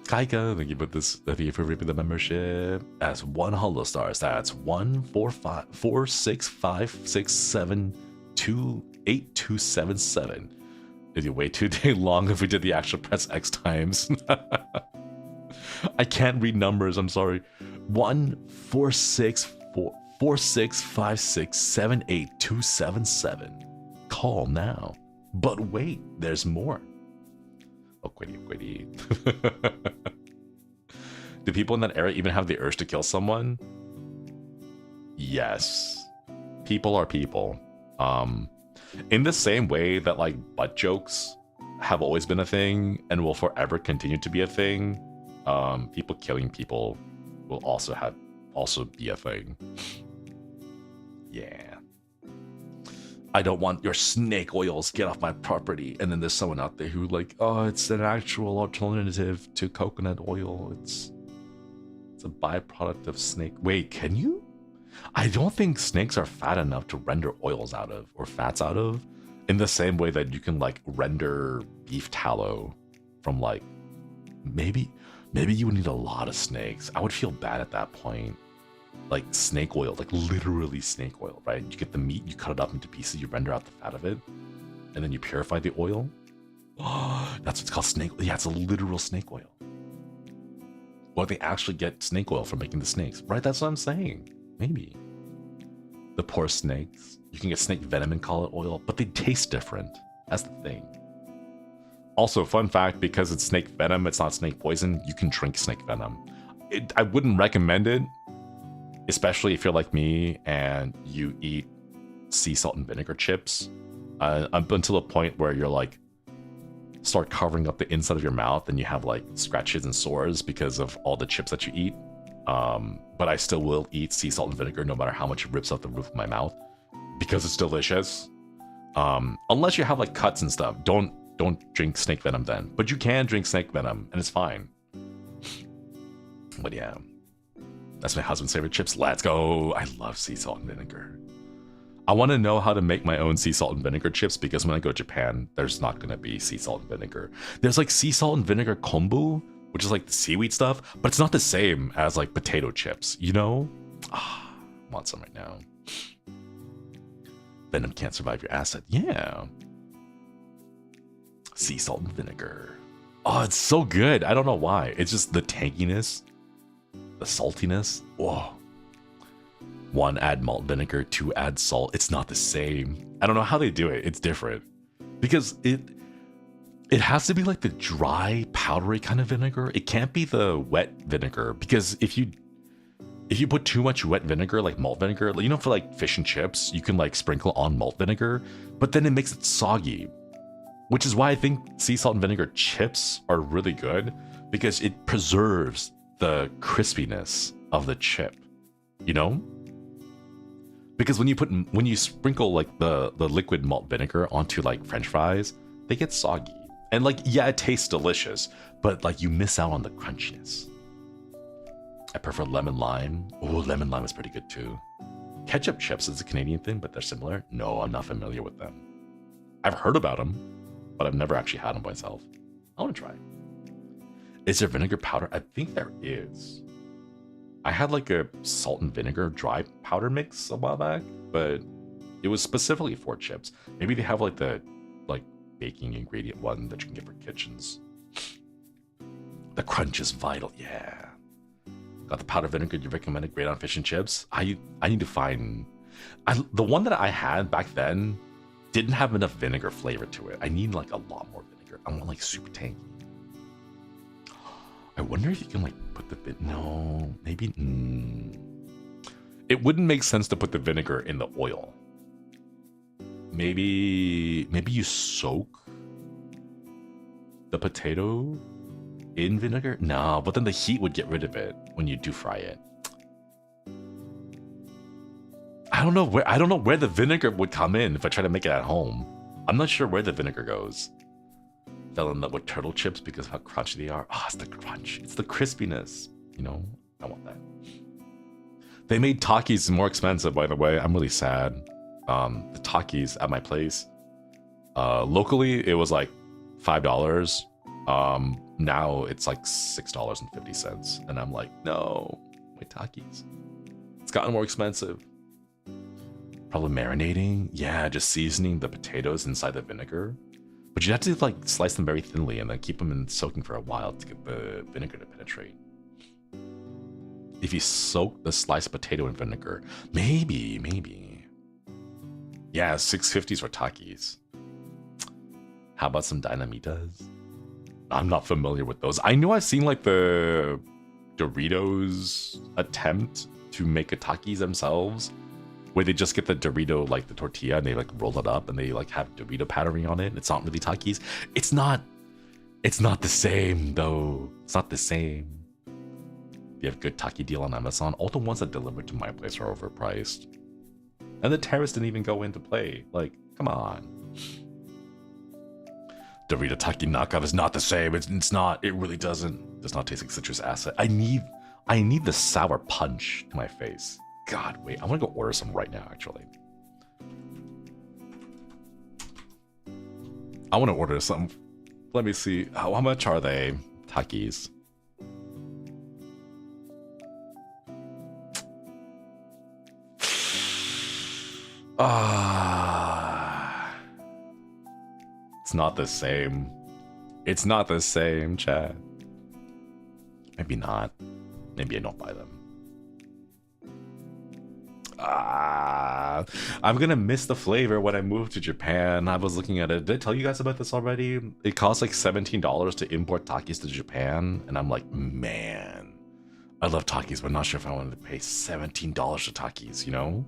Kaika, thank you for this. Thank you for ripping the membership. That's 1 holo stars. That's 1 4 5 4 6 5 6 7 2 8 2 7 7. It'd be way too dang long if we did the actual press X times. I can't read numbers. I'm sorry. 1 4 6 4 4 6 5 6 7 8 2 7 7. Call now. But wait, there's more. Oh, quitty. Do people in that era even have the urge to kill someone? Yes. People are people. In the same way that like butt jokes have always been a thing and will forever continue to be a thing, people killing people will also be a thing. Yeah. I don't want your snake oils, get off my property. And then there's someone out there who like, oh, it's an actual alternative to coconut oil. It's a byproduct of snake. Wait, can you? I don't think snakes are fat enough to render oils out of, or fats out of, in the same way that you can like render beef tallow from like, maybe you would need a lot of snakes. I would feel bad at that point. Like snake oil, like literally snake oil, right? You get the meat, you cut it up into pieces, you render out the fat of it, and then you purify the oil. Oh, that's what's called snake. Yeah, it's a literal snake oil. Or they actually get snake oil for making the snakes, right? That's what I'm saying. Maybe. The poor snakes. You can get snake venom and call it oil, but they taste different. That's the thing. Also, fun fact, because it's snake venom, it's not snake poison, you can drink snake venom. I wouldn't recommend it, especially if you're like me and you eat sea salt and vinegar chips up until a point where you're like, start covering up the inside of your mouth and you have like scratches and sores because of all the chips that you eat. But I still will eat sea salt and vinegar no matter how much it rips out the roof of my mouth because it's delicious. Unless you have like cuts and stuff, don't drink snake venom then. But you can drink snake venom and it's fine. But yeah, that's my husband's favorite chips. Let's go. I love sea salt and vinegar. I want to know how to make my own sea salt and vinegar chips because when I go to Japan, there's not going to be sea salt and vinegar. There's like sea salt and vinegar kombu, which is like the seaweed stuff, but it's not the same as like potato chips, you know? Ah, I want some right now. Venom can't survive your acid. Yeah. Sea salt and vinegar. Oh, it's so good. I don't know why. It's just the tanginess, the saltiness. Whoa. 1, add malt vinegar. 2, add salt. It's not the same. I don't know how they do it. It's different. Because it has to be like the dry, powdery kind of vinegar. It can't be the wet vinegar. Because if you put too much wet vinegar, like malt vinegar, you know, for like fish and chips, you can like sprinkle on malt vinegar, but then it makes it soggy. Which is why I think sea salt and vinegar chips are really good, because it preserves the crispiness of the chip, you know? Because when you sprinkle like the liquid malt vinegar onto like French fries, they get soggy. And like, yeah, it tastes delicious, but like you miss out on the crunchiness. I prefer lemon lime. Oh, lemon lime is pretty good too. Ketchup chips is a Canadian thing, but they're similar. No, I'm not familiar with them. I've heard about them, but I've never actually had them myself. I want to try. Is there vinegar powder? I think there is. I had like a salt and vinegar dry powder mix a while back, but it was specifically for chips. Maybe they have like the baking ingredient one that you can get for kitchens. The crunch is vital. Yeah. Got the powder vinegar you recommended. Great on fish and chips. I need to find... the one that I had back then didn't have enough vinegar flavor to it. I need like a lot more vinegar. I want like super tangy. I wonder if you can like put the bit... No, maybe... it wouldn't make sense to put the vinegar in the oil. Maybe you soak the potato in vinegar? No, but then the heat would get rid of it when you do fry it. I don't know where the vinegar would come in if I try to make it at home. I'm not sure where the vinegar goes. Fell in love with turtle chips because of how crunchy they are. Ah, it's the crunch. It's the crispiness. You know, I want that. They made Takis more expensive, by the way. I'm really sad. The Takis at my place, locally, it was like $5. Now it's like $6.50. And I'm like, no, my Takis. It's gotten more expensive. Probably marinating. Yeah, just seasoning the potatoes inside the vinegar. But you have to like slice them very thinly and then keep them in soaking for a while to get the vinegar to penetrate. If you soak the sliced potato in vinegar, maybe. Yeah, $6.50s for Takis. How about some Dynamitas? I'm not familiar with those. I know I've seen like the Doritos attempt to make a Takis themselves, where they just get the Dorito, like the tortilla, and they like roll it up and they like have Dorito patterning on it. It's not really Takis. It's not the same though. It's not the same. You have good Taki deal on Amazon. All the ones that delivered to my place are overpriced. And the terrace didn't even go into play. Like, come on. Dorito Taki knockoff is not the same. It's not. It really does not taste like citrus acid. I need the sour punch to my face. God, wait. I want to go order some right now, actually. I want to order some. Let me see. How much are they? Takis. It's not the same. It's not the same, chat. Maybe not. Maybe I don't buy them. I'm gonna miss the flavor when I move to Japan. I was looking at it. Did I tell you guys about this already? It costs like $17 to import Takis to Japan. And I'm like, man, I love Takis, but not sure if I wanted to pay $17 for Takis, you know?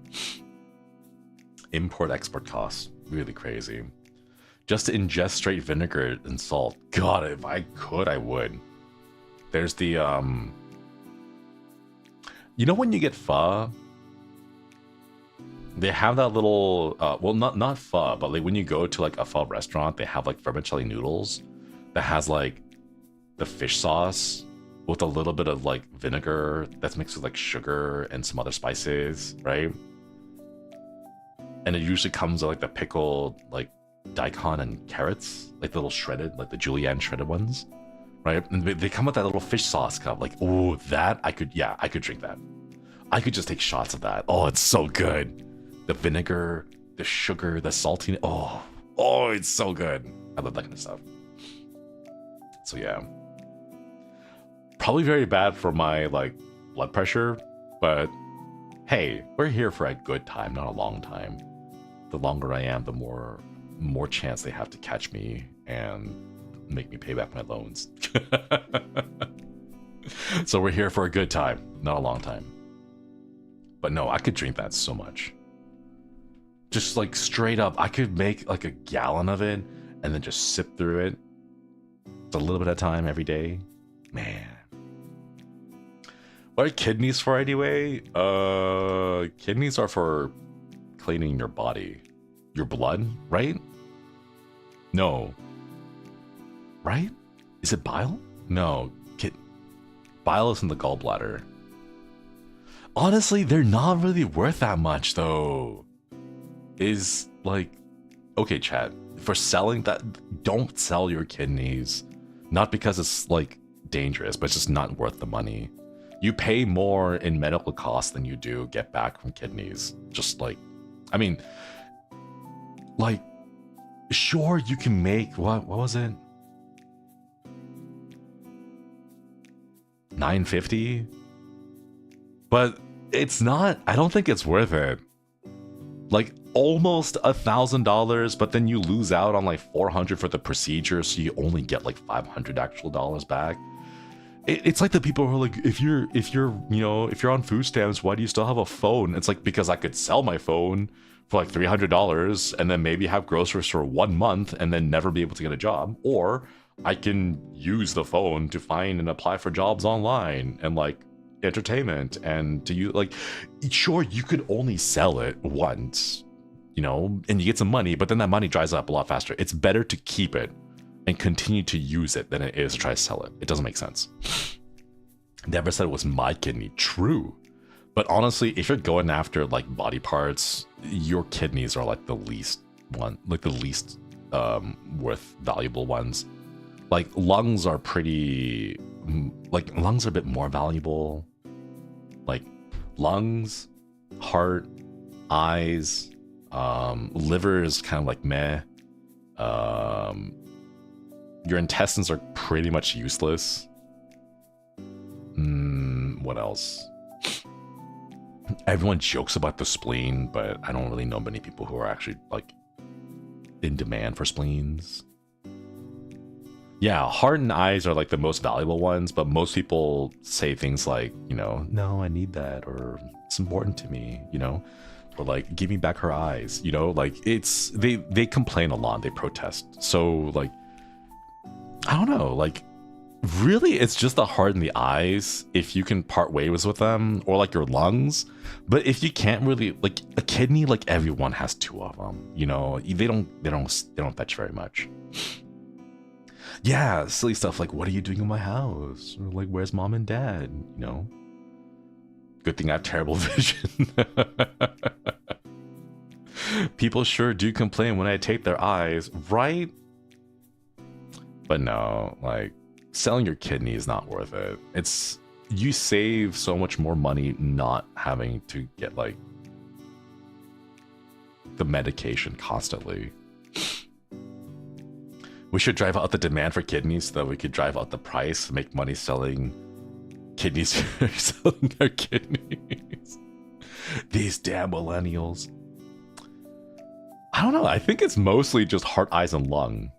Import-export costs. Really crazy. Just to ingest straight vinegar and salt. God, if I could, I would. There's the, you know when you get pho? They have that little, well, not pho, but like when you go to like a pho restaurant, they have like vermicelli noodles that has like the fish sauce with a little bit of like vinegar that's mixed with like sugar and some other spices, right? And it usually comes with like the pickled like daikon and carrots, like the little shredded, like the julienne shredded ones, right? And they come with that little fish sauce cup. Like, oh, that I could drink that. I could just take shots of that. Oh, it's so good. The vinegar, the sugar, the saltiness. Oh, it's so good. I love that kind of stuff. So yeah, probably very bad for my like blood pressure, but hey, we're here for a good time, not a long time. The longer I am, the more chance they have to catch me and make me pay back my loans. So we're here for a good time, not a long time. But no, I could drink that so much. Just like straight up, I could make like a gallon of it and then just sip through it. It's a little bit of time every day. Man. What are kidneys for anyway? Kidneys are for cleaning your body. Your blood, right? No. Right? Is it bile? No. Bile is in the gallbladder. Honestly, they're not really worth that much though. Is like, okay, chat, for selling that, don't sell your kidneys. Not because it's like dangerous, but it's just not worth the money. You pay more in medical costs than you do get back from kidneys. Just like, I mean, like, sure, you can make, what was it? $950? But it's not, I don't think it's worth it. Like, almost $1,000, but then you lose out on like $400 for the procedure, so you only get like $500 actual dollars back. It's like the people who are like, if you're if you're on food stamps, why do you still have a phone? It's like, because I could sell my phone for like $300 and then maybe have groceries for 1 month and then never be able to get a job, or I can use the phone to find and apply for jobs online and like entertainment, and to use, like, sure, you could only sell it once, and you get some money, but then that money dries up a lot faster. It's better to keep it and continue to use it than it is to try to sell it. It doesn't make sense. Never said it was my kidney. True. But honestly, if you're going after like body parts, your kidneys are like the least worth valuable ones. Like lungs are lungs are a bit more valuable. Like lungs, heart, eyes, liver is kind of like meh. Your intestines are pretty much useless. What else? Everyone jokes about the spleen, but I don't really know many people who are actually like in demand for spleens. Yeah, heart and eyes are like the most valuable ones, but most people say things like, no, I need that, or it's important to me, or like, give me back her eyes, like it's, they complain a lot, they protest. So like, I don't know, like, really, it's just the heart and the eyes if you can part ways with them, or like your lungs. But if you can't really, like a kidney, like everyone has 2 of them, they don't fetch very much. Yeah, silly stuff like, what are you doing in my house? Or like, where's mom and dad? Good thing I have terrible vision. People sure do complain when I take their eyes, right? But no, like, selling your kidney is not worth it. You save so much more money not having to get like the medication constantly. We should drive out the demand for kidneys so that we could drive out the price, make money selling kidneys, selling their kidneys. These damn millennials. I don't know. I think it's mostly just heart, eyes, and lung.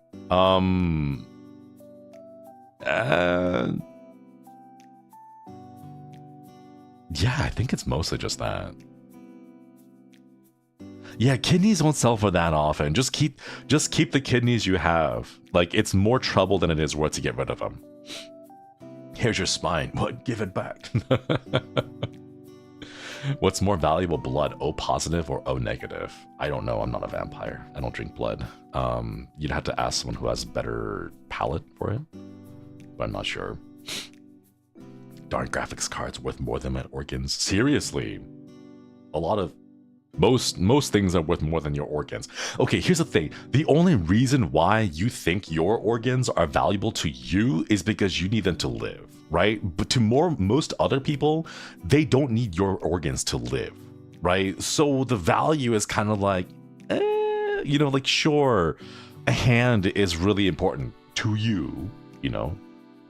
Yeah, I think it's mostly just that. Yeah, kidneys won't sell for that often. Just keep the kidneys you have. Like, it's more trouble than it is worth to get rid of them. Here's your spine. What? Give it back. What's more valuable, blood? O positive or O negative? I don't know. I'm not a vampire. I don't drink blood. You'd have to ask someone who has a better palate for it. But I'm not sure. Darn graphics cards worth more than my organs. Seriously. A lot of... Most things are worth more than your organs. Okay, here's the thing. The only reason why you think your organs are valuable to you is because you need them to live, right? But to most other people, they don't need your organs to live, right? So the value is kind of like, like, sure, a hand is really important to you,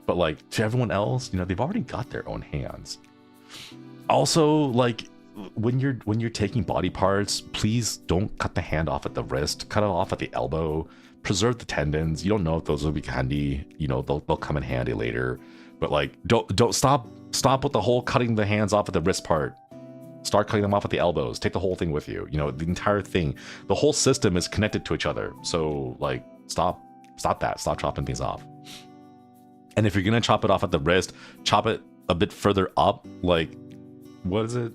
but like to everyone else, they've already got their own hands. Also, like, when you're taking body parts, please don't cut the hand off at the wrist. Cut it off at the elbow. Preserve the tendons. You don't know if those will be handy. They'll come in handy later. But like, don't stop with the whole cutting the hands off at the wrist part. Start cutting them off at the elbows. Take the whole thing with you. The entire thing. The whole system is connected to each other. So like, stop that. Stop chopping things off. And if you're gonna chop it off at the wrist, chop it a bit further up. Like, what is it?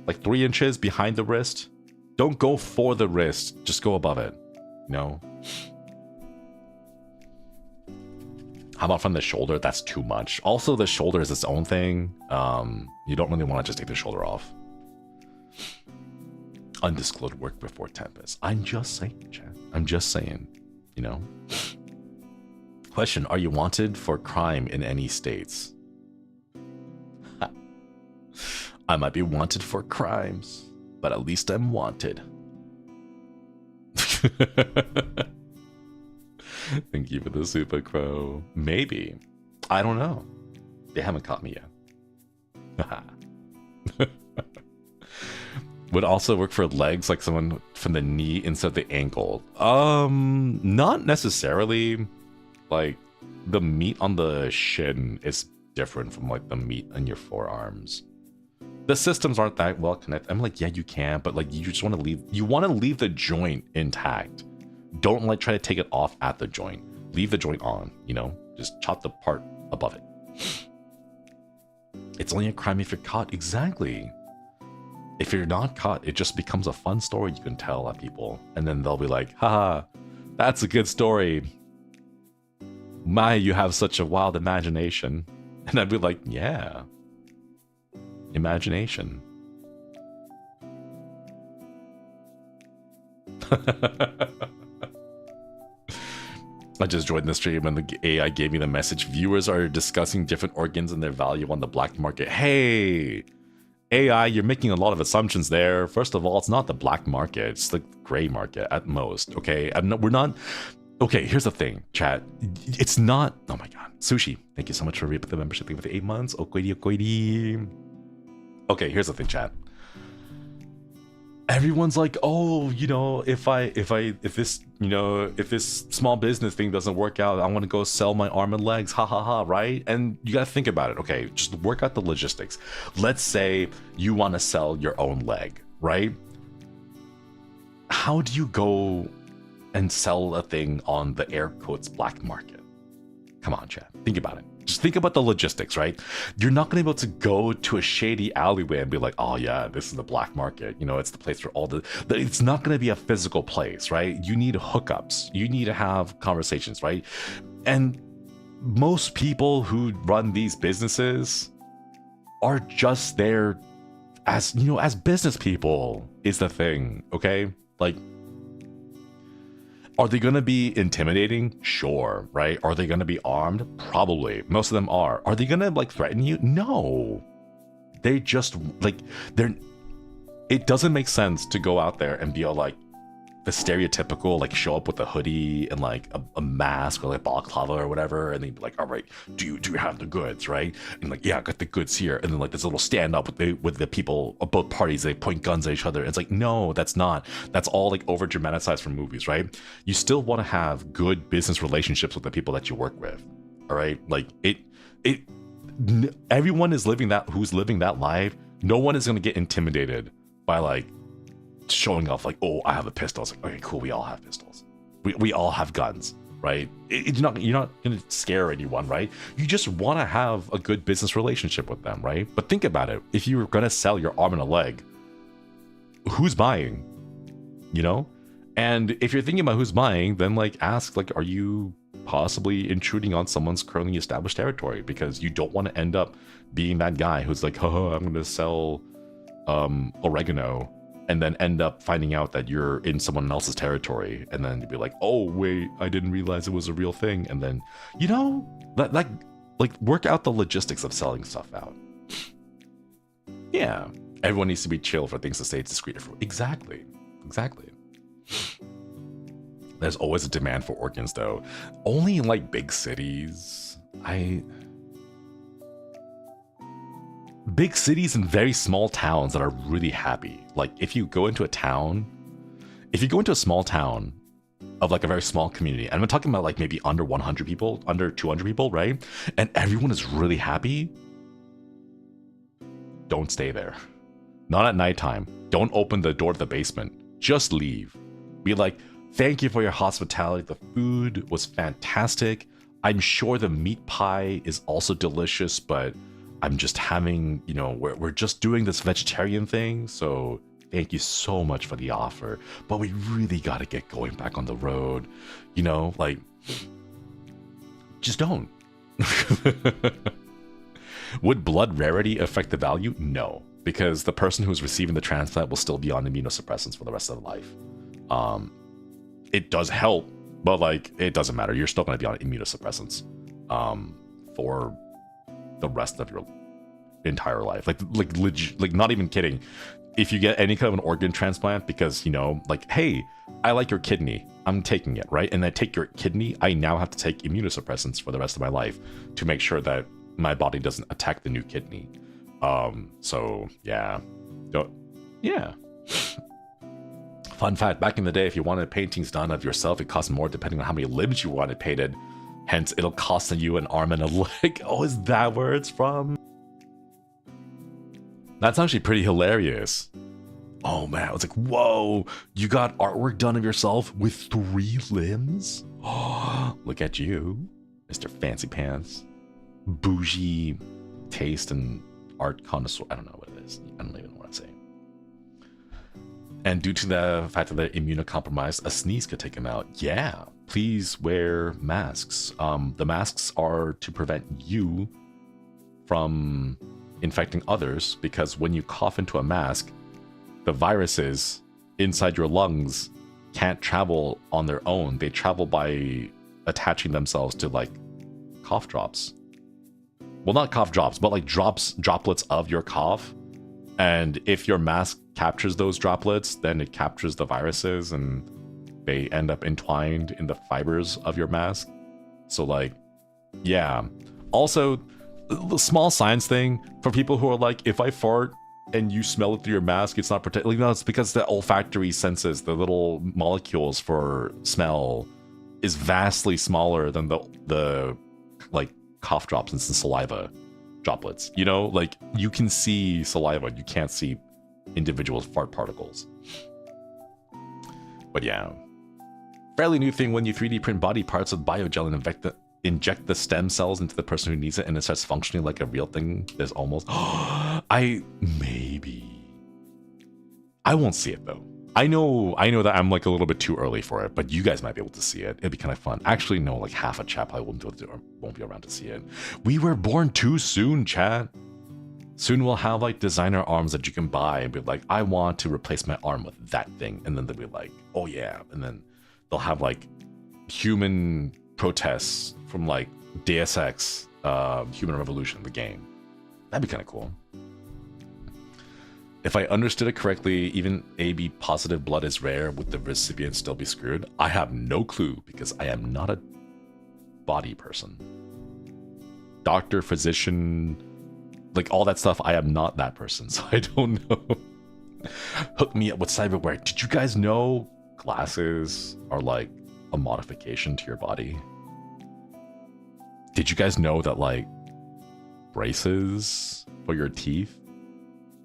Like 3 inches behind the wrist. Don't go for the wrist. Just go above it. How about from the shoulder? That's too much. Also, the shoulder is its own thing. You don't really want to just take the shoulder off. Undisclosed work before Tempest. I'm just saying, chat. I'm just saying. Question: are you wanted for crime in any states? I might be wanted for crimes, but at least I'm wanted. Thank you for the super crow. Maybe. I don't know. They haven't caught me yet. Would also work for legs, like someone from the knee instead of the ankle. Not necessarily. Like, the meat on the shin is different from like the meat on your forearms. The systems aren't that well connected. I'm like, yeah, you can, but like you just want to leave the joint intact. Don't like try to take it off at the joint. Leave the joint on, you know? Just chop the part above it. It's only a crime if you're caught. Exactly. If you're not caught, it just becomes a fun story you can tell at people. And then they'll be like, haha, that's a good story. My, you have such a wild imagination. And I'd be like, yeah. Imagination. I just joined the stream and the AI gave me the message. Viewers are discussing different organs and their value on the black market. Hey, AI, you're making a lot of assumptions there. First of all, it's not the black market. It's the gray market at most, okay? We're not... Okay, here's the thing, chat. It's not... Oh my god. Sushi, thank you so much for the membership thing for the 8 months. Okoidi, okoidi. Okay, here's the thing, chat. Everyone's like, oh, you know, if this small business thing doesn't work out, I want to go sell my arm and legs, ha ha ha, right? And you gotta think about it. Okay, just work out the logistics. Let's say you want to sell your own leg, right? How do you go and sell a thing on the air quotes black market? Come on, chat, think about it. Just think about the logistics, right? You're not going to be able to go to a shady alleyway and be like, oh yeah, this is the black market. You know, it's the place where all the it's not going to be a physical place, right? You need hookups. You need to have conversations, right? And most people who run these businesses are just there as, you know, as business people is the thing, okay? Like, are they going to be intimidating? Sure, right? Are they going to be armed? Probably. Most of them are. Are they going to like threaten you? No. They just like it doesn't make sense to go out there and be all like the stereotypical, like show up with a hoodie and like a mask or like balaclava or whatever, and they'd be like, all right, do you have the goods, right? And like, yeah, I got the goods here. And then like this little stand up with the people of both parties, they point guns at each other. It's like, no, that's all like over dramatized from movies, right? You still want to have good business relationships with the people that you work with. All right, like everyone is living that, who's living that life. No one is going to get intimidated by like showing off like, oh, I have a pistol. It's like, okay, cool, we all have pistols. We all have guns, right? You're not going to scare anyone, right? You just want to have a good business relationship with them, right? But think about it. If you were going to sell your arm and a leg, who's buying? You know? And if you're thinking about who's buying, then like ask, like, are you possibly intruding on someone's currently established territory? Because you don't want to end up being that guy who's like, oh, I'm going to sell oregano, and then end up finding out that you're in someone else's territory, and then you'd be like, oh wait, I didn't realize it was a real thing. And then, you know, that like work out the logistics of selling stuff out. Yeah, everyone needs to be chill for things to stay discreet. Exactly. There's always a demand for organs though. Only in like big cities. Big cities and very small towns that are really happy. Like if you go into a small town of like a very small community, and I'm talking about like maybe under 100 people, under 200 people, right? And everyone is really happy. Don't stay there. Not at nighttime. Don't open the door to the basement. Just leave. Be like, thank you for your hospitality. The food was fantastic. I'm sure the meat pie is also delicious, but I'm just having, you know, we're just doing this vegetarian thing, so thank you so much for the offer, but we really got to get going back on the road, you know, like, just don't. Would blood rarity affect the value? No, because the person who's receiving the transplant will still be on immunosuppressants for the rest of their life. It does help, but like, it doesn't matter. You're still going to be on immunosuppressants for the rest of your entire life. Like not even kidding. If you get any kind of an organ transplant, because, you know, like, hey, I like your kidney, I'm taking it, right? And I take your kidney, I now have to take immunosuppressants for the rest of my life to make sure that my body doesn't attack the new kidney. So yeah. Yeah. Fun fact, back in the day, if you wanted paintings done of yourself, it cost more depending on how many limbs you wanted painted. Hence, it'll cost you an arm and a leg. Oh, is that where it's from? That's actually pretty hilarious. Oh man, I was like, whoa, you got artwork done of yourself with 3 limbs? Oh, look at you, Mr. Fancy Pants. Bougie taste and art connoisseur. I don't know what it is. I don't even know what I'm saying. And due to the fact that they're immunocompromised, a sneeze could take them out. Yeah, please wear masks. The masks are to prevent you from infecting others, because when you cough into a mask, the viruses inside your lungs can't travel on their own. They travel by attaching themselves to like cough drops. Well, not cough drops, but like droplets of your cough. And if your mask captures those droplets, then it captures the viruses and they end up entwined in the fibers of your mask. So like, yeah. Also, the small science thing for people who are like, if I fart and you smell it through your mask, it's not protected. Like, no, it's because the olfactory senses, the little molecules for smell, is vastly smaller than the like cough drops and saliva droplets. You know, like you can see saliva, you can't see individual fart particles. But yeah, fairly new thing when you 3D print body parts with biogel and inject the stem cells into the person who needs it, and it starts functioning like a real thing. There's almost I won't see it though. I know that I'm like a little bit too early for it, but you guys might be able to see it. It'd be kind of fun. Actually, no, like half a chat probably won't be around to see it. We were born too soon, chat. Soon we'll have like designer arms that you can buy and be like, I want to replace my arm with that thing, and then they'll be like, oh yeah, and then they'll have like human protests from like Deus Ex, Human Revolution, the game. That'd be kind of cool. If I understood it correctly, even AB positive blood is rare. Would the recipient still be screwed? I have no clue because I am not a body person. Doctor, physician, like all that stuff, I am not that person, so I don't know. Hook me up with cyberware. Did you guys know glasses are like a modification to your body? Did you guys know that like braces for your teeth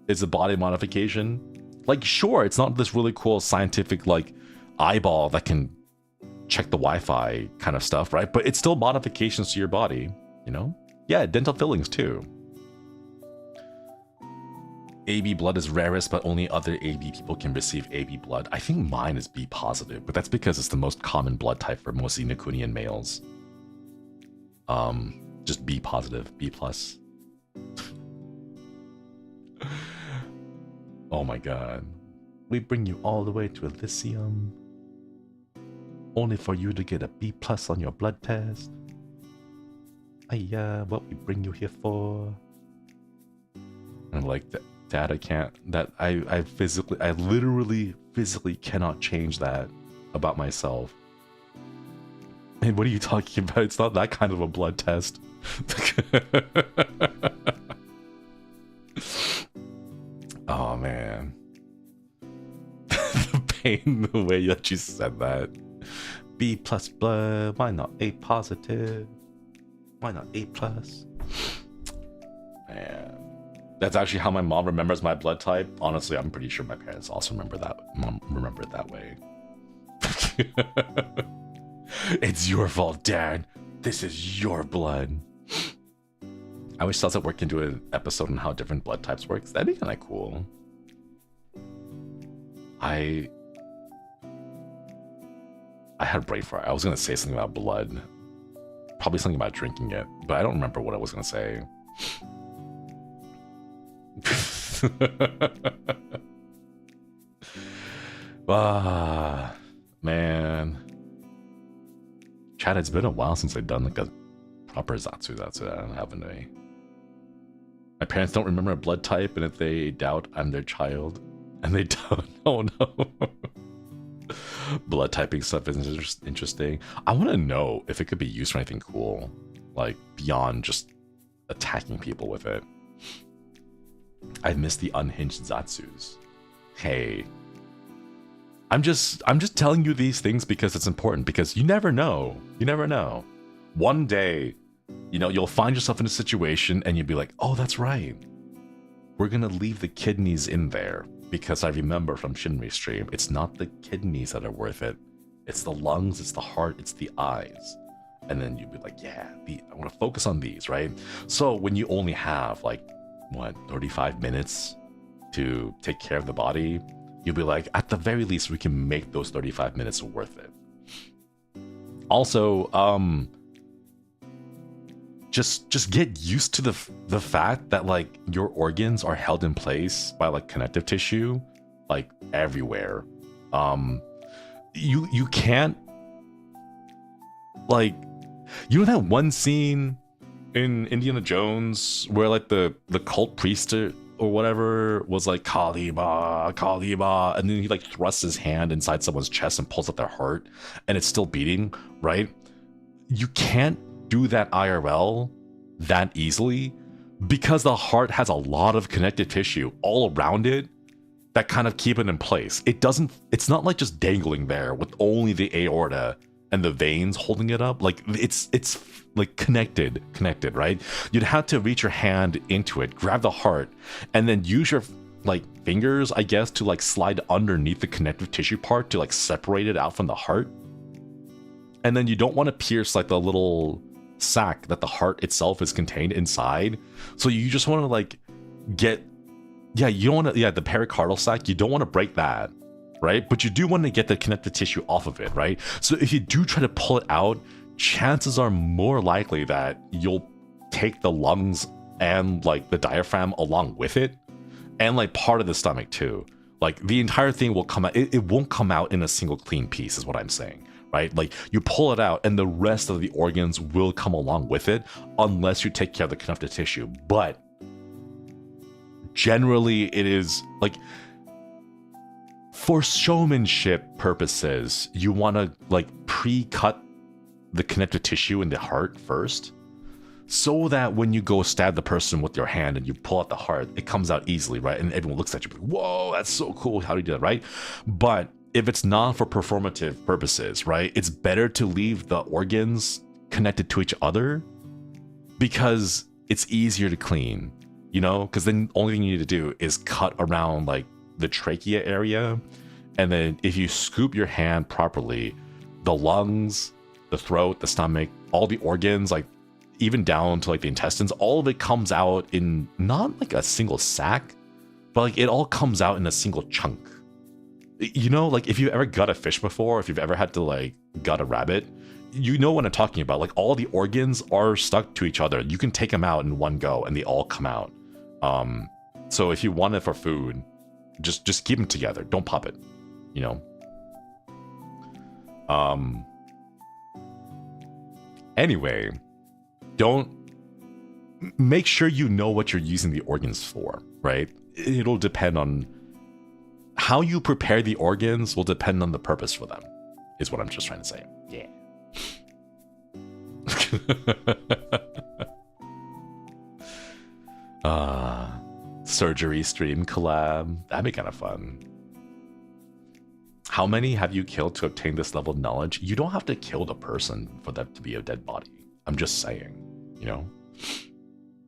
is a body modification? Like, sure, it's not this really cool scientific like eyeball that can check the Wi-Fi kind of stuff, right? But it's still modifications to your body, you know? Yeah, dental fillings too. AB blood is rarest, but only other AB people can receive AB blood. I think mine is B positive, but that's because it's the most common blood type for most Xenocunian males. Just B positive, B plus. Oh my god. We bring you all the way to Elysium, only for you to get a B plus on your blood test. What we bring you here for? And like, Dad, I can't, that I literally physically cannot change that about myself. And what are you talking about? It's not that kind of a blood test. Oh man. The pain, the way that you said that. B plus blood, why not A positive? Why not A plus? Man. That's actually how my mom remembers my blood type. Honestly, I'm pretty sure my parents also remember it that way. It's your fault, Dad. This is your blood. I wish Sunset Work can do an episode on how different blood types works. That'd be kind of cool. I had brain fart. I was gonna say something about blood. Probably something about drinking it, but I don't remember what I was gonna say. Ah, man. Chad, it's been a while since I've done like a proper Zatsudan, haven't I? My parents don't remember a blood type, and if they doubt I'm their child, and they don't, oh no. Blood typing stuff is interesting. I want to know if it could be used for anything cool, like beyond just attacking people with it. I miss the unhinged Zatsus. Hey, I'm just telling you these things because it's important, because you never know. You never know. one day, you know, you'll find yourself in a situation and you'll be like, oh, that's right. We're gonna leave the kidneys in there because I remember from Shinri stream, it's not the kidneys that are worth it. It's the lungs, it's the heart, it's the eyes. And then you'd be like, yeah, I want to focus on these, right? So when you only have like, what, 35 minutes to take care of the body, you'll be like, at the very least, we can make those 35 minutes worth it. Also, just get used to the fact that like your organs are held in place by like connective tissue, like everywhere. You can't, like, you know that one scene in Indiana Jones where like the cult priest or whatever was like Kaliba, and then he like thrusts his hand inside someone's chest and pulls out their heart and it's still beating, right? You can't do that IRL that easily because the heart has a lot of connective tissue all around it that kind of keep it in place. It's not like just dangling there with only the aorta and the veins holding it up. Like it's like connected, right? You'd have to reach your hand into it, grab the heart, and then use your like fingers, I guess, to like slide underneath the connective tissue part to like separate it out from the heart. And then you don't want to pierce like the little sac that the heart itself is contained inside. So you just want to like you don't want to, the pericardial sac, you don't want to break that, right? But you do want to get the connective tissue off of it, right? So if you do try to pull it out, chances are more likely that you'll take the lungs and like the diaphragm along with it, and like part of the stomach too. Like the entire thing will come out, it won't come out in a single clean piece is what I'm saying, right? Like you pull it out and the rest of the organs will come along with it unless you take care of the connective tissue. But generally it is like, for showmanship purposes, you want to like pre-cut the connective tissue in the heart first, so that when you go stab the person with your hand and you pull out the heart, it comes out easily, right? And everyone looks at you like, whoa, that's so cool. How do you do that, right? But if it's not for performative purposes, right, it's better to leave the organs connected to each other because it's easier to clean, you know? Because then the only thing you need to do is cut around like the trachea area, and then if you scoop your hand properly, the lungs, the throat, the stomach, all the organs, like even down to like the intestines, all of it comes out in not like a single sack, but like it all comes out in a single chunk. You know, like if you've ever gut a fish before, if you've ever had to like gut a rabbit, you know what I'm talking about. Like all the organs are stuck to each other. You can take them out in one go and they all come out. So if you want it for food, just keep them together. Don't pop it, you know? Anyway, make sure you know what you're using the organs for, right? It'll depend on how you prepare the organs will depend on the purpose for them, is what I'm just trying to say. Yeah. Surgery stream collab. That'd be kind of fun. How many have you killed to obtain this level of knowledge? You don't have to kill the person for that to be a dead body. I'm just saying, you know?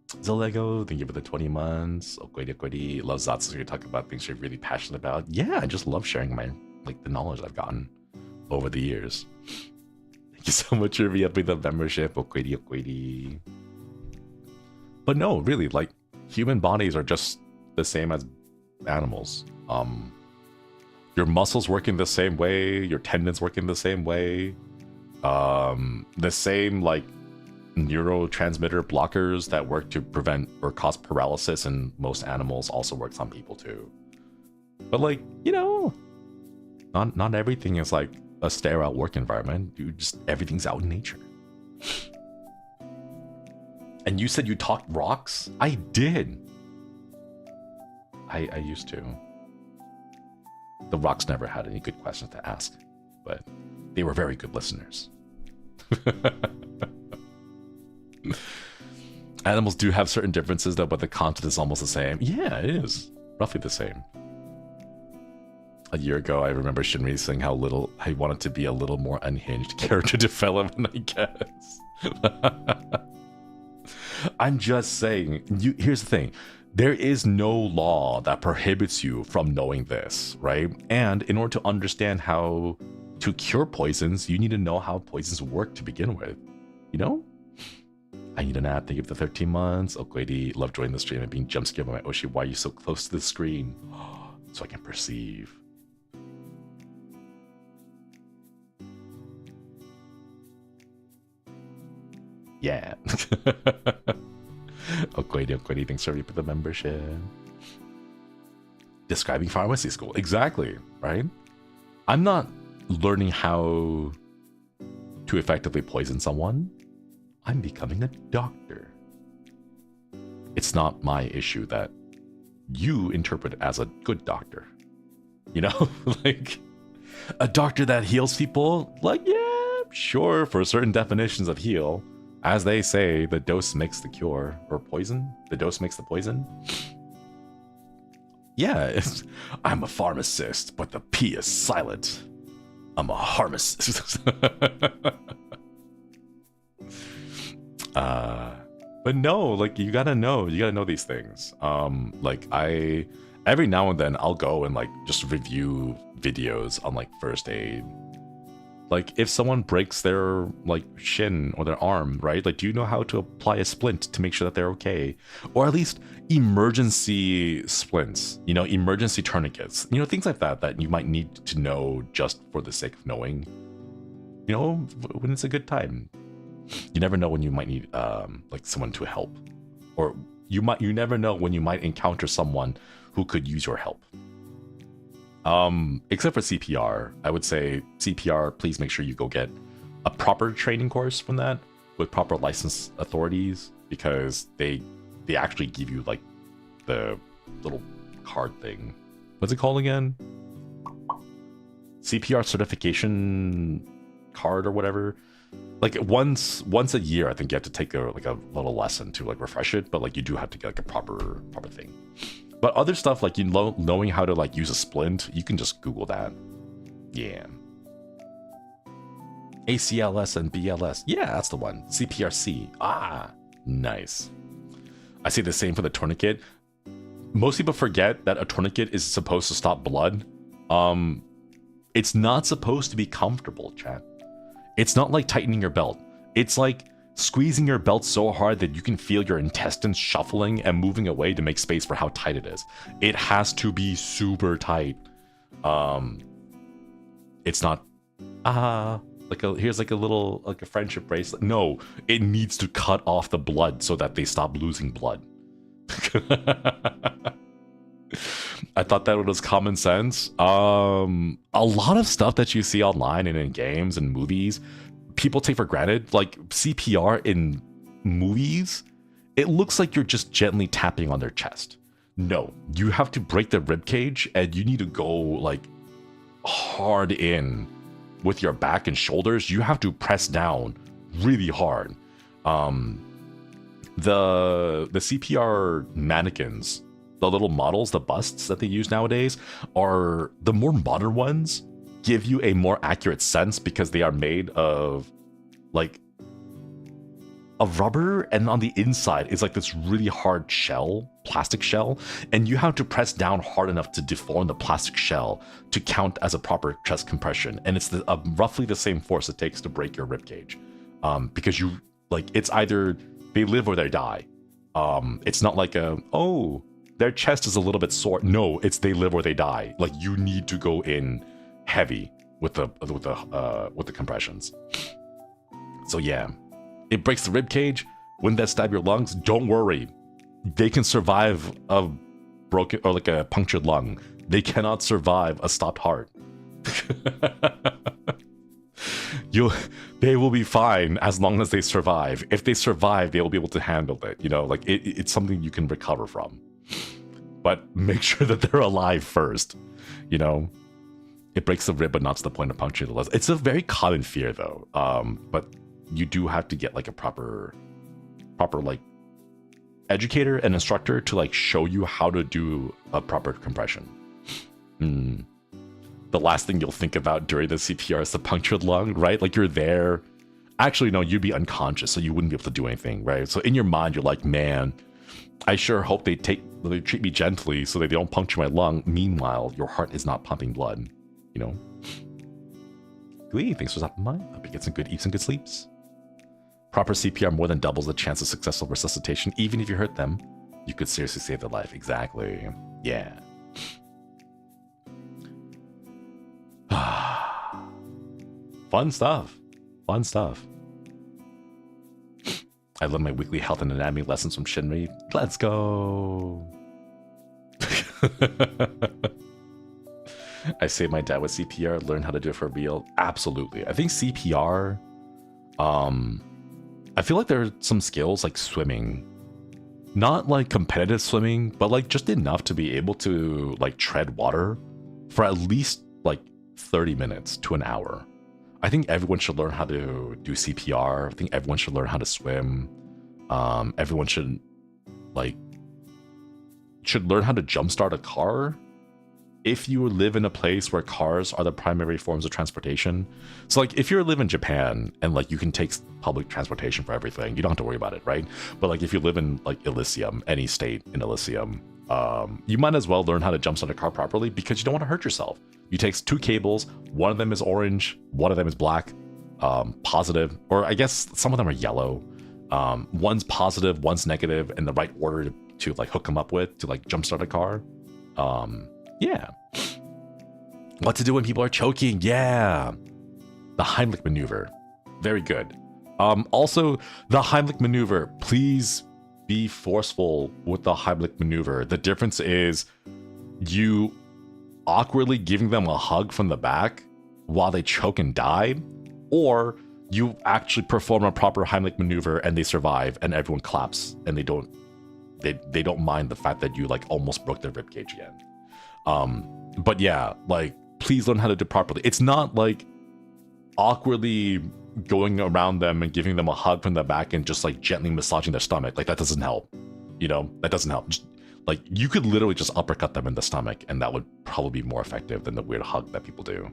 Zolego, thank you for the 20 months. Okwedi, love Zatsu. You talk about things you're really passionate about. Yeah, I just love sharing my, like, the knowledge I've gotten over the years. Thank you so much for re-upping the membership. Okwedi. But no, really, like, human bodies are just the same as animals. Your muscles work in the same way, your tendons work in the same way. The same like neurotransmitter blockers that work to prevent or cause paralysis in most animals also works on people too. But like, you know, not everything is like a sterile work environment. Everything's out in nature. And you said you talked rocks? I did. I used to. The rocks never had any good questions to ask, but they were very good listeners. Animals do have certain differences though, but the content is almost the same. Yeah, it is. Roughly the same. A year ago, I remember Shinri saying how he wanted to be a little more unhinged character development, I guess. I'm just saying, here's the thing. There is no law that prohibits you from knowing this, right? And in order to understand how to cure poisons, you need to know how poisons work to begin with. You know? I need a nap. Thank you for the 13 months. Okwedi, love joining the stream and being jump scared by my Oshi. Why are you so close to the screen? So I can perceive. Yeah. Okwedi, thanks for the membership. Describing pharmacy school. Exactly, right? I'm not learning how to effectively poison someone. I'm becoming a doctor. It's not my issue that you interpret as a good doctor. You know, like a doctor that heals people, like, yeah, sure, for certain definitions of heal. As they say, the dose makes the cure. Or poison? The dose makes the poison? Yeah, I'm a pharmacist, but the P is silent. I'm a pharmacist. But no, like, you gotta know these things. Like, every now and then I'll go and like just review videos on like first aid. Like, if someone breaks their like shin or their arm, right? Like, do you know how to apply a splint to make sure that they're okay? Or at least emergency splints, you know, emergency tourniquets, you know, things like that you might need to know just for the sake of knowing, you know, when it's a good time. You never know when you might need like someone to help, or you never know when you might encounter someone who could use your help. Except for CPR, I would say CPR, please make sure you go get a proper training course from that with proper licensed authorities, because they actually give you like the little card thing. What's it called again? CPR certification card or whatever. Like once a year, I think you have to take a little lesson to like refresh it, but like you do have to get like a proper thing. But other stuff, like, you know, knowing how to like use a splint, you can just Google that. Yeah. ACLS and BLS. Yeah, that's the one. CPRC. Ah, nice. I say the same for the tourniquet. Most people forget that a tourniquet is supposed to stop blood. It's not supposed to be comfortable, chat. It's not like tightening your belt. It's like squeezing your belt so hard that you can feel your intestines shuffling and moving away to make space for how tight it is. It has to be super tight. It's not here's like a little like a friendship bracelet. No, it needs to cut off the blood so that they stop losing blood. I thought that was common sense. A lot of stuff that you see online and in games and movies, people take for granted. Like CPR in movies, it looks like you're just gently tapping on their chest. No, you have to break the rib cage, and you need to go like hard in with your back and shoulders. You have to press down really hard. The CPR mannequins, the little models, the busts that they use nowadays, are the more modern ones. Give you a more accurate sense because they are made of like a rubber, and on the inside is like this really hard shell, plastic shell, and you have to press down hard enough to deform the plastic shell to count as a proper chest compression. And it's roughly the same force it takes to break your rib cage, because you like, it's either they live or they die. It's not like their chest is a little bit sore. No, it's they live or they die. Like, you need to go in heavy with the compressions. So yeah, it breaks the rib cage. Wouldn't that stab your lungs? Don't worry, they can survive a broken or like a punctured lung. They cannot survive a stopped heart. They will be fine as long as they survive. If they survive, they will be able to handle it. You know, like it's something you can recover from. But make sure that they're alive first. You know, it breaks the rib, but not to the point of puncturing the lungs. It's a very common fear, though. But you do have to get like a proper like educator and instructor to like show you how to do a proper compression. The last thing you'll think about during the CPR is the punctured lung, right? Like, you're there Actually, no, you'd be unconscious, so you wouldn't be able to do anything, right? So in your mind, you're like, man, I sure hope they treat me gently so that they don't puncture my lung. Meanwhile, your heart is not pumping blood, you know? Glee, thanks for stopping by. Hope you get some good eats and good sleeps. Proper CPR more than doubles the chance of successful resuscitation. Even if you hurt them, you could seriously save their life. Exactly. Yeah. Fun stuff. Fun stuff. I love my weekly health and anatomy lessons from Shinri. Let's go. I saved my dad with CPR, learned how to do it for real. Absolutely. I think CPR, I feel like there are some skills like swimming, not like competitive swimming, but like just enough to be able to like tread water for at least like 30 minutes to an hour. I think everyone should learn how to do CPR. I think everyone should learn how to swim. Everyone should learn how to jumpstart a car. If you live in a place where cars are the primary forms of transportation. So like if you live in Japan and like you can take public transportation for everything, you don't have to worry about it, right? But like if you live in like Elysium, any state in Elysium, you might as well learn how to jumpstart a car properly because you don't want to hurt yourself. You take 2 cables, one of them is orange, one of them is black, positive, or I guess some of them are yellow. One's positive, one's negative, in the right order to like hook them up with to like jumpstart a car. Yeah. What to do when people are choking? Yeah. The Heimlich maneuver. Very good. Also, the Heimlich maneuver. Please be forceful with the Heimlich maneuver. The difference is you awkwardly giving them a hug from the back while they choke and die, or you actually perform a proper Heimlich maneuver and they survive and everyone claps and they don't mind the fact that you like almost broke their ribcage again. But yeah, like please learn how to do it properly. It's not like awkwardly going around them and giving them a hug from the back and just like gently massaging their stomach. Like that doesn't help. You know, that doesn't help. Just, like you could literally just uppercut them in the stomach and that would probably be more effective than the weird hug that people do.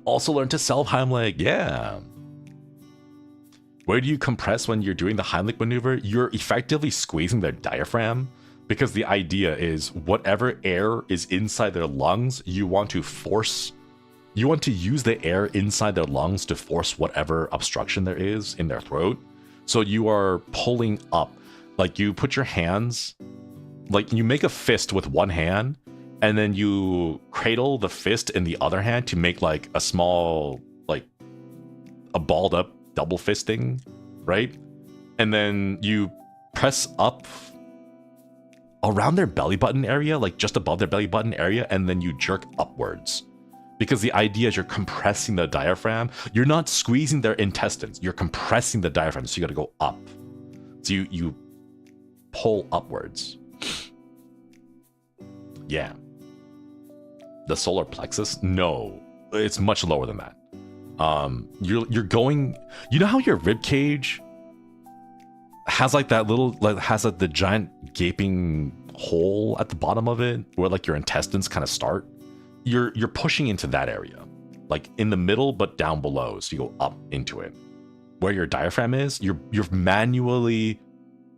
Also learn to self-Heimlich. Yeah. Where do you compress when you're doing the Heimlich maneuver? You're effectively squeezing their diaphragm, because the idea is whatever air is inside their lungs, you want to use the air inside their lungs to force whatever obstruction there is in their throat. So you are pulling up, like you put your hands, like you make a fist with one hand, and then you cradle the fist in the other hand to make like a small, like a balled up double fisting, right? And then you press up around their belly button area, like just above their belly button area, and then you jerk upwards. Because the idea is you're compressing the diaphragm. You're not squeezing their intestines. You're compressing the diaphragm, so you gotta go up. So you pull upwards. Yeah. The solar plexus? No, it's much lower than that. You're going, you know how your rib cage has like that little, like has like the giant gaping hole at the bottom of it where like your intestines kind of start? You're pushing into that area, like in the middle but down below, so you go up into it. Where your diaphragm is, you're manually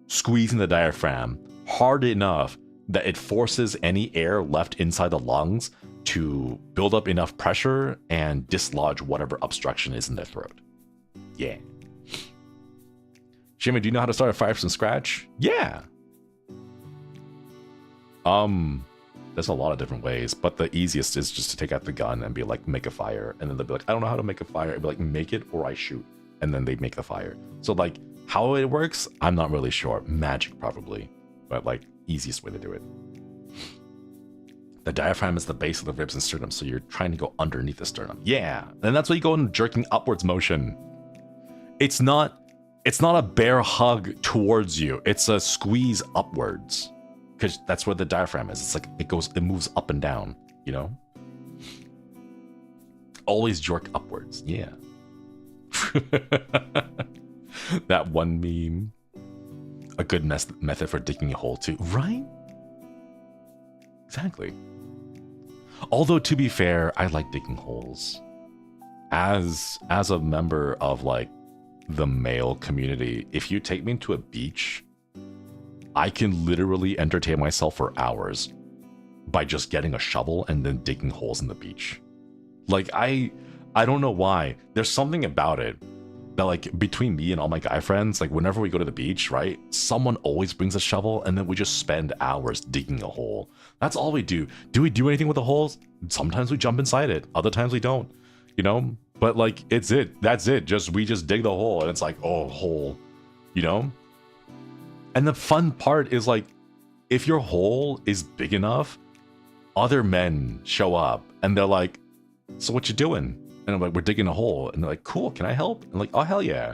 squeezing the diaphragm hard enough that it forces any air left inside the lungs to build up enough pressure and dislodge whatever obstruction is in their throat. Yeah. Jimmy, do you know how to start a fire from scratch? Yeah. There's a lot of different ways, but the easiest is just to take out the gun and be like, make a fire. And then they'll be like, I don't know how to make a fire. It'd be like, make it or I shoot. And then they make the fire. So like how it works, I'm not really sure. Magic probably, but like easiest way to do it. The diaphragm is the base of the ribs and sternum, so you're trying to go underneath the sternum. Yeah, and that's why you go in jerking upwards motion. It's not a bear hug towards you. It's a squeeze upwards, because that's where the diaphragm is. It's like it moves up and down. You know, always jerk upwards. Yeah. That one meme. A good method for digging a hole too, right? Exactly. Although, to be fair, I like digging holes. as a member of like the male community, if you take me to a beach, I can literally entertain myself for hours by just getting a shovel and then digging holes in the beach. Like I don't know why. There's something about it that like between me and all my guy friends, like whenever we go to the beach, right? Someone always brings a shovel and then we just spend hours digging a hole. That's all we do. Do we do anything with the holes? Sometimes we jump inside it. Other times we don't, you know? But like, it's it. That's it. We just dig the hole and it's like, oh, hole, you know? And the fun part is like, if your hole is big enough, other men show up and they're like, so what you doing? And I'm like, we're digging a hole. And they're like, cool, can I help? And I'm like, oh, hell yeah.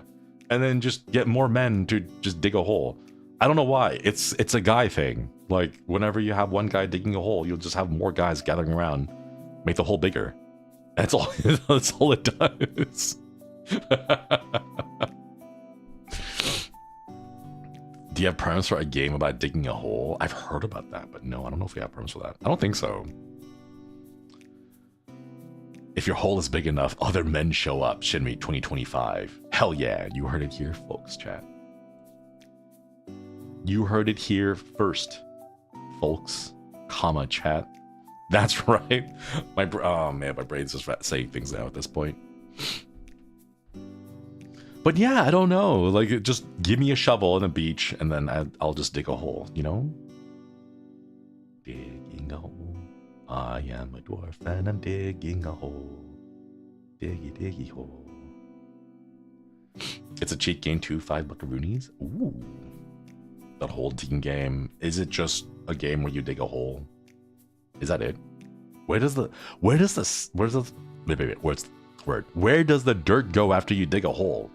And then just get more men to just dig a hole. I don't know why. It's a guy thing. Like, whenever you have one guy digging a hole, you'll just have more guys gathering around, make the hole bigger. That's all, that's all it does. Do you have premise for a game about digging a hole? I've heard about that, but no, I don't know if we have premise for that. I don't think so. If your hole is big enough, other men show up. Shinri 2025. Hell yeah, you heard it here, folks, chat. You heard it here first, folks, comma, chat. That's right. Oh man, my brain's just saying things now at this point. But yeah, I don't know. Like, just give me a shovel on a beach, and then I'll just dig a hole, you know? Digging a hole. I am a dwarf, and I'm digging a hole. Diggy, diggy hole. It's a cheat game too, 5 buckaroonies. Ooh. That whole digging game. Is it just a game where you dig a hole? Is that it? Where does the dirt go after you dig a hole?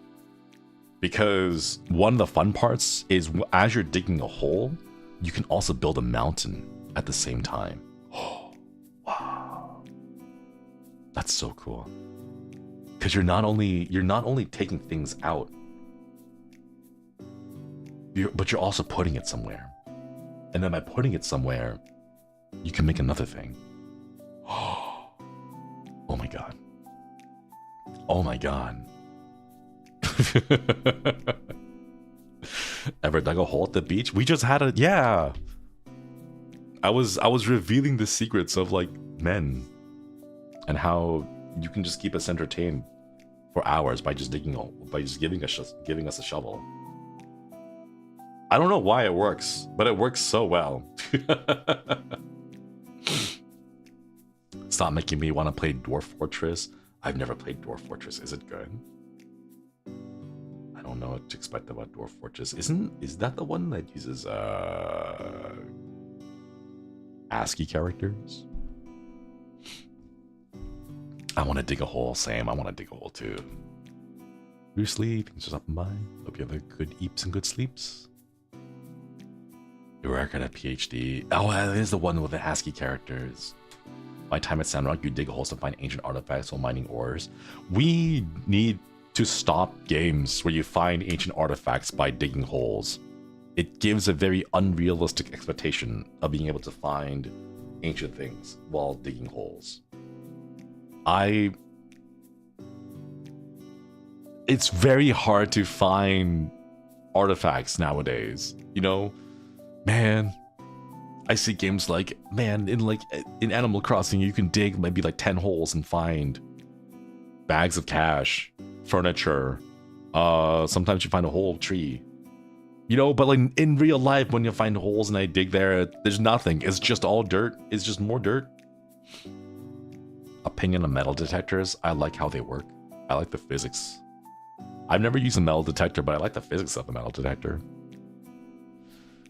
Because one of the fun parts is as you're digging a hole, you can also build a mountain at the same time. Oh, wow. That's so cool. Because you're not only taking things out, but you're also putting it somewhere. And then by putting it somewhere, you can make another thing. Oh my god. Oh my god. Ever dug a hole at the beach? We just had yeah. I was revealing the secrets of like men and how you can just keep us entertained for hours by just giving us a shovel. I don't know why it works, but it works so well. Stop making me want to play Dwarf Fortress. I've never played Dwarf Fortress. Is it good? I don't know what to expect about Dwarf Fortress. Is that the one that uses ASCII characters? I want to dig a hole, Sam. I want to dig a hole too. Loosely, things are up in mind. Hope you have a good eeps and good sleeps. You work at a PhD. Oh, it is the one with the ASCII characters. My time at Sandrock, you dig holes to find ancient artifacts while mining ores. We need to stop games where you find ancient artifacts by digging holes. It gives a very unrealistic expectation of being able to find ancient things while digging holes. It's very hard to find artifacts nowadays, you know? Man, I see games like, man, in Animal Crossing, you can dig maybe like 10 holes and find bags of cash, furniture. Sometimes you find a whole tree. You know, but like in real life, when you find holes and I dig there, there's nothing. It's just all dirt. It's just more dirt. Opinion on metal detectors. I like how they work. I like the physics. I've never used a metal detector, but I like the physics of a metal detector.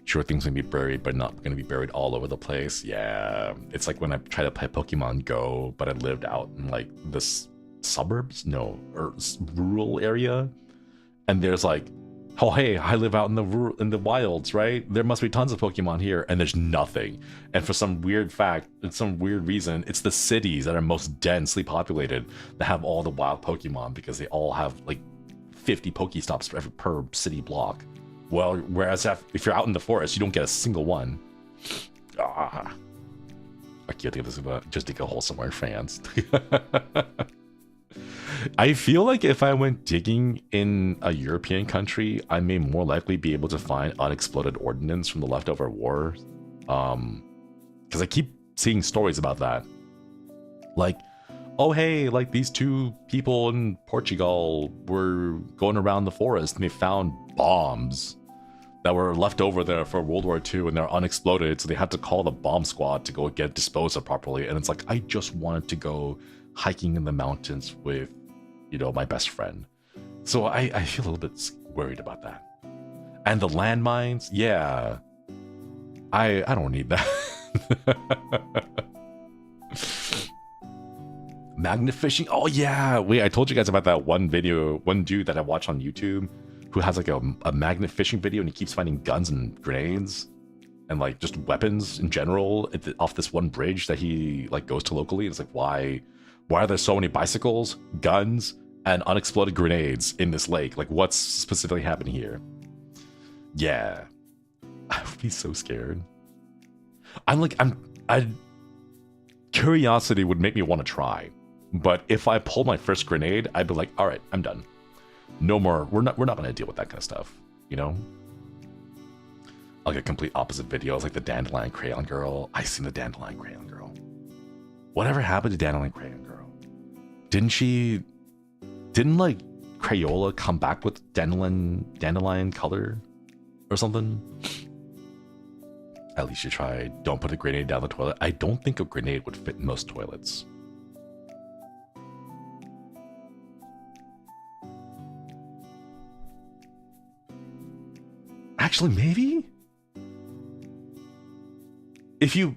Sure, things can be buried, but not going to be buried all over the place. Yeah, it's like when I tried to play Pokemon Go, but I lived out in like this suburbs, no, or rural area, and there's like, oh hey, I live out in the wilds, right? There must be tons of Pokemon here, and there's nothing. And for some weird reason, it's the cities that are most densely populated that have all the wild Pokemon because they all have like 50 Pokestops per city block. Well, whereas if you're out in the forest, you don't get a single one. I can't think of this, but just dig a hole somewhere in France. I feel like if I went digging in a European country, I may more likely be able to find unexploded ordnance from the leftover war. Because I keep seeing stories about that. Like, oh hey, like these two people in Portugal were going around the forest and they found bombs that were left over there for World War II and they're unexploded, so they had to call the bomb squad to go get disposed of properly. And it's like, I just wanted to go hiking in the mountains with, you know, my best friend. So I feel a little bit worried about that. And the landmines, yeah, I don't need that. Magnet fishing, oh yeah, wait, I told you guys about that one video, one dude that I watch on YouTube who has like a magnet fishing video and he keeps finding guns and grenades and like just weapons in general off this one bridge that he like goes to locally. It's like, why are there so many bicycles, guns, and unexploded grenades in this lake? Like, what's specifically happening here? Yeah, I would be so scared. Curiosity would make me want to try, but if I pulled my first grenade, I'd be like, all right, I'm done. No more. We're not going to deal with that kind of stuff, you know? Like a complete opposite videos, like the Dandelion Crayon Girl. I seen the Dandelion Crayon Girl. Whatever happened to Dandelion Crayon Girl? Didn't like Crayola come back with dandelion color or something? At least you tried. Don't put a grenade down the toilet. I don't think a grenade would fit in most toilets. Actually, maybe? If you...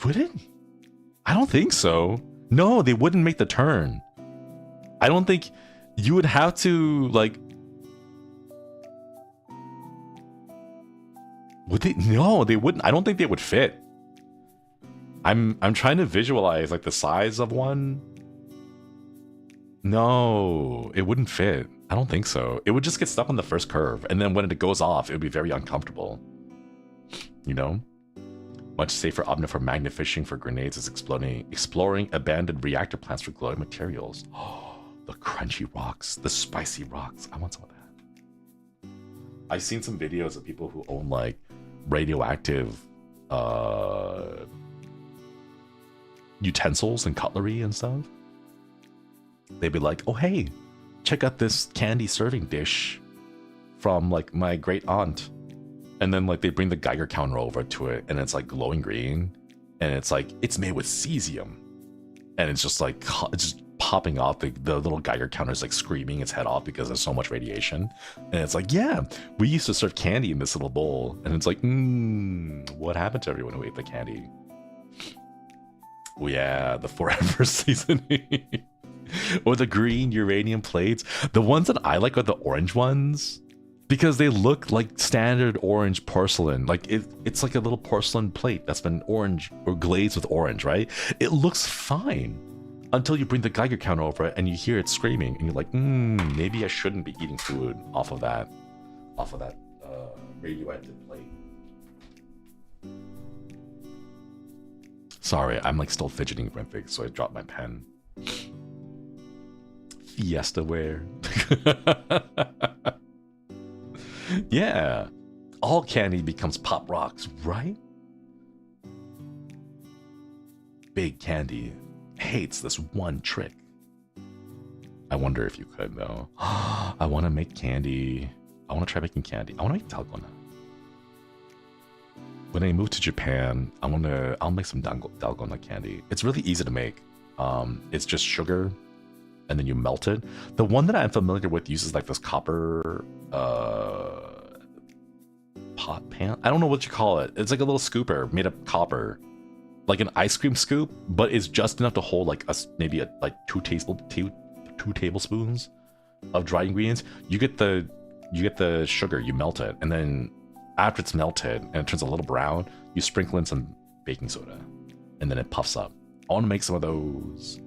Would it? I don't think so. No, they wouldn't make the turn. I don't think... You would have to, like... Would they? No, they wouldn't. I don't think they would fit. I'm trying to visualize, like, the size of one. No, it wouldn't fit. I don't think so. It would just get stuck on the first curve, and then when it goes off, it would be very uncomfortable. You know? Much safer option for magnet fishing for grenades is exploring abandoned reactor plants for glowing materials. Oh, the crunchy rocks, the spicy rocks. I want some of that. I've seen some videos of people who own, like, radioactive utensils and cutlery and stuff. They'd be like, oh hey, check out this candy serving dish from like my great aunt, and then like they bring the Geiger counter over to it and it's like glowing green and it's like it's made with cesium and it's just like it's just popping off. The little Geiger counter is like screaming its head off because there's so much radiation, and it's like, yeah, we used to serve candy in this little bowl, and it's like, what happened to everyone who ate the candy? Oh yeah, the forever seasoning. Or the green uranium plates. The ones that I like are the orange ones because they look like standard orange porcelain. Like it's like a little porcelain plate that's been orange or glazed with orange, right? It looks fine until you bring the Geiger counter over it and you hear it screaming and you're like, maybe I shouldn't be eating food off of that radioactive plate. Sorry, I'm like still fidgeting with things, so I dropped my pen. Fiesta ware. Yeah, all candy becomes pop rocks, right? Big Candy hates this one trick. I wonder if you could though. I want to make candy. I want to try making candy. I want to make dalgona. When I move to Japan, I'll make some dalgona candy. It's really easy to make. It's just sugar, and then you melt it. The one that I'm familiar with uses like this copper pot pan. I don't know what you call it. It's like a little scooper made of copper, like an ice cream scoop, but it's just enough to hold like maybe two tablespoons of dry ingredients. You get the sugar, you melt it, and then after it's melted and it turns a little brown, you sprinkle in some baking soda, and then it puffs up. I want to make some of those.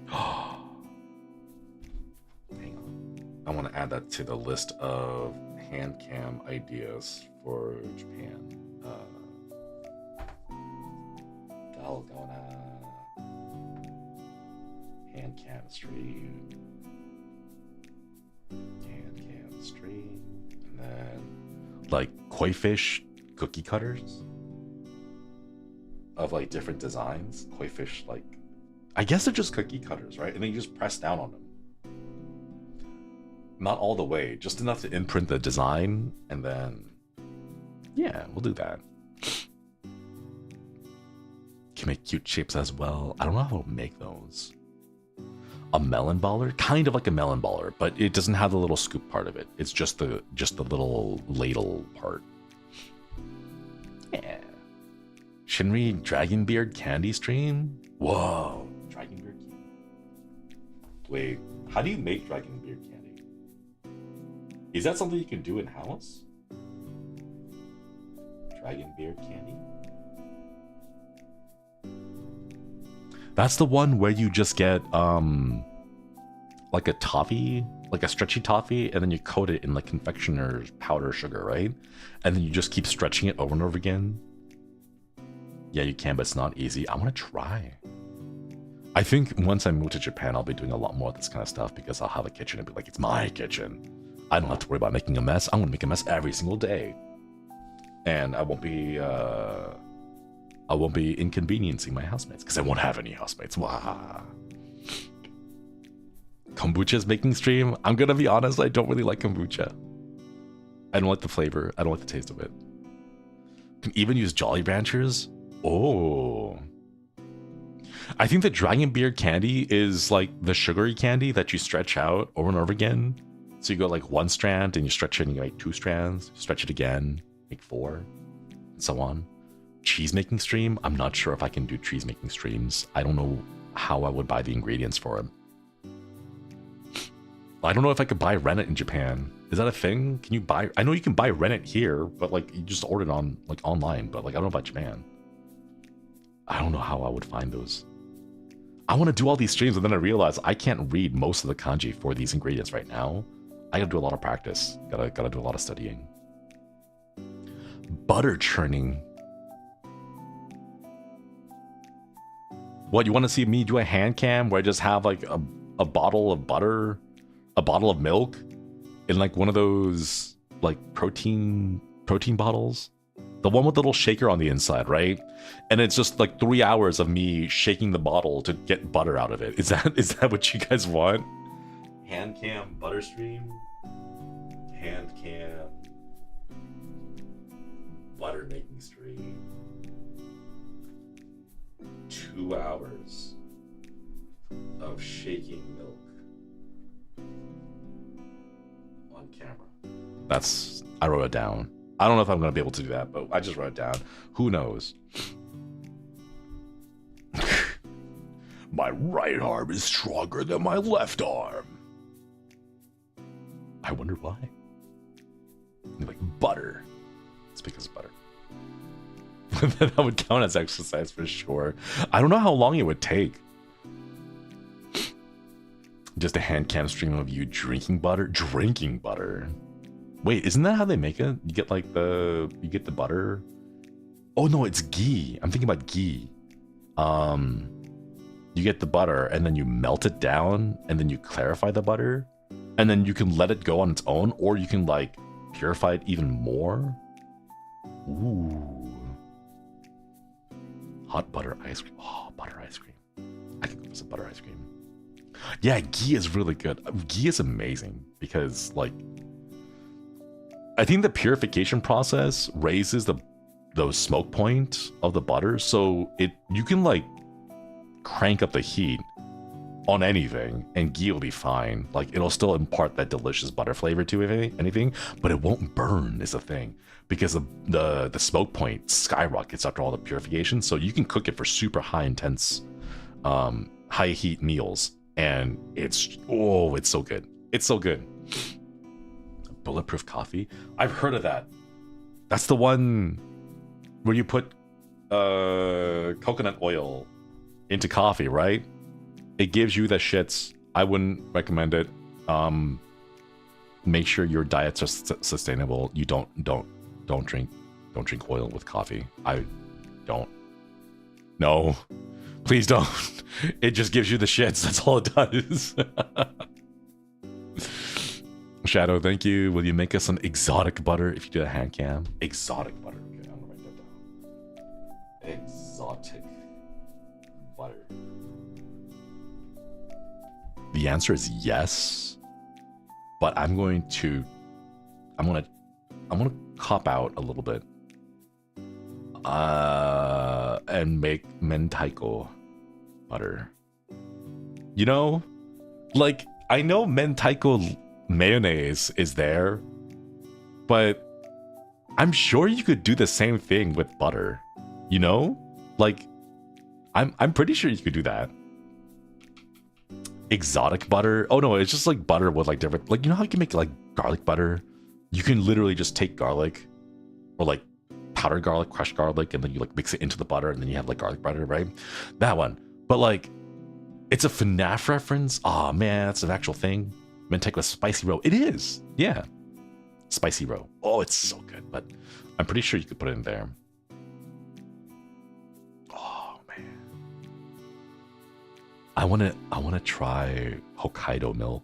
Hang on. I want to add that to the list of hand cam ideas for Japan. Dalgona. Hand can stream. Hand can stream. And then like koi fish cookie cutters of like different designs. Koi fish, like, I guess they're just cookie cutters, right? And then you just press down on them. Not all the way, just enough to imprint the design, and then yeah, we'll do that. Can make cute shapes as well. I don't know how to make those. A melon baller, kind of like a melon baller, but it doesn't have the little scoop part of it. It's just the little ladle part. Yeah. Shinri Dragonbeard candy stream. Whoa, Dragonbeard candy. Wait, how do you make Dragonbeard candy? Is that something you can do in house? Dragonbeard candy. That's the one where you just get like a toffee, like a stretchy toffee, and then you coat it in like confectioner's powder sugar, right? And then you just keep stretching it over and over again. Yeah, you can, but it's not easy. I want to try. I think once I move to Japan, I'll be doing a lot more of this kind of stuff because I'll have a kitchen and be like, it's my kitchen. I don't have to worry about making a mess. I'm gonna make a mess every single day, and I won't be inconveniencing my housemates because I won't have any housemates. Wow. Kombucha's making stream. I'm gonna be honest, I don't really like kombucha. I don't like the flavor. I don't like the taste of it. Can even use Jolly Ranchers. Oh. I think the Dragonbeard candy is like the sugary candy that you stretch out over and over again. So you go like one strand and you stretch it and you make 2 strands, stretch it again, make 4, and so on. Cheese making stream. I'm not sure if I can do cheese making streams. I don't know how I would buy the ingredients for it. I don't know if I could buy rennet in Japan. Is that a thing? Can you buy? I know you can buy rennet here, but like you just order it on like online. But like I don't know about Japan. I don't know how I would find those. I want to do all these streams, and then I realize I can't read most of the kanji for these ingredients right now. I gotta do a lot of practice. Gotta do a lot of studying. Butter churning. What, you want to see me do a hand cam where I just have like a bottle of butter, a bottle of milk, in like one of those like protein bottles? The one with the little shaker on the inside, right? And it's just like 3 hours of me shaking the bottle to get butter out of it. Is that what you guys want? Hand cam butter stream? Hand cam butter making stream. 2 hours of shaking milk on camera. I wrote it down. I don't know if I'm going to be able to do that, but I just wrote it down. Who knows? My right arm is stronger than my left arm. I wonder why. Like butter. It's because of butter. That would count as exercise for sure. I don't know how long it would take. Just a hand cam stream of you drinking butter? Drinking butter. Wait, isn't that how they make it? You get like the butter. Oh no, it's ghee. I'm thinking about ghee. You get the butter and then you melt it down and then you clarify the butter and then you can let it go on its own, or you can like purify it even more. Ooh. Hot butter ice cream. Oh, butter ice cream. I can go for some butter ice cream. Yeah, ghee is really good. Ghee is amazing because like I think the purification process raises the smoke point of the butter, so you can like crank up the heat on anything and ghee will be fine. Like it'll still impart that delicious butter flavor to anything, but it won't burn is the thing, because the smoke point skyrockets after all the purification. So you can cook it for super high intense high heat meals and it's so good. It's so good. Bulletproof coffee? I've heard of that. That's the one where you put coconut oil into coffee, right? It gives you the shits. I wouldn't recommend it. Make sure your diets are sustainable. You don't drink oil with coffee. I don't. No. Please don't. It just gives you the shits. That's all it does. Shadow, thank you. Will you make us some exotic butter if you do a hand cam? Exotic butter. Okay, I'm gonna write that down. Exotic butter. The answer is yes, but I'm gonna cop out a little bit. And make mentaiko butter. You know, like, I know mentaiko mayonnaise is there, but I'm sure you could do the same thing with butter. You know, like, I'm pretty sure you could do that. Exotic butter? Oh no, it's just like butter with like different, like, you know how you can make like garlic butter? You can literally just take garlic or like powdered garlic, crushed garlic, and then you like mix it into the butter, and then you have like garlic butter, right? That one. But like, it's a FNAF reference. Oh man, that's an actual thing. Mentaiko spicy roe. It is. Yeah. Spicy roe. Oh, it's so good. But I'm pretty sure you could put it in there. Oh man. I wanna try Hokkaido milk.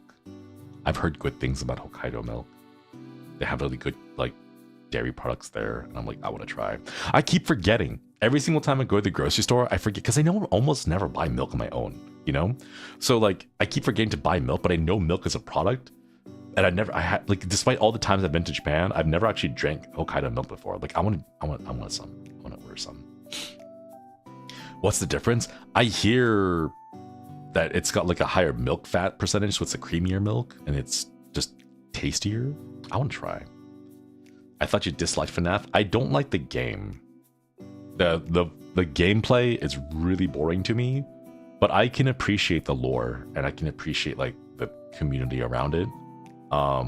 I've heard good things about Hokkaido milk. They have really good like dairy products there, and I'm like, I want to try. I keep forgetting every single time I go to the grocery store. I forget because I know I almost never buy milk on my own, you know. So like, I keep forgetting to buy milk, but I know milk is a product, and I had like, despite all the times I've been to Japan, I've never actually drank Hokkaido milk before. Like, I want some. I want to order some. What's the difference? I hear that it's got like a higher milk fat percentage, so it's a creamier milk, and it's just tastier. I want to try. I thought you disliked FNAF. I don't like the game. The gameplay is really boring to me, but I can appreciate the lore and I can appreciate like the community around it. But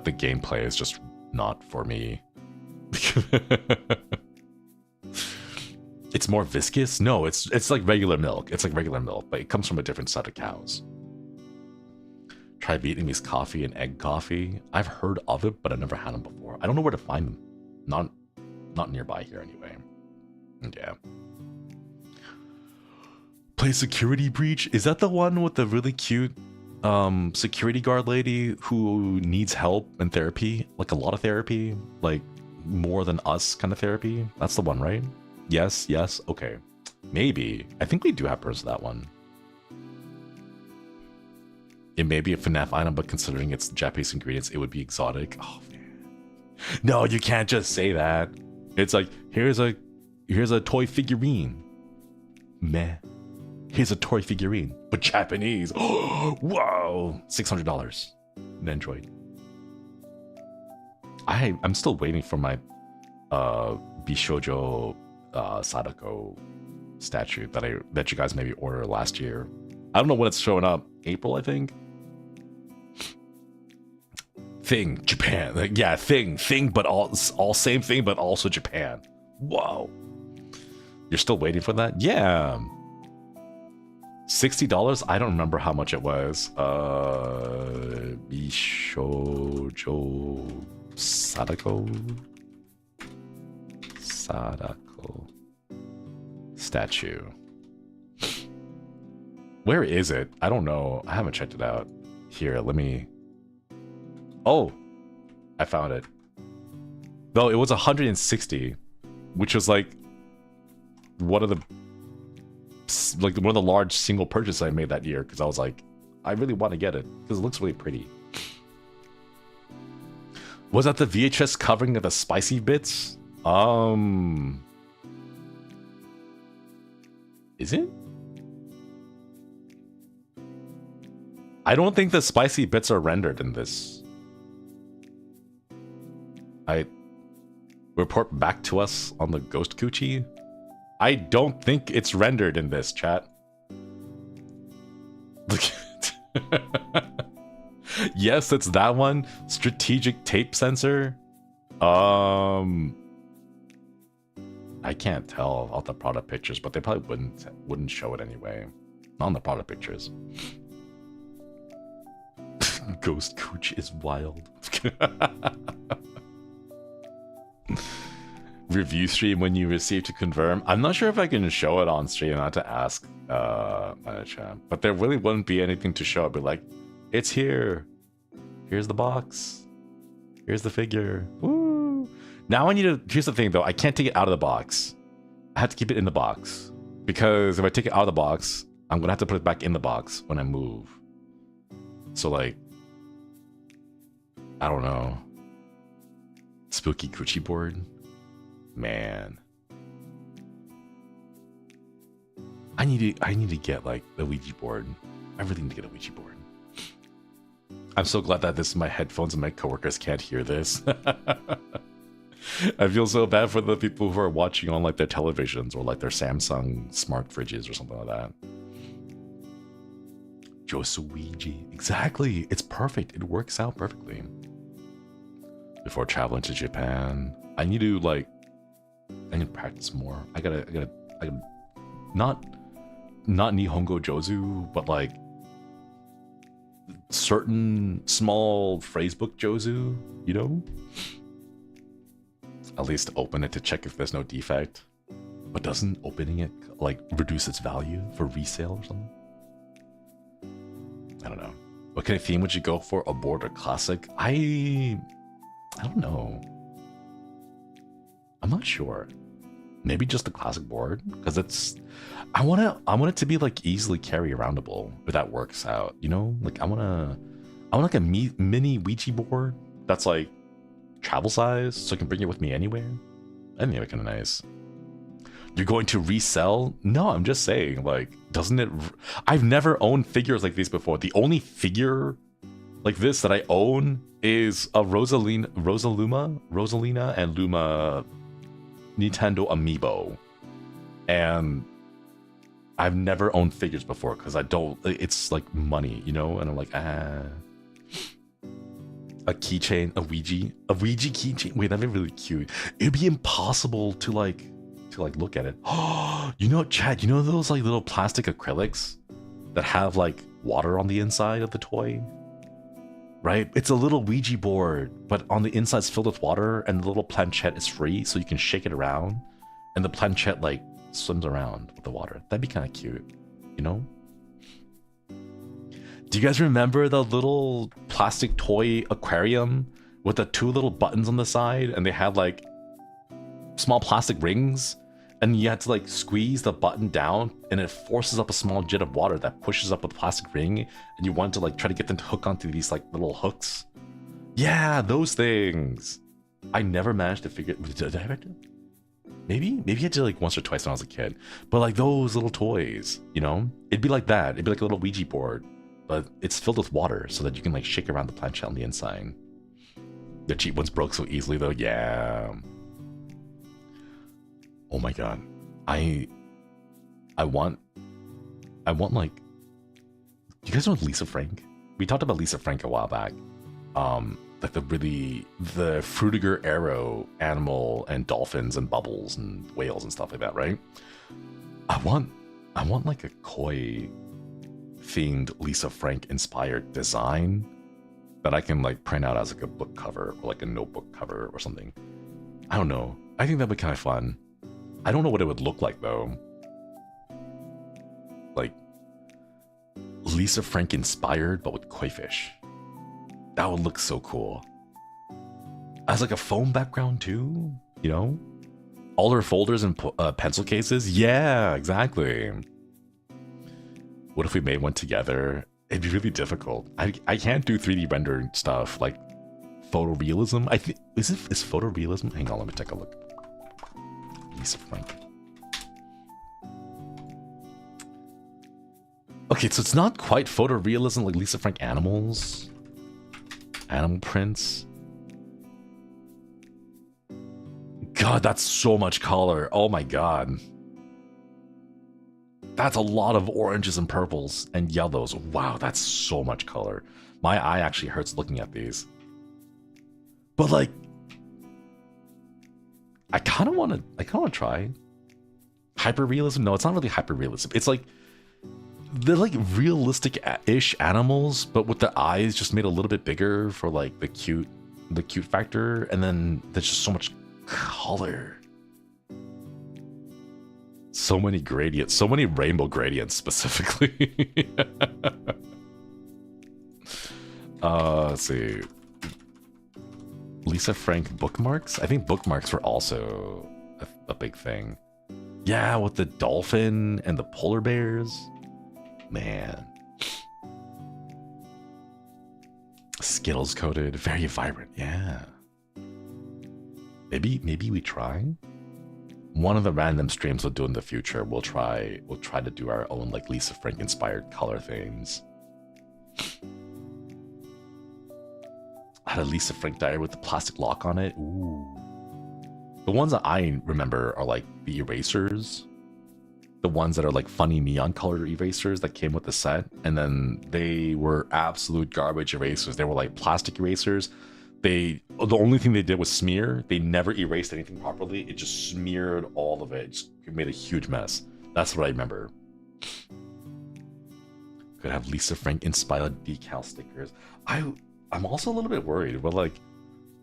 the gameplay is just not for me. It's more viscous? No, it's like regular milk. It's like regular milk, but it comes from a different set of cows. Try Vietnamese coffee and egg coffee. I've heard of it, but I've never had them before. I don't know where to find them. Not nearby here anyway. Yeah. Play Security Breach. Is that the one with the really cute security guard lady who needs help and therapy? Like a lot of therapy? Like more than us kind of therapy? That's the one, right? Yes, yes. Okay. Maybe. I think we do have purse of that one. It may be a FNAF item, but considering its Japanese ingredients, it would be exotic. Oh man. No, you can't just say that. It's like, here's a toy figurine. Meh. Here's a toy figurine, but Japanese. Oh, whoa. $600. An Android. I'm still waiting for my Bishojo Sadako statue that you guys maybe ordered last year. I don't know when it's showing up. April, I think. Thing, Japan. Like, yeah, thing, but all same thing, but also Japan. Whoa. You're still waiting for that? Yeah. $60? I don't remember how much it was. Bishojo Sadako statue. Where is it? I don't know. I haven't checked it out. Here, let me... Oh! I found it. No, it was 160, which was like one of the large single purchases I made that year, because I was like, I really want to get it because it looks really pretty. Was that the VHS covering of the spicy bits? Is it? I don't think the spicy bits are rendered in this. Report back to us on the ghost coochie. I don't think it's rendered in this, chat. Yes, it's that one. Strategic tape sensor. I can't tell off the product pictures, but they probably wouldn't show it anyway. Not on the product pictures. Ghost cooch is wild. review stream when you receive to confirm. I'm not sure if I can show it on stream. I have to ask my chat. But there really wouldn't be anything to show. I'd be like, it's here. Here's the box. Here's the figure. Woo! Now I need to... Here's the thing, though. I can't take it out of the box. I have to keep it in the box. Because if I take it out of the box, I'm going to have to put it back in the box when I move. So, like... I don't know. Spooky Gucci board? Man. I need to get, like, the Ouija board. I really need to get a Ouija board. I'm so glad that this is my headphones and my coworkers can't hear this. I feel so bad for the people who are watching on like their televisions or like their Samsung smart fridges or something like that. Josuigi. Exactly. It's perfect. It works out perfectly. Before traveling to Japan, I need to practice more. I gotta not Nihongo Jozu, but like certain small phrasebook Jozu, you know? At least open it to check if there's no defect. But doesn't opening it like reduce its value for resale or something? I don't know. What kind of theme would you go for? A board or classic? I don't know. I'm not sure. Maybe just the classic board, because it's. I want it to be like easily carry aroundable if that works out. You know, like I want like a mini Ouija board that's like travel size, so I can bring it with me anywhere. I think that'd be kind of nice. You're going to resell? No, I'm just saying, like, doesn't it? I've never owned figures like these before. The only figure like this that I own is a Rosalina and Luma Nintendo Amiibo, and I've never owned figures before because I don't. It's like money, you know, and I'm like, a keychain, a Ouija keychain. Wait, that'd be really cute. It'd be impossible to look at it. Oh, you know, Chad, you know those like little plastic acrylics that have like water on the inside of the toy? Right? It's a little Ouija board, but on the inside it's filled with water, and the little planchette is free, so you can shake it around, and the planchette like swims around with the water. That'd be kind of cute, you know? Do you guys remember the little plastic toy aquarium with the two little buttons on the side, and they had like small plastic rings, and you had to like squeeze the button down, and it forces up a small jet of water that pushes up a plastic ring, and you want to like try to get them to hook onto these like little hooks? Yeah, those things. I never managed to figure. Did I ever do? Maybe I did like once or twice when I was a kid. But like those little toys, you know, it'd be like that. It'd be like a little Ouija board, but it's filled with water so that you can like shake around the planchette on the inside. The cheap ones broke so easily though. Yeah. Oh my god. I want like, you guys know Lisa Frank? We talked about Lisa Frank a while back. Like the Frutiger Arrow animal and dolphins and bubbles and whales and stuff like that, right? I want like a koi themed Lisa Frank inspired design that I can like print out as like a book cover or like a notebook cover or something. I don't know. I think that'd be kind of fun. I don't know what it would look like though. Like Lisa Frank inspired, but with koi fish. That would look so cool. As like a foam background too, you know? All her folders and pencil cases. Yeah, exactly. What if we made one together? It'd be really difficult. I can't do 3D rendering stuff like photorealism. I think is photorealism? Hang on, let me take a look. Lisa Frank. Okay, so it's not quite photorealism like Lisa Frank animals. Animal prints. God, that's so much color. Oh my god. That's a lot of oranges and purples and yellows. Wow, that's so much color. My eye actually hurts looking at these. But like, I kind of want to try hyperrealism. No, it's not really hyperrealism. It's like they're like realistic-ish animals, but with the eyes just made a little bit bigger for like the cute factor, and then there's just so much color. So many gradients, so many rainbow gradients specifically. Let's see. Lisa Frank bookmarks? I think bookmarks were also a big thing. Yeah, with the dolphin and the polar bears. Man. Skittles coated, very vibrant, yeah. Maybe we try? One of the random streams we'll do in the future, we'll try to do our own like Lisa Frank inspired color themes. I had a Lisa Frank diary with the plastic lock on it. Ooh. The ones that I remember are like the erasers. The ones that are like funny neon colored erasers that came with the set. And then they were absolute garbage erasers. They were like plastic erasers. The only thing they did was smear. They never erased anything properly. It just smeared all of it. It just made a huge mess. That's what I remember. Could have Lisa Frank inspired decal stickers. I'm also a little bit worried. But like,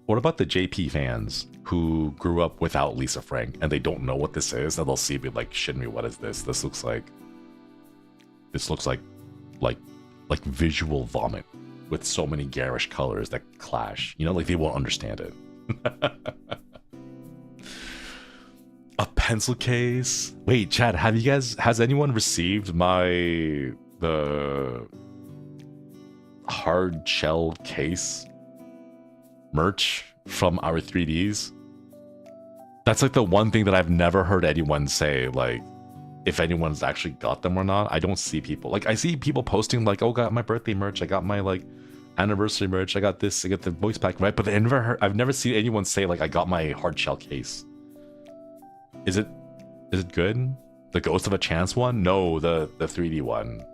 what about the JP fans who grew up without Lisa Frank and they don't know what this is? And they'll see me like, Shinri, what is this? This looks like visual vomit with so many garish colors that clash. You know, like they won't understand it. A pencil case. Wait, Chad, has anyone received the hard shell case merch from our 3Ds? That's like the one thing that I've never heard anyone say, like, if anyone's actually got them or not. I don't see people, like, I see people posting like, oh, got my birthday merch, I got my like anniversary merch, I got this, I got the voice pack, right? But I've never seen anyone say like, I got my hard shell case. Is it good? The Ghost of a Chance one? No, the 3D one.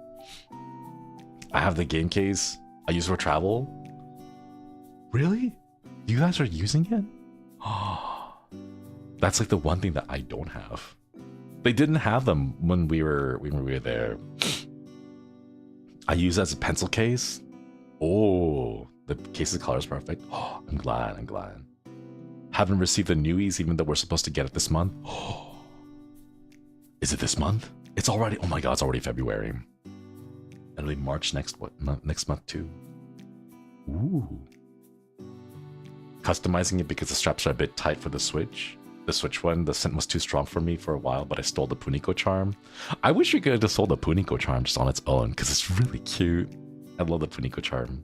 I have the game case I use for travel. Really? You guys are using it? Oh, that's like the one thing that I don't have. They didn't have them when we were there. I use it as a pencil case. Oh, the case of color is perfect. Oh, I'm glad. Haven't received the Newies even though we're supposed to get it this month. Oh, is it this month? It's already, oh my god, it's already February. It'll be March next month too. Ooh. Customizing it because the straps are a bit tight for the Switch. The Switch one, the scent was too strong for me for a while, but I stole the Puniko charm. I wish we could have just sold the Puniko charm just on its own, because it's really cute. I love the Puniko charm.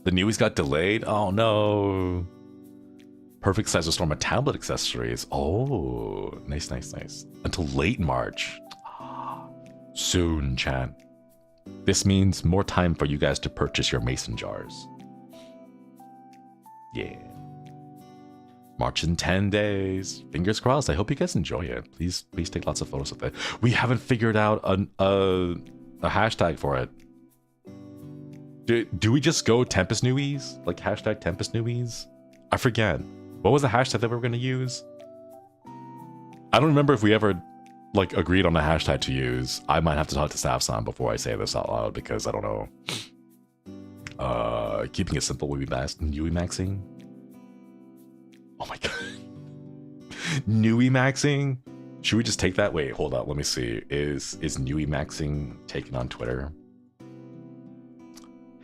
The Newies got delayed? Oh no. Perfect size to store my tablet accessories. Oh, nice. Until late March. Soon, chat. This means more time for you guys to purchase your mason jars. Yeah. March in 10 days. Fingers crossed. I hope you guys enjoy it. Please take lots of photos of it. We haven't figured out a hashtag for it. Do we just go Tempest Newies? Like hashtag Tempest Newies? I forget. What was the hashtag that we were going to use? I don't remember if we ever like agreed on a hashtag to use. I might have to talk to Safsan before I say this out loud because I don't know. Keeping it simple would be best. Newi maxing. Oh my god. Newi maxing? Should we just take that? Wait, hold up. Let me see. Is Newi maxing taken on Twitter?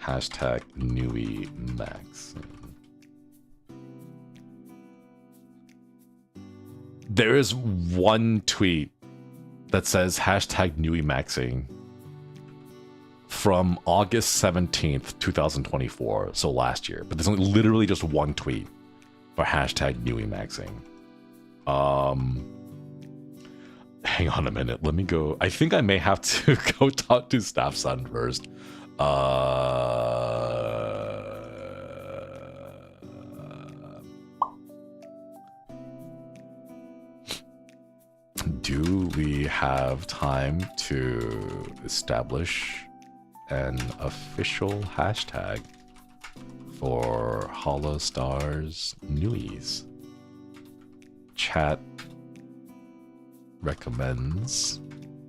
Hashtag Newi maxing. There is one tweet that says hashtag Newi maxing from August 17th, 2024. So last year. But there's only literally just one tweet for hashtag Newi maxing. Hang on a minute. Let me go. I think I may have to go talk to Staff Son first. Do we have time to establish an official hashtag for Hollow Stars Newies? Chat recommends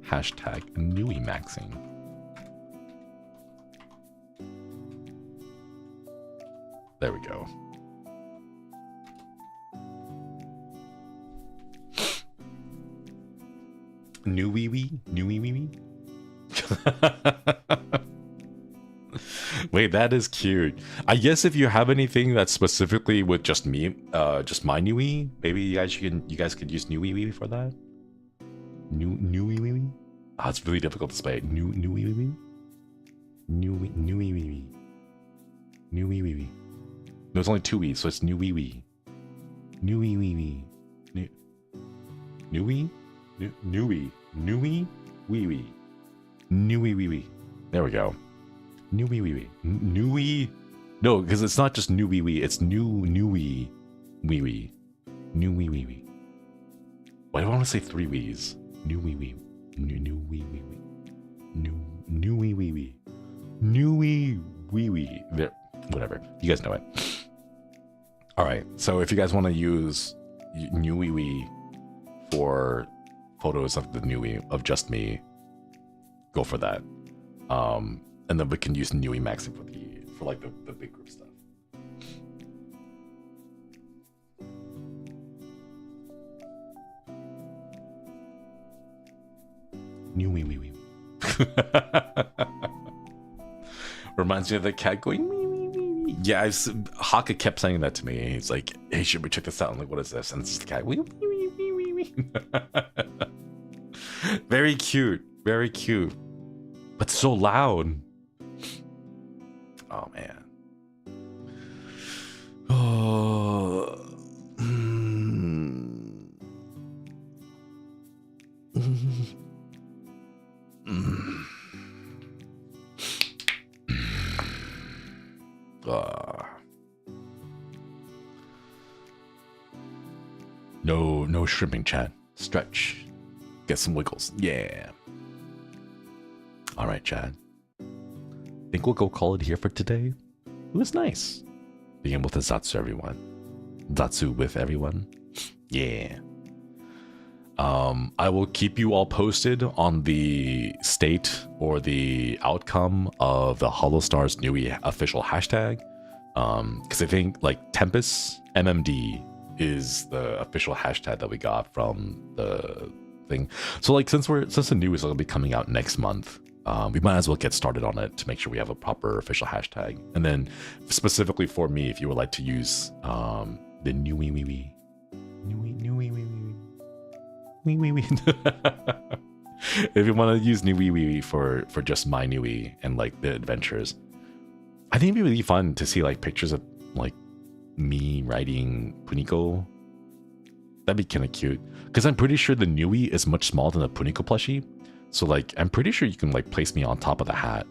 hashtag Newi maxing. There we go. Newi? Newi? Wait, that is cute. I guess if you have anything that's specifically with just me, just my Newi, maybe you guys could use Newi for that. Newi? Ah, it's really difficult to spell. Newi? Newi. There's only two We's, so it's Newi. Newi. Newi. There we go. Newi. No, because it's not just Newi. It's Newi. Newi. Why do I want to say three We's? Newi. There, whatever. You guys know it. All right. So if you guys want to use Newi for photos of the Newi of just me, go for that. And then we can use Newi Maxi for like the big group stuff. Newi. Reminds me of the cat going wee. Yeah, Haka kept saying that to me. He's like, "Hey, should we check this out?" I'm like, "What is this?" And it's just the cat wee. Very cute, but so loud. Oh man. Oh. No shrimping, chat. Stretch. Get some wiggles. Yeah. All right, Chad. Think we'll go call it here for today. It was nice being able to Zatsu with everyone. Yeah. I will keep you all posted on the state or the outcome of the HoloStars Newi official hashtag. Because I think like Tempest MMD is the official hashtag that we got from the thing. So like since the Newi is going to be coming out next month, we might as well get started on it to make sure we have a proper official hashtag. And then specifically for me, if you would like to use the Newi. If you want to use Newi for just my Newi and like the adventures, I think it'd be really fun to see like pictures of like me riding Puniko. That'd be kind of cute because I'm pretty sure the Newi is much smaller than a Puniko plushie. So like I'm pretty sure you can like place me on top of the hat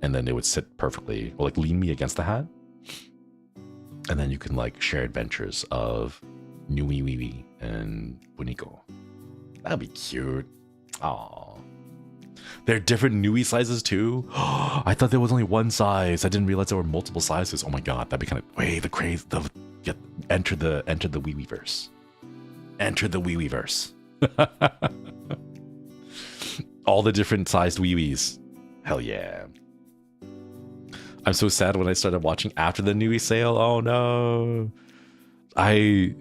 and then it would sit perfectly, or like lean me against the hat, and then you can like share adventures of Newi and Puniko. That'd be cute. Aww. There are different Newi sizes too. I thought there was only one size. I didn't realize there were multiple sizes. Oh my god, that'd be kind of the craze. Enter the wiwi verse. Enter the wiwi verse. All the different sized wiwis. Hell yeah. I'm so sad when I started watching after the Newi sale. Oh no. I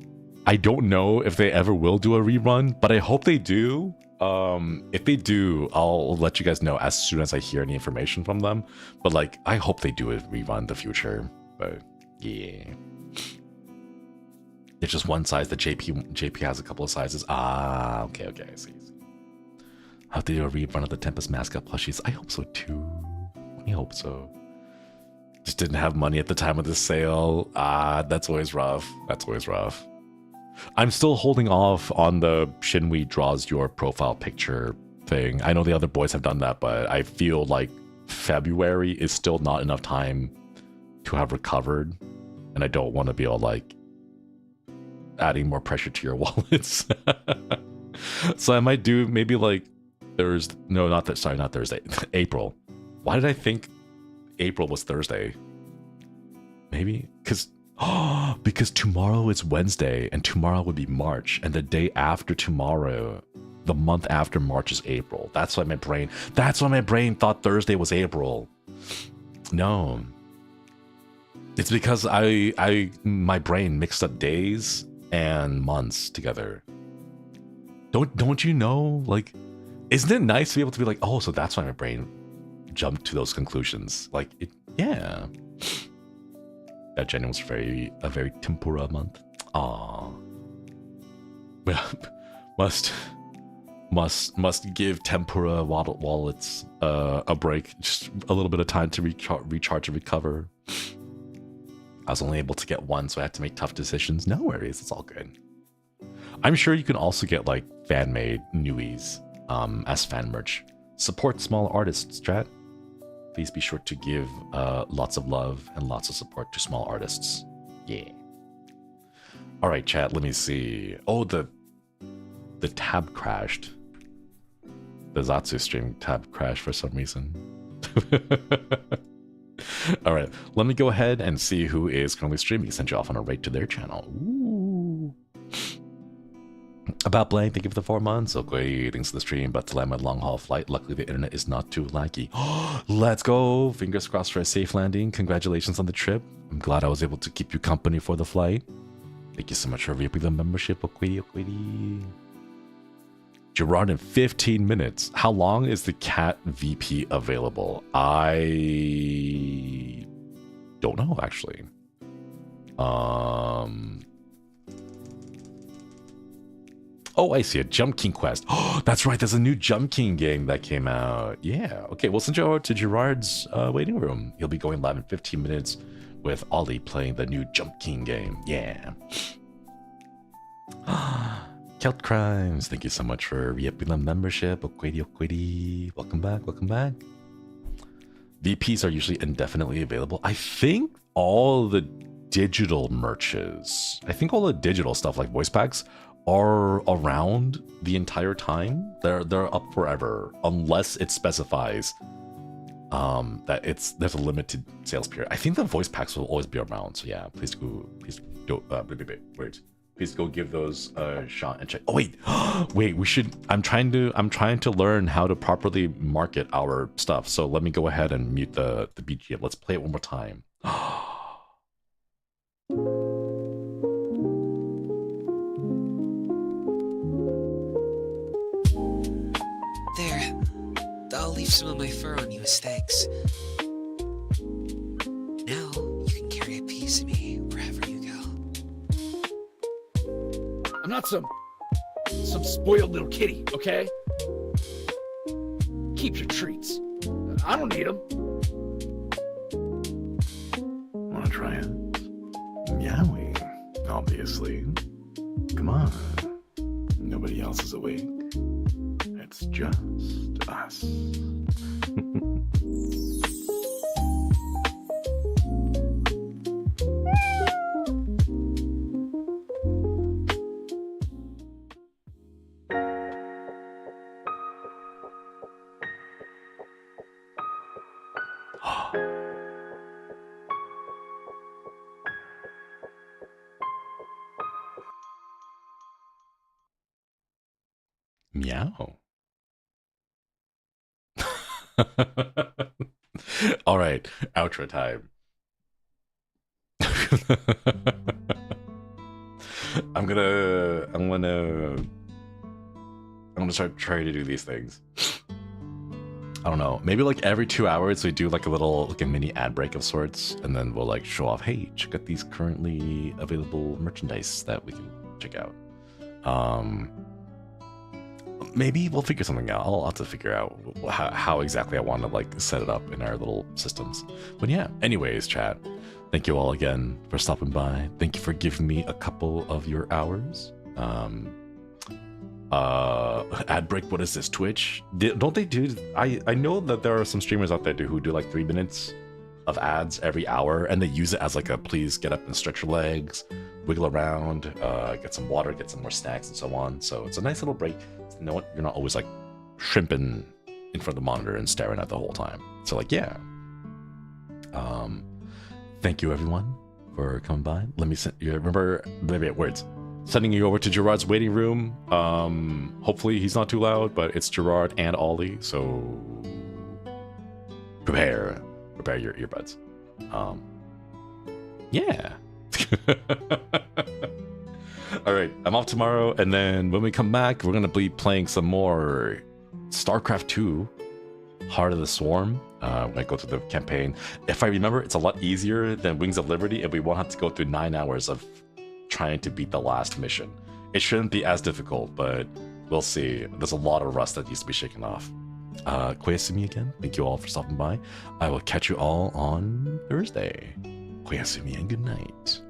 don't know if they ever will do a rerun, but I hope they do. If they do, I'll let you guys know as soon as I hear any information from them. But like, I hope they do a rerun in the future. But yeah, it's just one size. The JP has a couple of sizes. Ah, okay, I see. How they do a rerun of the Tempest mascot plushies? I hope so too. I hope so. Just didn't have money at the time of the sale. Ah, that's always rough. I'm still holding off on the Shinri draws your profile picture thing. I know the other boys have done that, but I feel like February is still not enough time to have recovered, and I don't want to be all like adding more pressure to your wallets. So I might do maybe like not Thursday, April. Why did I think April was Thursday? Maybe because tomorrow is Wednesday and tomorrow would be March, and the day after tomorrow, the month after March, is April. That's why my brain thought Thursday was April. No, it's because my brain mixed up days and months together. Don't you know? Like Isn't it nice to be able to be like, oh, so that's why my brain jumped to those conclusions? Like, it, yeah. That January was a very tempura month. Aww. Must give tempura wallets a break, just a little bit of time to recharge and recover. I was only able to get one, so I had to make tough decisions. No worries, it's all good. I'm sure you can also get like fan-made Newies as fan merch. Support small artists, chat. Please be sure to give lots of love and lots of support to small artists. Yeah. All right, chat. Let me see. Oh, the tab crashed. The Zatsu stream tab crashed for some reason. All right, let me go ahead and see who is currently streaming. Send you off on a raid to their channel. Ooh. About Blank, thank you for the 4 months. Okay, thanks for the stream, but to land my long haul flight, luckily the internet is not too laggy. Let's go! Fingers crossed for a safe landing. Congratulations on the trip. I'm glad I was able to keep you company for the flight. Thank you so much for reaping the membership, Okwidi. Gerard in 15 minutes. How long is the cat VP available? I don't know, actually. Oh, I see, a Jump King quest. Oh, that's right, there's a new Jump King game that came out. Yeah, okay, we'll send you over to Gerard's waiting room. He'll be going live in 15 minutes with Ollie playing the new Jump King game. Yeah. Celt Crimes, thank you so much for re-upping the membership. Okwidi. Welcome back, welcome back. VPs are usually indefinitely available. I think all the digital merches, I think all the digital stuff like voice packs are around the entire time. They're up forever unless it specifies that there's a limited sales period. I think the voice packs will always be around. So yeah, please go give those a shot and check. Oh wait, wait, we should. I'm trying to learn how to properly market our stuff. So let me go ahead and mute the BGM. Let's play it one more time. There. I'll leave some of my fur on you as thanks. Now you can carry a piece of me wherever you go. I'm not some spoiled little kitty, okay? Keep your treats. I don't need them. Wanna try it? Yowie, obviously. Come on. Nobody else is awake. It's just us. Meow. All right, outro time. I'm gonna start trying to do these things. I don't know, maybe like every 2 hours we do like a mini ad break of sorts, and then we'll like show off, hey, check out these currently available merchandise that we can check out. Maybe we'll figure something out. I'll have to figure out how exactly I want to like set it up in our little systems. But yeah, anyways, chat, thank you all again for stopping by. Thank you for giving me a couple of your hours. Ad break, what is this, Twitch? Don't they do, I know that there are some streamers out there who do like 3 minutes of ads every hour, and they use it as like a please get up and stretch your legs, wiggle around, get some water, get some more snacks and so on. So it's a nice little break. You know what? You're not always like shrimping in front of the monitor and staring at the whole time. So like, yeah. Thank you everyone for coming by. Let me send you, remember, maybe words. Sending you over to Gerard's waiting room. Hopefully he's not too loud, but it's Gerard and Ollie, so prepare your earbuds. Yeah. All right, I'm off tomorrow, and then when we come back, we're gonna be playing some more StarCraft 2, Heart of the Swarm, when I go through the campaign. If I remember, it's a lot easier than Wings of Liberty, and we won't have to go through 9 hours of trying to beat the last mission. It shouldn't be as difficult, but we'll see. There's a lot of rust that needs to be shaken off. Koyasumi again, thank you all for stopping by. I will catch you all on Thursday. Koyasumi and good night.